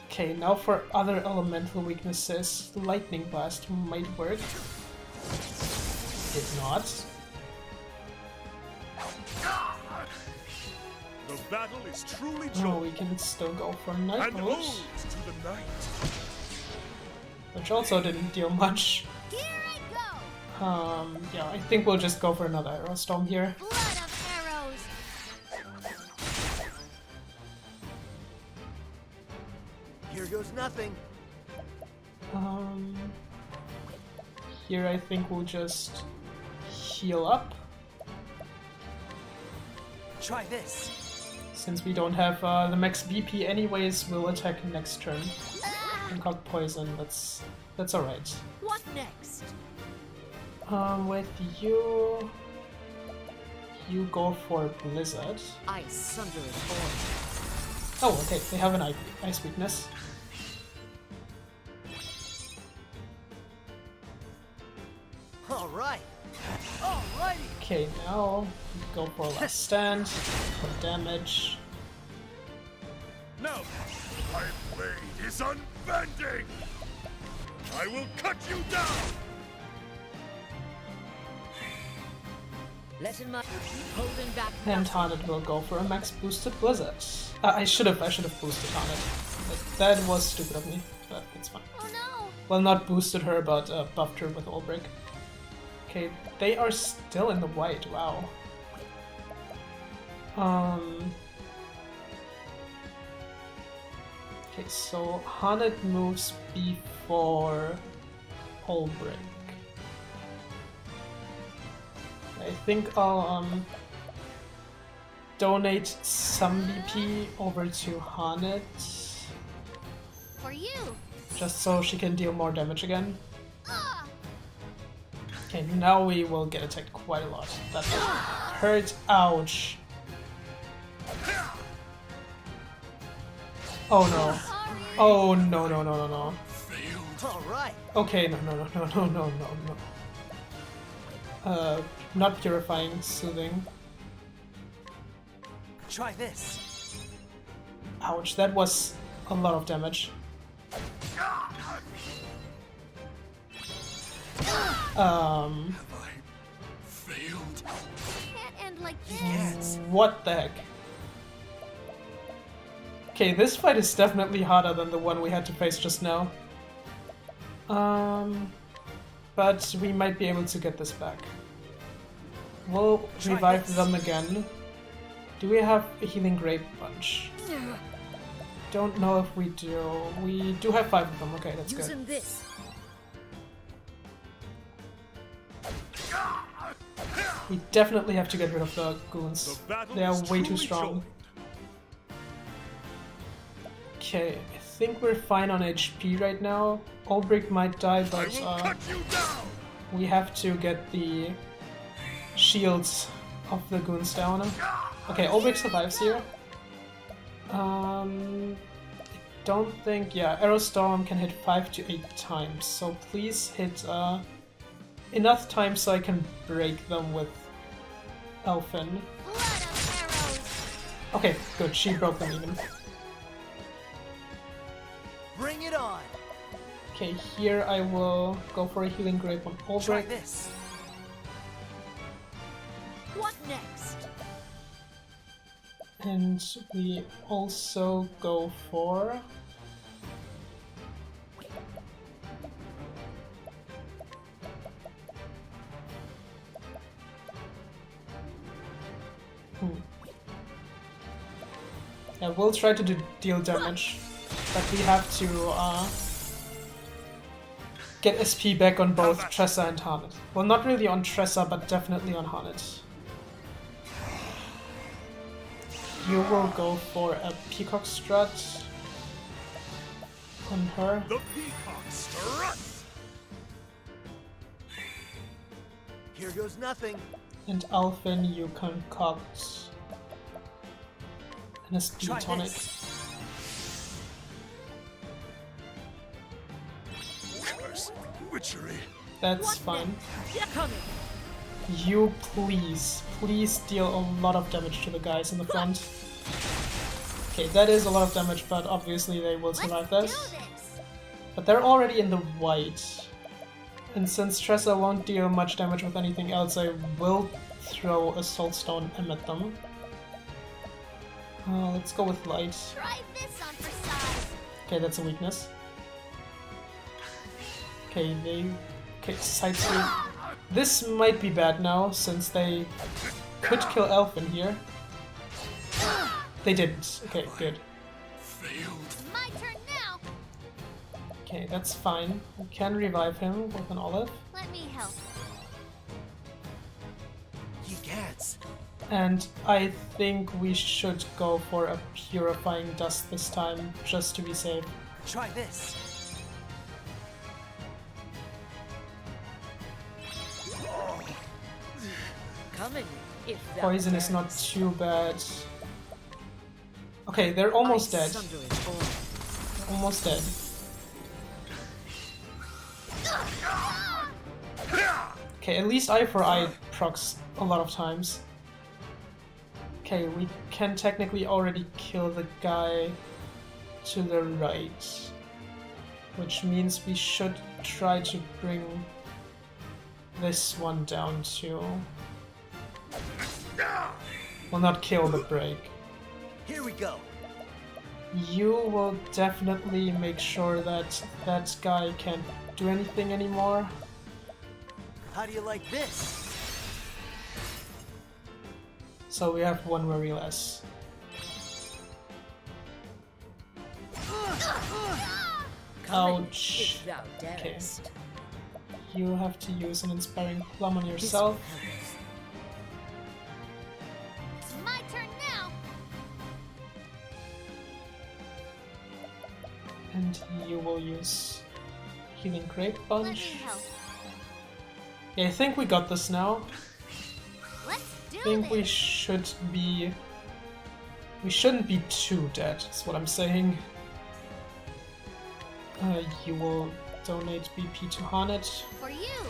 A: Okay, now for other elemental weaknesses. Lightning Blast might work. Did not.
H: The battle is truly
A: Oh,
H: joy.
A: we can still go for Night
H: And
A: Mode,
H: ode to the night.
A: which also didn't deal much.
B: Here I go.
A: Yeah, I think we'll just go for another Arrow Storm here.
B: Blood of arrows.
D: Here goes nothing.
A: Here I think we'll just heal up.
D: Try this.
A: Since we don't have the max BP anyways, we'll attack next turn. And got poison, that's alright.
I: What next?
A: With you... You go for Blizzard.
I: I sunder it all.
A: Oh, okay, they have an ice weakness.
D: All right. Alrighty.
A: Okay, now go for Last Stand, for damage.
H: Now, my blade is unbending. I will cut you down.
I: Letting my holding back.
A: And Haunted will go for a max boosted Blizzard. I should have boosted Haunted. That was stupid of me, but it's fine.
B: Oh no!
A: Well, not boosted her, but buffed her with Ulbrich. Okay, they are still in the white. Wow. Okay, so Haunted moves before Ulbrich. I think I'll donate some BP over to Haunted.
B: For you!
A: Just so she can deal more damage again. Okay, now we will get attacked quite a lot. That hurt. Ouch. Oh no. Oh no no no no no.
D: Alright.
A: Okay, no no no no no no no no. Not purifying, soothing.
D: Try this.
A: Ouch, that was a lot of damage.
H: Failed.
B: Can't end like this.
A: What the heck? Okay, this fight is definitely harder than the one we had to face just now. But we might be able to get this back. We'll revive them again. Do we have a Healing Grape Bunch? Don't know if we do. We do have 5 of them. Okay, that's good.
I: Using this.
A: We definitely have to get rid of the goons. They are way too strong. Okay, I think we're fine on HP right now. Ulbrich might die, but we have to get the shields of the goons down. Okay, Ulbrich survives here. I don't think... yeah, Arrow Storm can hit 5 to 8 times, so please hit enough times so I can break them with Elfin. Okay, good, she broke them even.
D: Bring it on.
A: Okay, here I will go for a Healing Grape on
D: Try
A: Ulbrich.
D: this.
I: What next?
A: And we also go for... yeah, we'll try to deal damage, but we have to get SP back on both Tressa and Harnett. Well, not really on Tressa, but definitely on Harnett. You will go for a Peacock Strut on her.
H: The Peacock Strut!
D: Here goes nothing.
A: And Alphin, you concoct an SP
D: Try
A: tonic.
D: this.
H: Curse, witchery.
A: That's fine.
I: Coming.
A: You please deal a lot of damage to the guys in the front. Okay, that is a lot of damage, but obviously they will survive this. But they're already in the white. And since Tressa won't deal much damage with anything else, I will throw a Soul Stone at them. Let's go with light.
B: Try this on for size.
A: Okay, that's a weakness. Okay, okay, side sweep. This might be bad now, since they could kill Elfin here. They didn't. Okay, good.
B: My turn now.
A: Okay, that's fine. We can revive him with an olive.
B: Let me help.
D: He gets.
A: And I think we should go for a Purifying Dust this time, just to be safe.
D: Try this.
I: Coming. If that
A: Poison is not too bad. Okay, they're almost dead. Almost dead. Okay, at least Eye for Eye procs a lot of times. Okay, we can technically already kill the guy to the right. Which means we should try to bring this one down too. Well, not kill, but break.
D: Here we go.
A: You will definitely make sure that that guy can't do anything anymore.
D: How do you like this?
A: So we have one worry less. Ouch.
I: If thou
A: Okay.
I: darest.
A: You have to use an Inspiring Plum on yourself.
B: It's my turn now.
A: And you will use Healing Grape
B: Let me
A: Bunch.
B: help.
A: Yeah, I think we got this now.
B: Let's do
A: I think we
B: this.
A: should be... We shouldn't be too dead, is what I'm saying. You will donate BP to Hanet.
B: For you.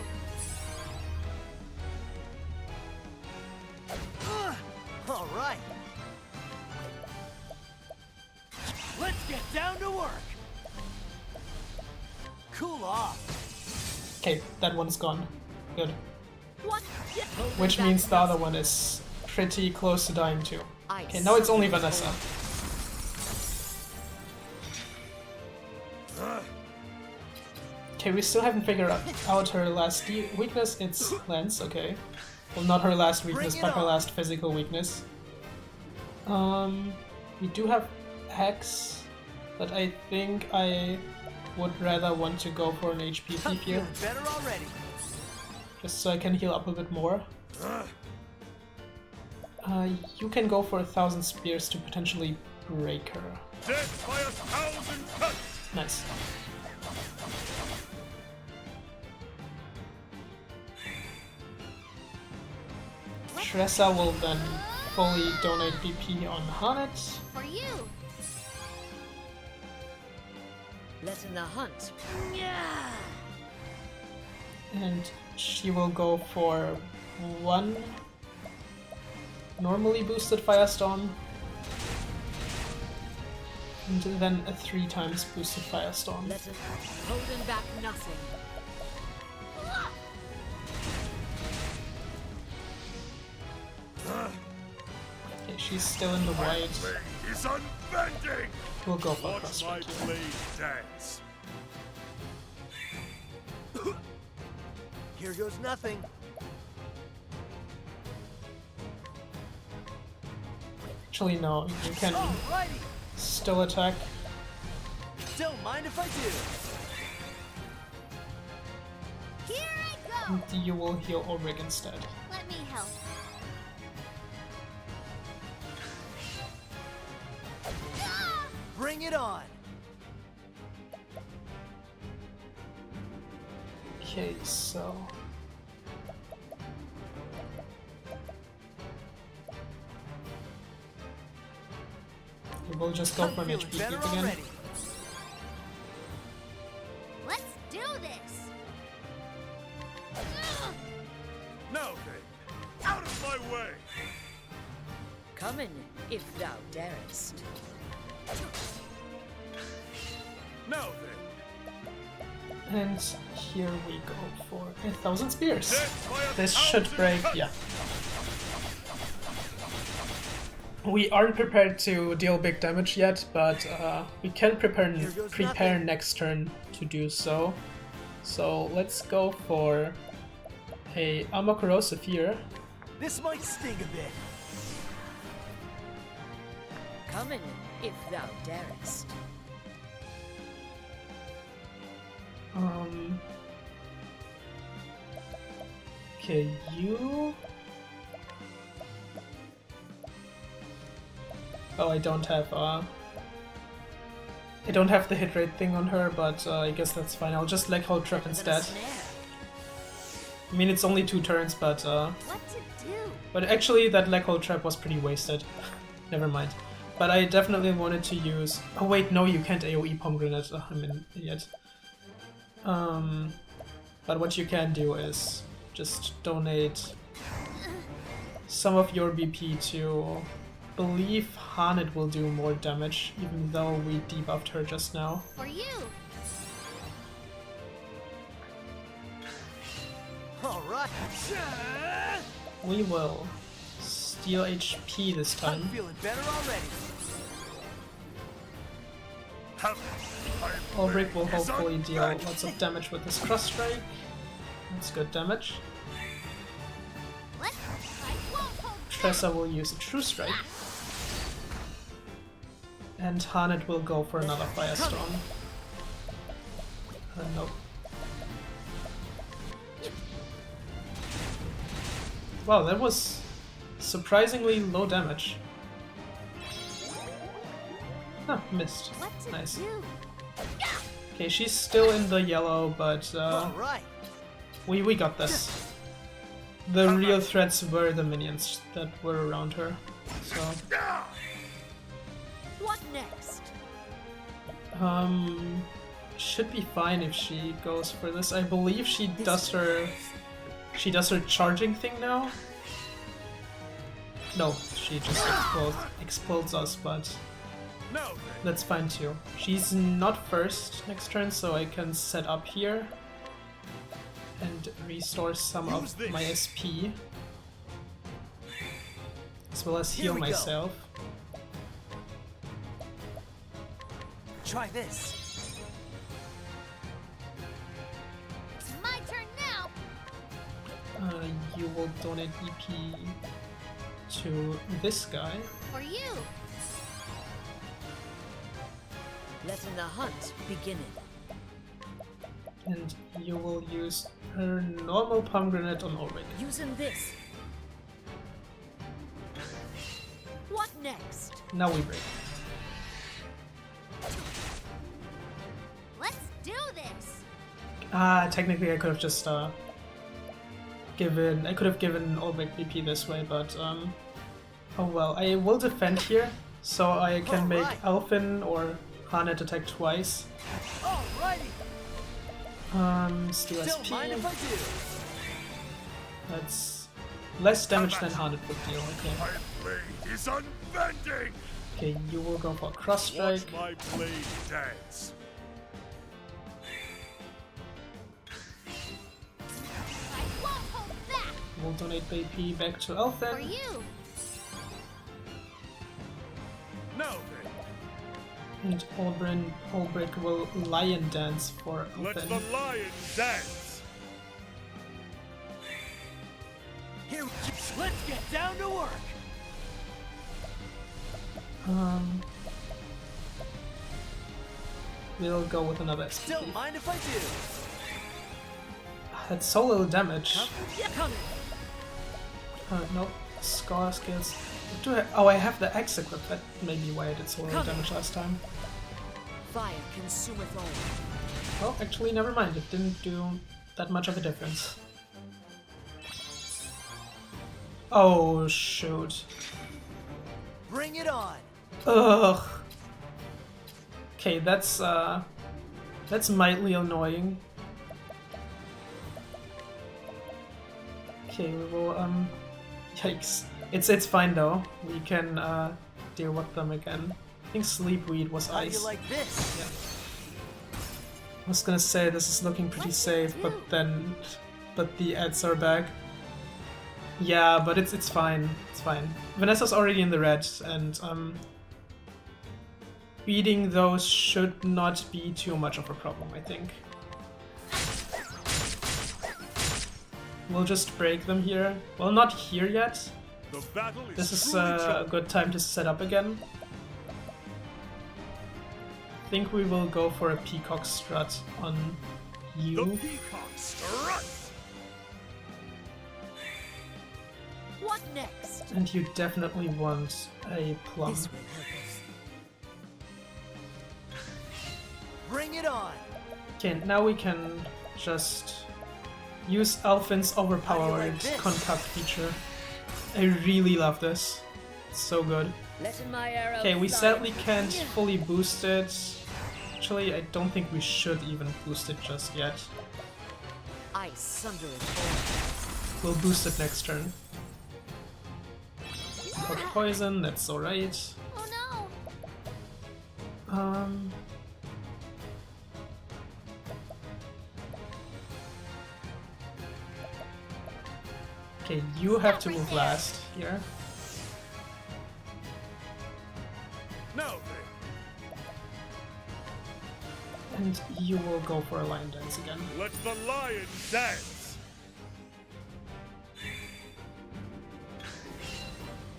D: All right. Let's get down to work. Cool off.
A: Okay, that one's gone. Good.
I: What?
A: Which means the other one is pretty close to dying too. Okay, now it's only Vanessa. Okay, we still haven't figured out her last weakness. It's Lance, okay. Well, not her last weakness, but her last physical weakness. We do have Hex, but I think I would rather want to go for an HP
D: I'm
A: thief here,
D: feeling better already.
A: just so I can heal up a bit more. You can go for 1,000 spears to potentially break her.
H: Death by 1,000 cuts!
A: Nice. Tressa will then fully donate BP on Hanet.
B: For you.
I: Letting the hunt.
A: And she will go for one normally boosted Firestorm. And then a 3 times boosted Firestorm.
I: Letting holding back nothing.
A: Okay, she's still in the white.
H: Blade is unbending!
A: We'll go for a
H: Watch
A: cross
H: my
A: strike here.
H: blade dance.
D: Here goes nothing.
A: Actually, no, you can
D: Alrighty.
A: still attack.
D: Don't mind if I do.
B: Here I go.
A: And you will heal Ulrich instead.
B: Let me help.
D: Bring it on.
A: Okay, so... We'll just go
D: I'm
A: for an
D: feeling
A: HP
D: better
A: creep again.
D: already.
B: Let's do this.
H: Now then, out of my way!
I: Come in, if thou darest.
H: Now then,
A: And here we go for 1,000 spears.
H: death by
A: This
H: 1,000
A: should break,
H: cuts!
A: yeah. We aren't prepared to deal big damage yet, but we can prepare
D: nothing.
A: next turn to do so. So let's go for a Armor Corrosive here.
D: This might sting a bit.
I: Come in, if thou darest.
A: Okay, you... Oh, I don't have the hit rate thing on her, but I guess that's fine. I'll just Leg Hold Trap instead. I mean, it's only 2 turns, but
B: What to do?
A: but actually that Leg Hold Trap was pretty wasted. Never mind. But I definitely wanted to use... Oh wait, no, you can't AoE Pomegranate. Oh, I'm an idiot. But what you can do is just donate some of your BP to... I believe Hanet will do more damage, even though we debuffed her just now.
B: For you.
D: All right.
A: We will deal HP this
D: I'm
A: time.
D: feeling better already.
A: Ulbrich will hopefully deal lots of damage with his cross strike. That's good damage. Tressa will use a true strike. And Hanet will go for another Firestorm. Nope. Wow, that was surprisingly low damage. Huh, missed. Nice. Okay, she's still in the yellow, but we got this. The real threats were the minions that were around her. So
I: What next?
A: should be fine if she goes for this. I believe she does her charging thing now. No, she just explodes us, but that's fine too. She's not first next turn, so I can set up here and restore some of my SP, as well as heal myself.
D: Try this.
B: It's my turn now.
A: You will donate EP to this guy.
B: For you.
I: Letting the hunt begin.
A: And you will use her normal pomegranate on Ulrich.
I: Using this. What next?
A: Now we break.
B: Let's do this.
A: Technically I could have just given Ulrich BP this way, but oh well. I will defend here, so I can make Elfin or Hanet attack twice.
D: Alrighty.
A: Steal
D: Don't
A: SP.
D: mind if I do.
A: That's less damage than Hanet would deal, okay.
H: My blade is unbending!
A: Okay, you will go for cross strike.
H: Watch my blade dance.
B: I won't hold back.
A: We'll donate BP back to
B: For
A: Elfin.
B: you.
H: Now
A: And Ulbrich will lion dance for
H: then, let
A: Elfin.
H: the lion dance!
D: Here, let's get down to work.
A: We'll go with another SP.
D: Don't mind if I do.
A: That's so little damage.
I: Coming.
A: Nope. Scar skills. Oh, I have the X equipped. That may be why I did so little damage last time.
I: Fire consumeth all.
A: Well, actually, never mind. It didn't do that much of a difference. Oh, shoot.
D: Bring it on.
A: Ugh. Okay, that's mildly annoying. Okay, we will yikes. It's fine though. We can deal with them again. I think Sleepweed was
D: How do
A: ice.
D: you like this?
A: Yeah. I was gonna say this is looking pretty safe, but the ads are back. Yeah, but it's fine. It's fine. Vanessa's already in the red, and beating those should not be too much of a problem, I think. We'll just break them here. Well, not here yet.
H: The battle is
A: This is
H: truly
A: a
H: chosen.
A: good time to set up again. I think we will go for a peacock strut on
H: The
A: you.
H: peacock strut!
I: What next?
A: And you definitely want a plum.
I: This will help us.
D: Bring it on.
A: Okay, now we can just use Elfin's overpowered concuct feature. I really love this. It's so good.
I: Letting my arrow
A: Okay, we
I: fly.
A: sadly can't fully boost it. Actually, I don't think we should even boost it just yet.
I: I sunder it all.
A: We'll boost it next turn. Got poison, that's alright.
B: Oh no.
A: Okay, you have to move last here.
H: Now then,
A: And you will go for a lion dance again.
H: let the lion dance!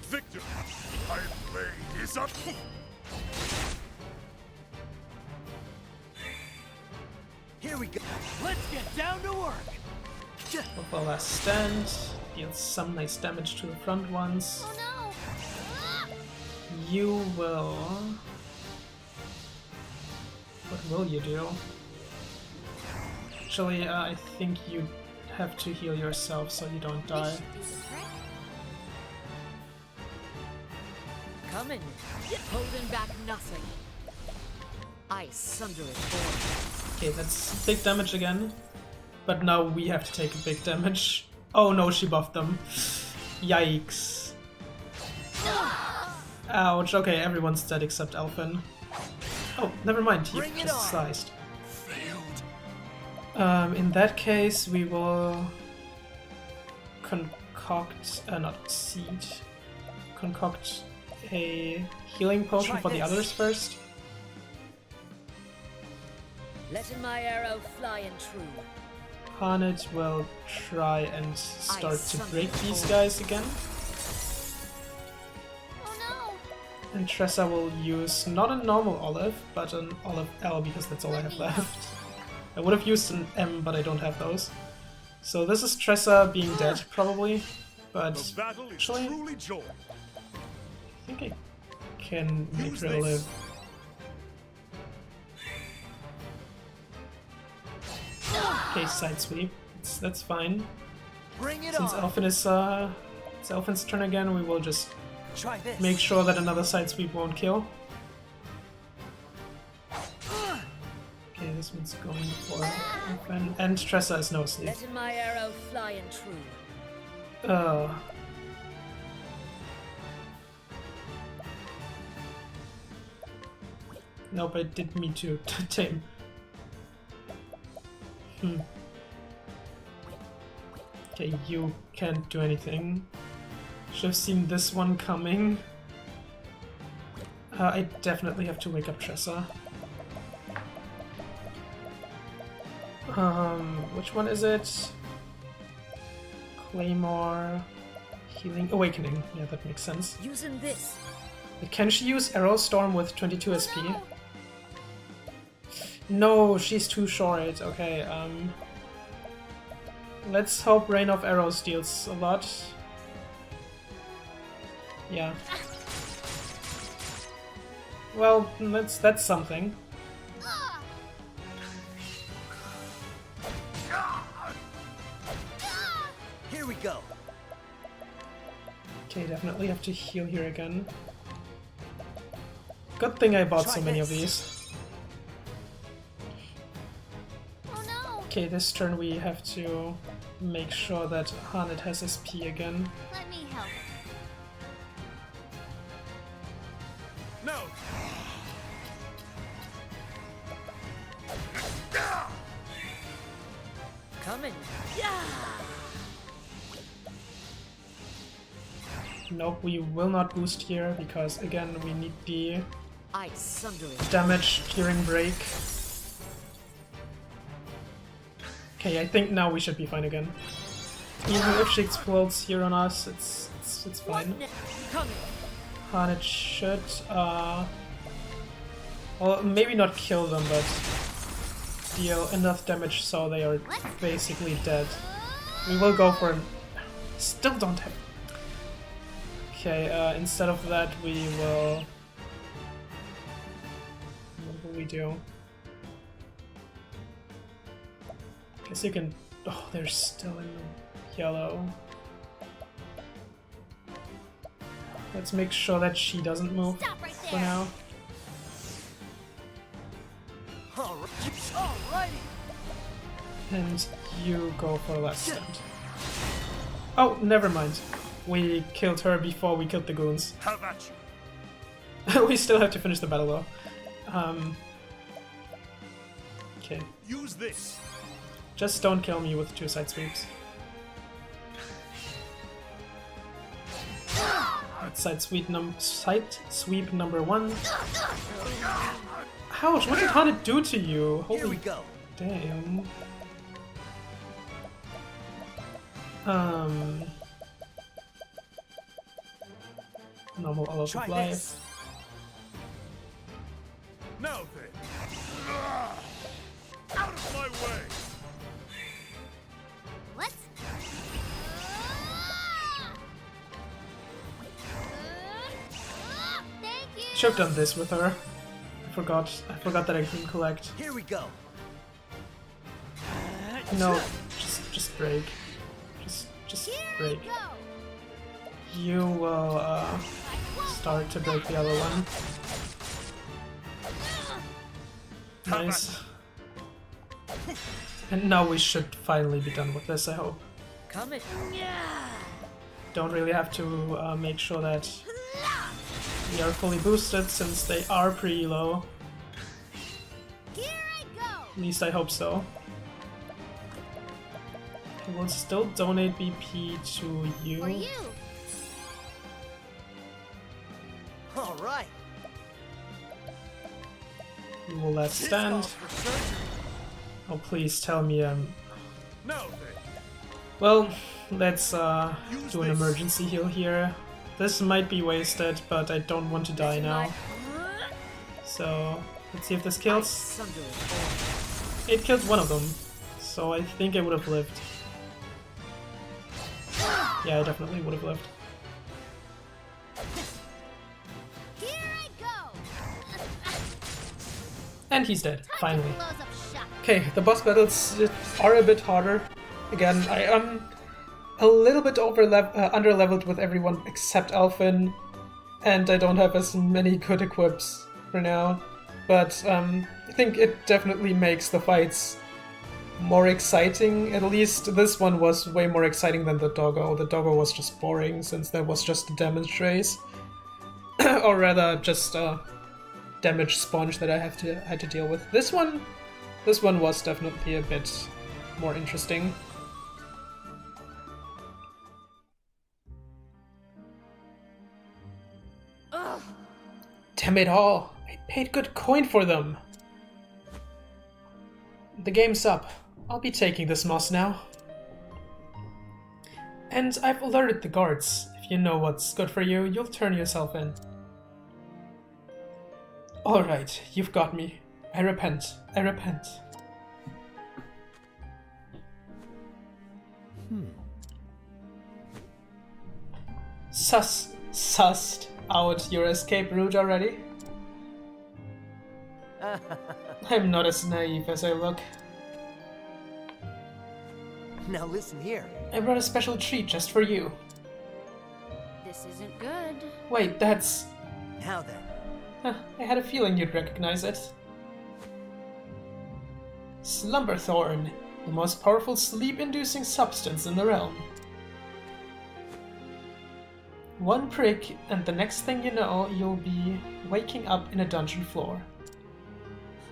H: Victor, my blade is up!
D: Here we go. Let's get down to work.
A: Go for a last stand. Deals some nice damage to the front ones.
B: Oh no! Ah!
A: You will... What will you do? Actually, I think you have to heal yourself so you don't die.
I: Coming. Holding back nothing. I sunder it for
A: Okay, that's big damage again. But now we have to take a big damage. Oh no, she buffed them. Yikes. Ouch, okay, everyone's dead except Elfin. Oh, never mind, he just sliced. In that case, we will concoct, concoct a healing potion for the others first.
I: letting my arrow fly and true.
A: Harnett will try and start to break these guys again.
B: Oh no!
A: And Tressa will use not a normal olive, but an olive L because that's all I have left. I would have used an M, but I don't have those. So this is Tressa being dead, probably. But
H: The battle is
A: actually,
H: truly joy.
A: I think I can make her live. Okay, side sweep. That's fine.
D: Bring it
A: Since
D: on.
A: Elfin is it's Elfin's turn again, we will just
D: Try this.
A: make sure that another side sweep won't kill. Okay, this one's going for Elfin, and Tressa is no sleep.
I: Letting my arrow fly and true.
A: Nope, I didn't mean to tame. Okay, you can't do anything. Should have seen this one coming. I definitely have to wake up Tressa. Which one is it? Claymore... Healing... Awakening. Yeah, that makes sense.
I: Using this.
A: Can she use Arrow Storm with 22 SP?
B: No.
A: No, she's too short. Okay, let's hope Rain of Arrows deals a lot. Yeah. Well, that's something.
D: Here we go.
A: Okay, definitely have to heal here again. Good thing I bought so many of these.
B: Oh no!
A: Okay, this turn we have to make sure that Harnett has SP again.
B: Let me help.
H: No!
I: Coming. Yeah!
A: Nope, we will not boost here because again we need the
I: I sunder it.
A: damage clearing break. Okay, I think now we should be fine again. Even if she explodes here on us, it's fine.
I: Coming.
A: Harnett should well, maybe not kill them, but deal enough damage so they are basically dead. We will go for an... Still don't have... Okay, instead of that we will... What will we do? Guess you can... Oh, they're still in the yellow. Let's make sure that she doesn't move
B: Stop right
A: for
B: there.
A: now.
D: Alrighty.
A: And you go for last stand. Oh, never mind. We killed her before we killed the goons.
H: Have at you!
A: We still have to finish the battle though. Okay.
H: Use this!
A: Just don't kill me with 2 side sweeps. Side sweep number 1. Ouch, what did Hana do to you?
D: Here we
A: Holy
D: go.
A: damn. Normal all of
D: Try
A: life.
D: this.
H: Now then. Out of my way.
B: Let's. Thank you.
A: Should have done this with her. I forgot that I couldn't collect.
D: Here we go.
A: No, just break. Just break. You will start to break the other one. Nice. And now we should finally be done with this, I hope.
I: Coming.
A: Don't really have to make sure that we are fully boosted since they are pretty low.
B: Here I go.
A: At least I hope so. I will still donate BP to you.
B: For you.
D: All right.
A: You will let stand. Oh, please tell me
H: Now then.
A: Well, let's do an emergency heal here. This might be wasted, but I don't want to die now. So, let's see if this kills. It killed one of them, so I think I would have lived. Yeah, I definitely would have lived.
B: Here I go.
A: And he's dead, finally.
B: Close up shop.
A: Okay, the boss battles are a bit harder. Again, I am a little bit under-leveled with everyone except Alphen, and I don't have as many good equips for now. But I think it definitely makes the fights more exciting. At least this one was way more exciting than the doggo. The doggo was just boring since there was just a damage trace. Or rather, just a damage sponge that I had to deal with. This one was definitely a bit more interesting.
K: Ugh.
A: Damn it all! I paid good coin for them! The game's up. I'll be taking this moss now. And I've alerted the guards. If you know what's good for you, you'll turn yourself in. Alright, you've got me. I repent. I repent. Sussed out your escape route already? I'm not as naive as I look.
D: Now listen here.
A: I brought a special treat just for you.
E: This isn't good.
A: Wait, that's...
D: Now then.
A: I had a feeling you'd recognize it. Slumberthorn, the most powerful sleep-inducing substance in the realm. One prick, and the next thing you know, you'll be waking up in a dungeon floor.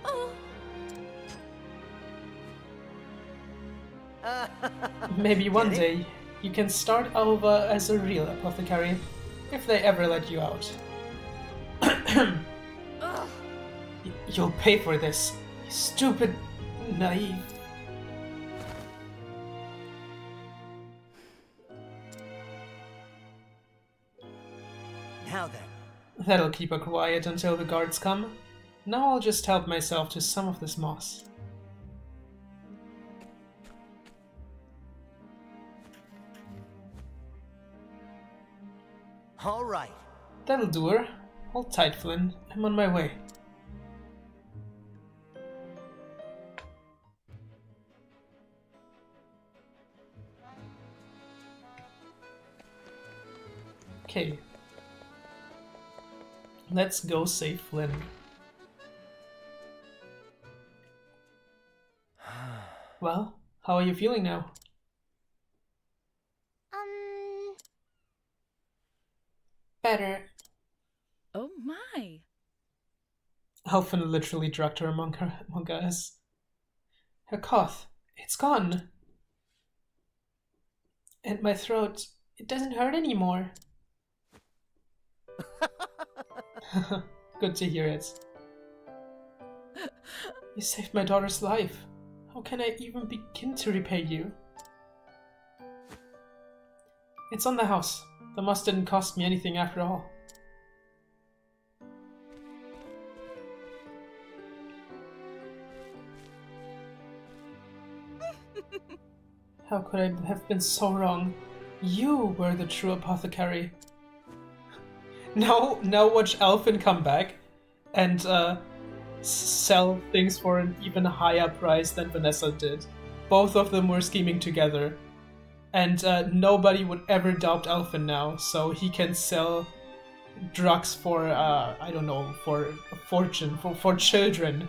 E: Oh.
A: Maybe one day you can start over as a real apothecary, if they ever let you out. You'll pay for this, you stupid, naive.
D: Now then.
A: That'll keep her quiet until the guards come. Now I'll just help myself to some of this moss.
D: All right.
A: That'll do her. Hold tight, Flynn. I'm on my way. Okay. Let's go save Flynn. Well, how are you feeling now? Better.
K: Oh my.
A: Alphen literally drugged her among us. Her cough, it's gone. And my throat, it doesn't hurt anymore. Good to hear it. You saved my daughter's life. How can I even begin to repay you? It's on the house. The moss didn't cost me anything after all. How could I have been so wrong? You were the true apothecary. Now watch Alphen come back and sell things for an even higher price than Vanessa did. Both of them were scheming together. And nobody would ever doubt Alphen now, so he can sell drugs for, I don't know, for a fortune, for children.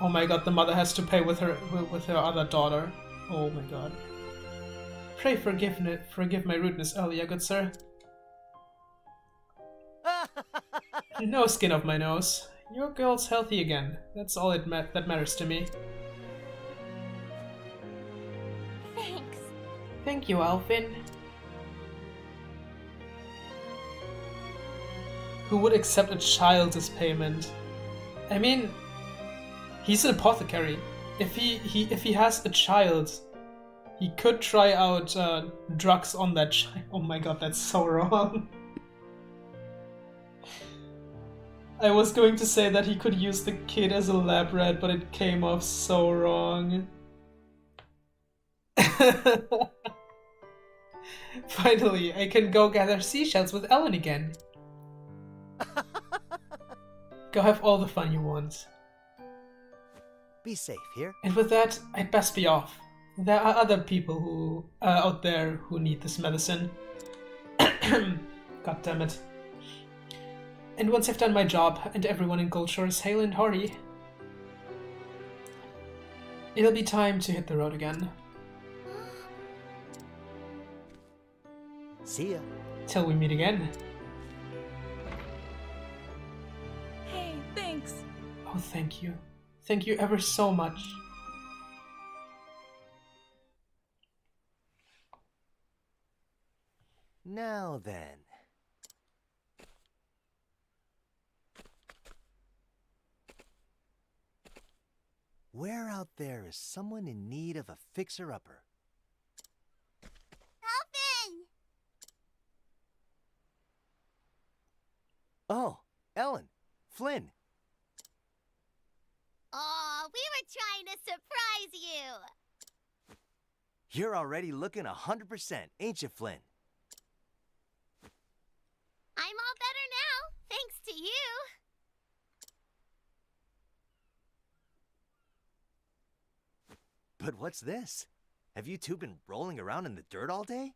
A: Oh my god, the mother has to pay with her other daughter. Oh my god. Pray forgive my rudeness earlier, good sir. No skin off my nose. Your girl's healthy again. That's all that matters to me.
B: Thanks.
A: Thank you, Alphen. Who would accept a child as payment? I mean, he's an apothecary. If he has a child, he could try out drugs on that child. Oh my god, that's so wrong. I was going to say that he could use the kid as a lab rat, but it came off so wrong. Finally, I can go gather seashells with Ellen again. Go have all the fun you want.
D: Be safe here.
A: And with that, I'd best be off. There are other people who out there who need this medicine. God damn it. And once I've done my job, and everyone in Goldshore is hale and hearty, it'll be time to hit the road again.
D: See ya.
A: Till we meet again.
K: Hey, thanks.
A: Oh, thank you. Thank you ever so much.
D: Now then. Where out there is someone in need of a fixer-upper?
B: Alphen!
D: Oh, Ellen, Flynn.
B: Aw, we were trying to surprise you!
D: You're already looking 100%, ain't you, Flynn?
B: I'm all better now, thanks to you.
D: But what's this? Have you two been rolling around in the dirt all day?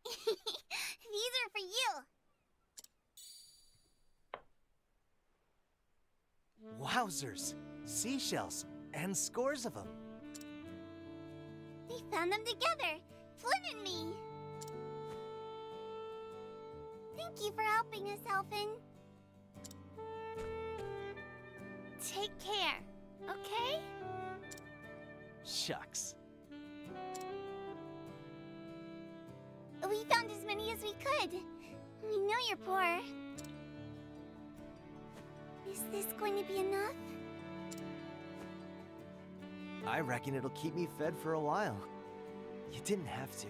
B: These are for you.
D: Wowzers! Seashells, and scores of them.
B: We found them together, Flynn and me. Thank you for helping us, Alphen. Take care, okay?
D: Shucks.
B: We found as many as we could. We know you're poor. Is this going to be enough?
D: I reckon it'll keep me fed for a while. You didn't have to.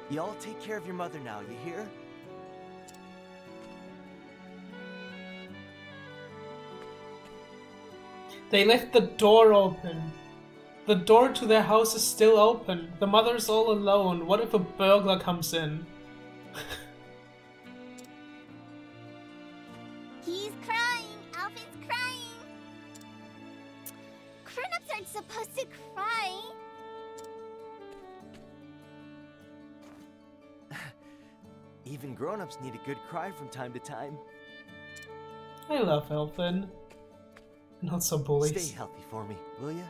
D: Y'all take care of your mother now, you hear?
A: They left the door open. The door to their house is still open. The mother's all alone. What if a burglar comes in?
B: He's crying. Alphen's crying. Grown-ups aren't supposed to cry.
D: Even grown-ups need a good cry from time to time.
A: I love Alphen. Not so bullies.
D: Stay healthy for me, will ya?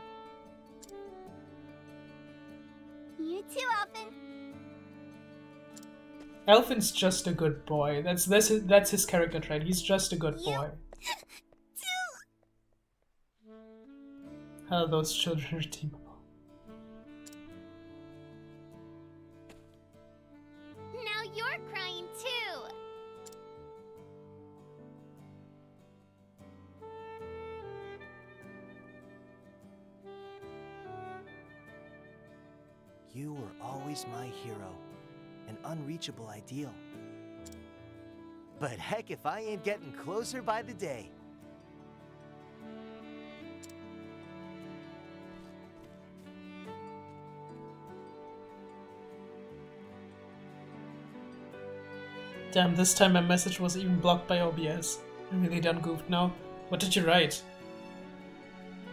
B: You too, Alphen.
A: Alphen's just a good boy. That's his character trait. He's just a good boy. Those children are redeemable.
B: Now you're crying too!
D: You were always my hero, an unreachable ideal. But heck if I ain't getting closer by the day.
A: Damn, this time my message was even blocked by OBS. I'm really done goofed now. What did you write?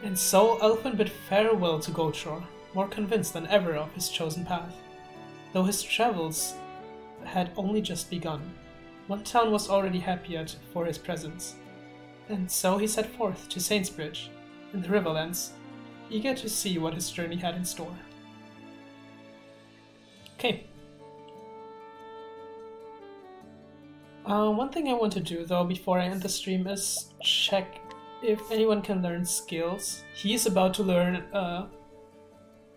A: And so Elfin bid farewell to Goldshore, more convinced than ever of his chosen path. Though his travels had only just begun, one town was already happier for his presence. And so he set forth to Saintsbridge, in the Riverlands, eager to see what his journey had in store. Okay. One thing I want to do though before I end the stream is check if anyone can learn skills. He's about to learn a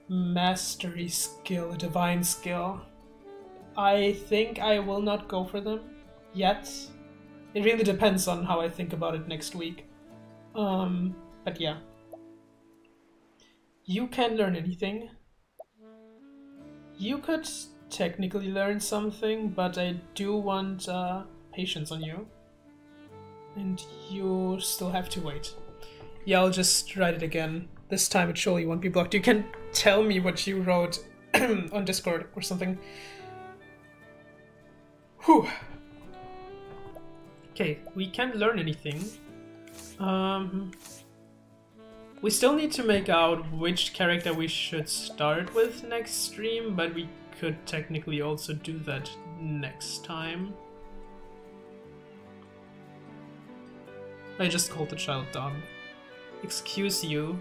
A: mastery skill, a divine skill. I think I will not go for them yet. It really depends on how I think about it next week. But yeah. You can learn anything. You could technically learn something, but I do want patience on you. And you still have to wait. Yeah, I'll just write it again. This time it surely won't be blocked. You can tell me what you wrote on Discord or something. Whew. Okay, we can't learn anything. We still need to make out which character we should start with next stream, but we could technically also do that next time. I just called the child dumb. Excuse you.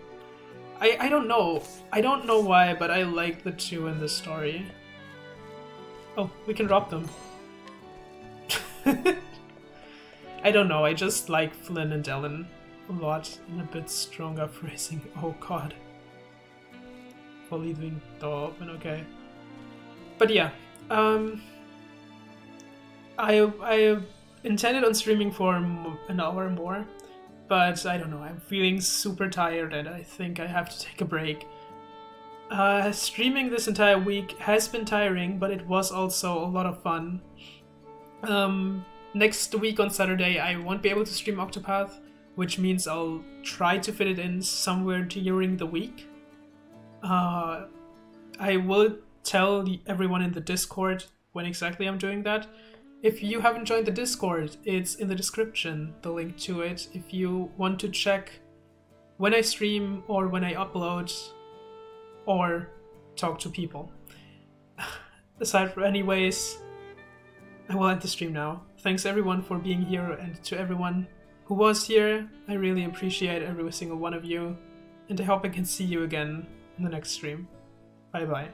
A: I don't know. I don't know why, but I like the two in this story. Oh, we can drop them. I don't know, I just like Flynn and Ellen a lot, and a bit stronger phrasing. Oh god. For leaving the door open, okay. But yeah, I intended on streaming for an hour more, but I don't know, I'm feeling super tired and I think I have to take a break. Streaming this entire week has been tiring, but it was also a lot of fun. Next week on Saturday I won't be able to stream Octopath, which means I'll try to fit it in somewhere during the week. I will tell everyone in the Discord when exactly I'm doing that. If you haven't joined the Discord, it's in the description, the link to it, if you want to check when I stream or when I upload or talk to people. Aside from anyways, I will end the stream now. Thanks everyone for being here, and to everyone who was here, I really appreciate every single one of you, and I hope I can see you again in the next stream. Bye bye.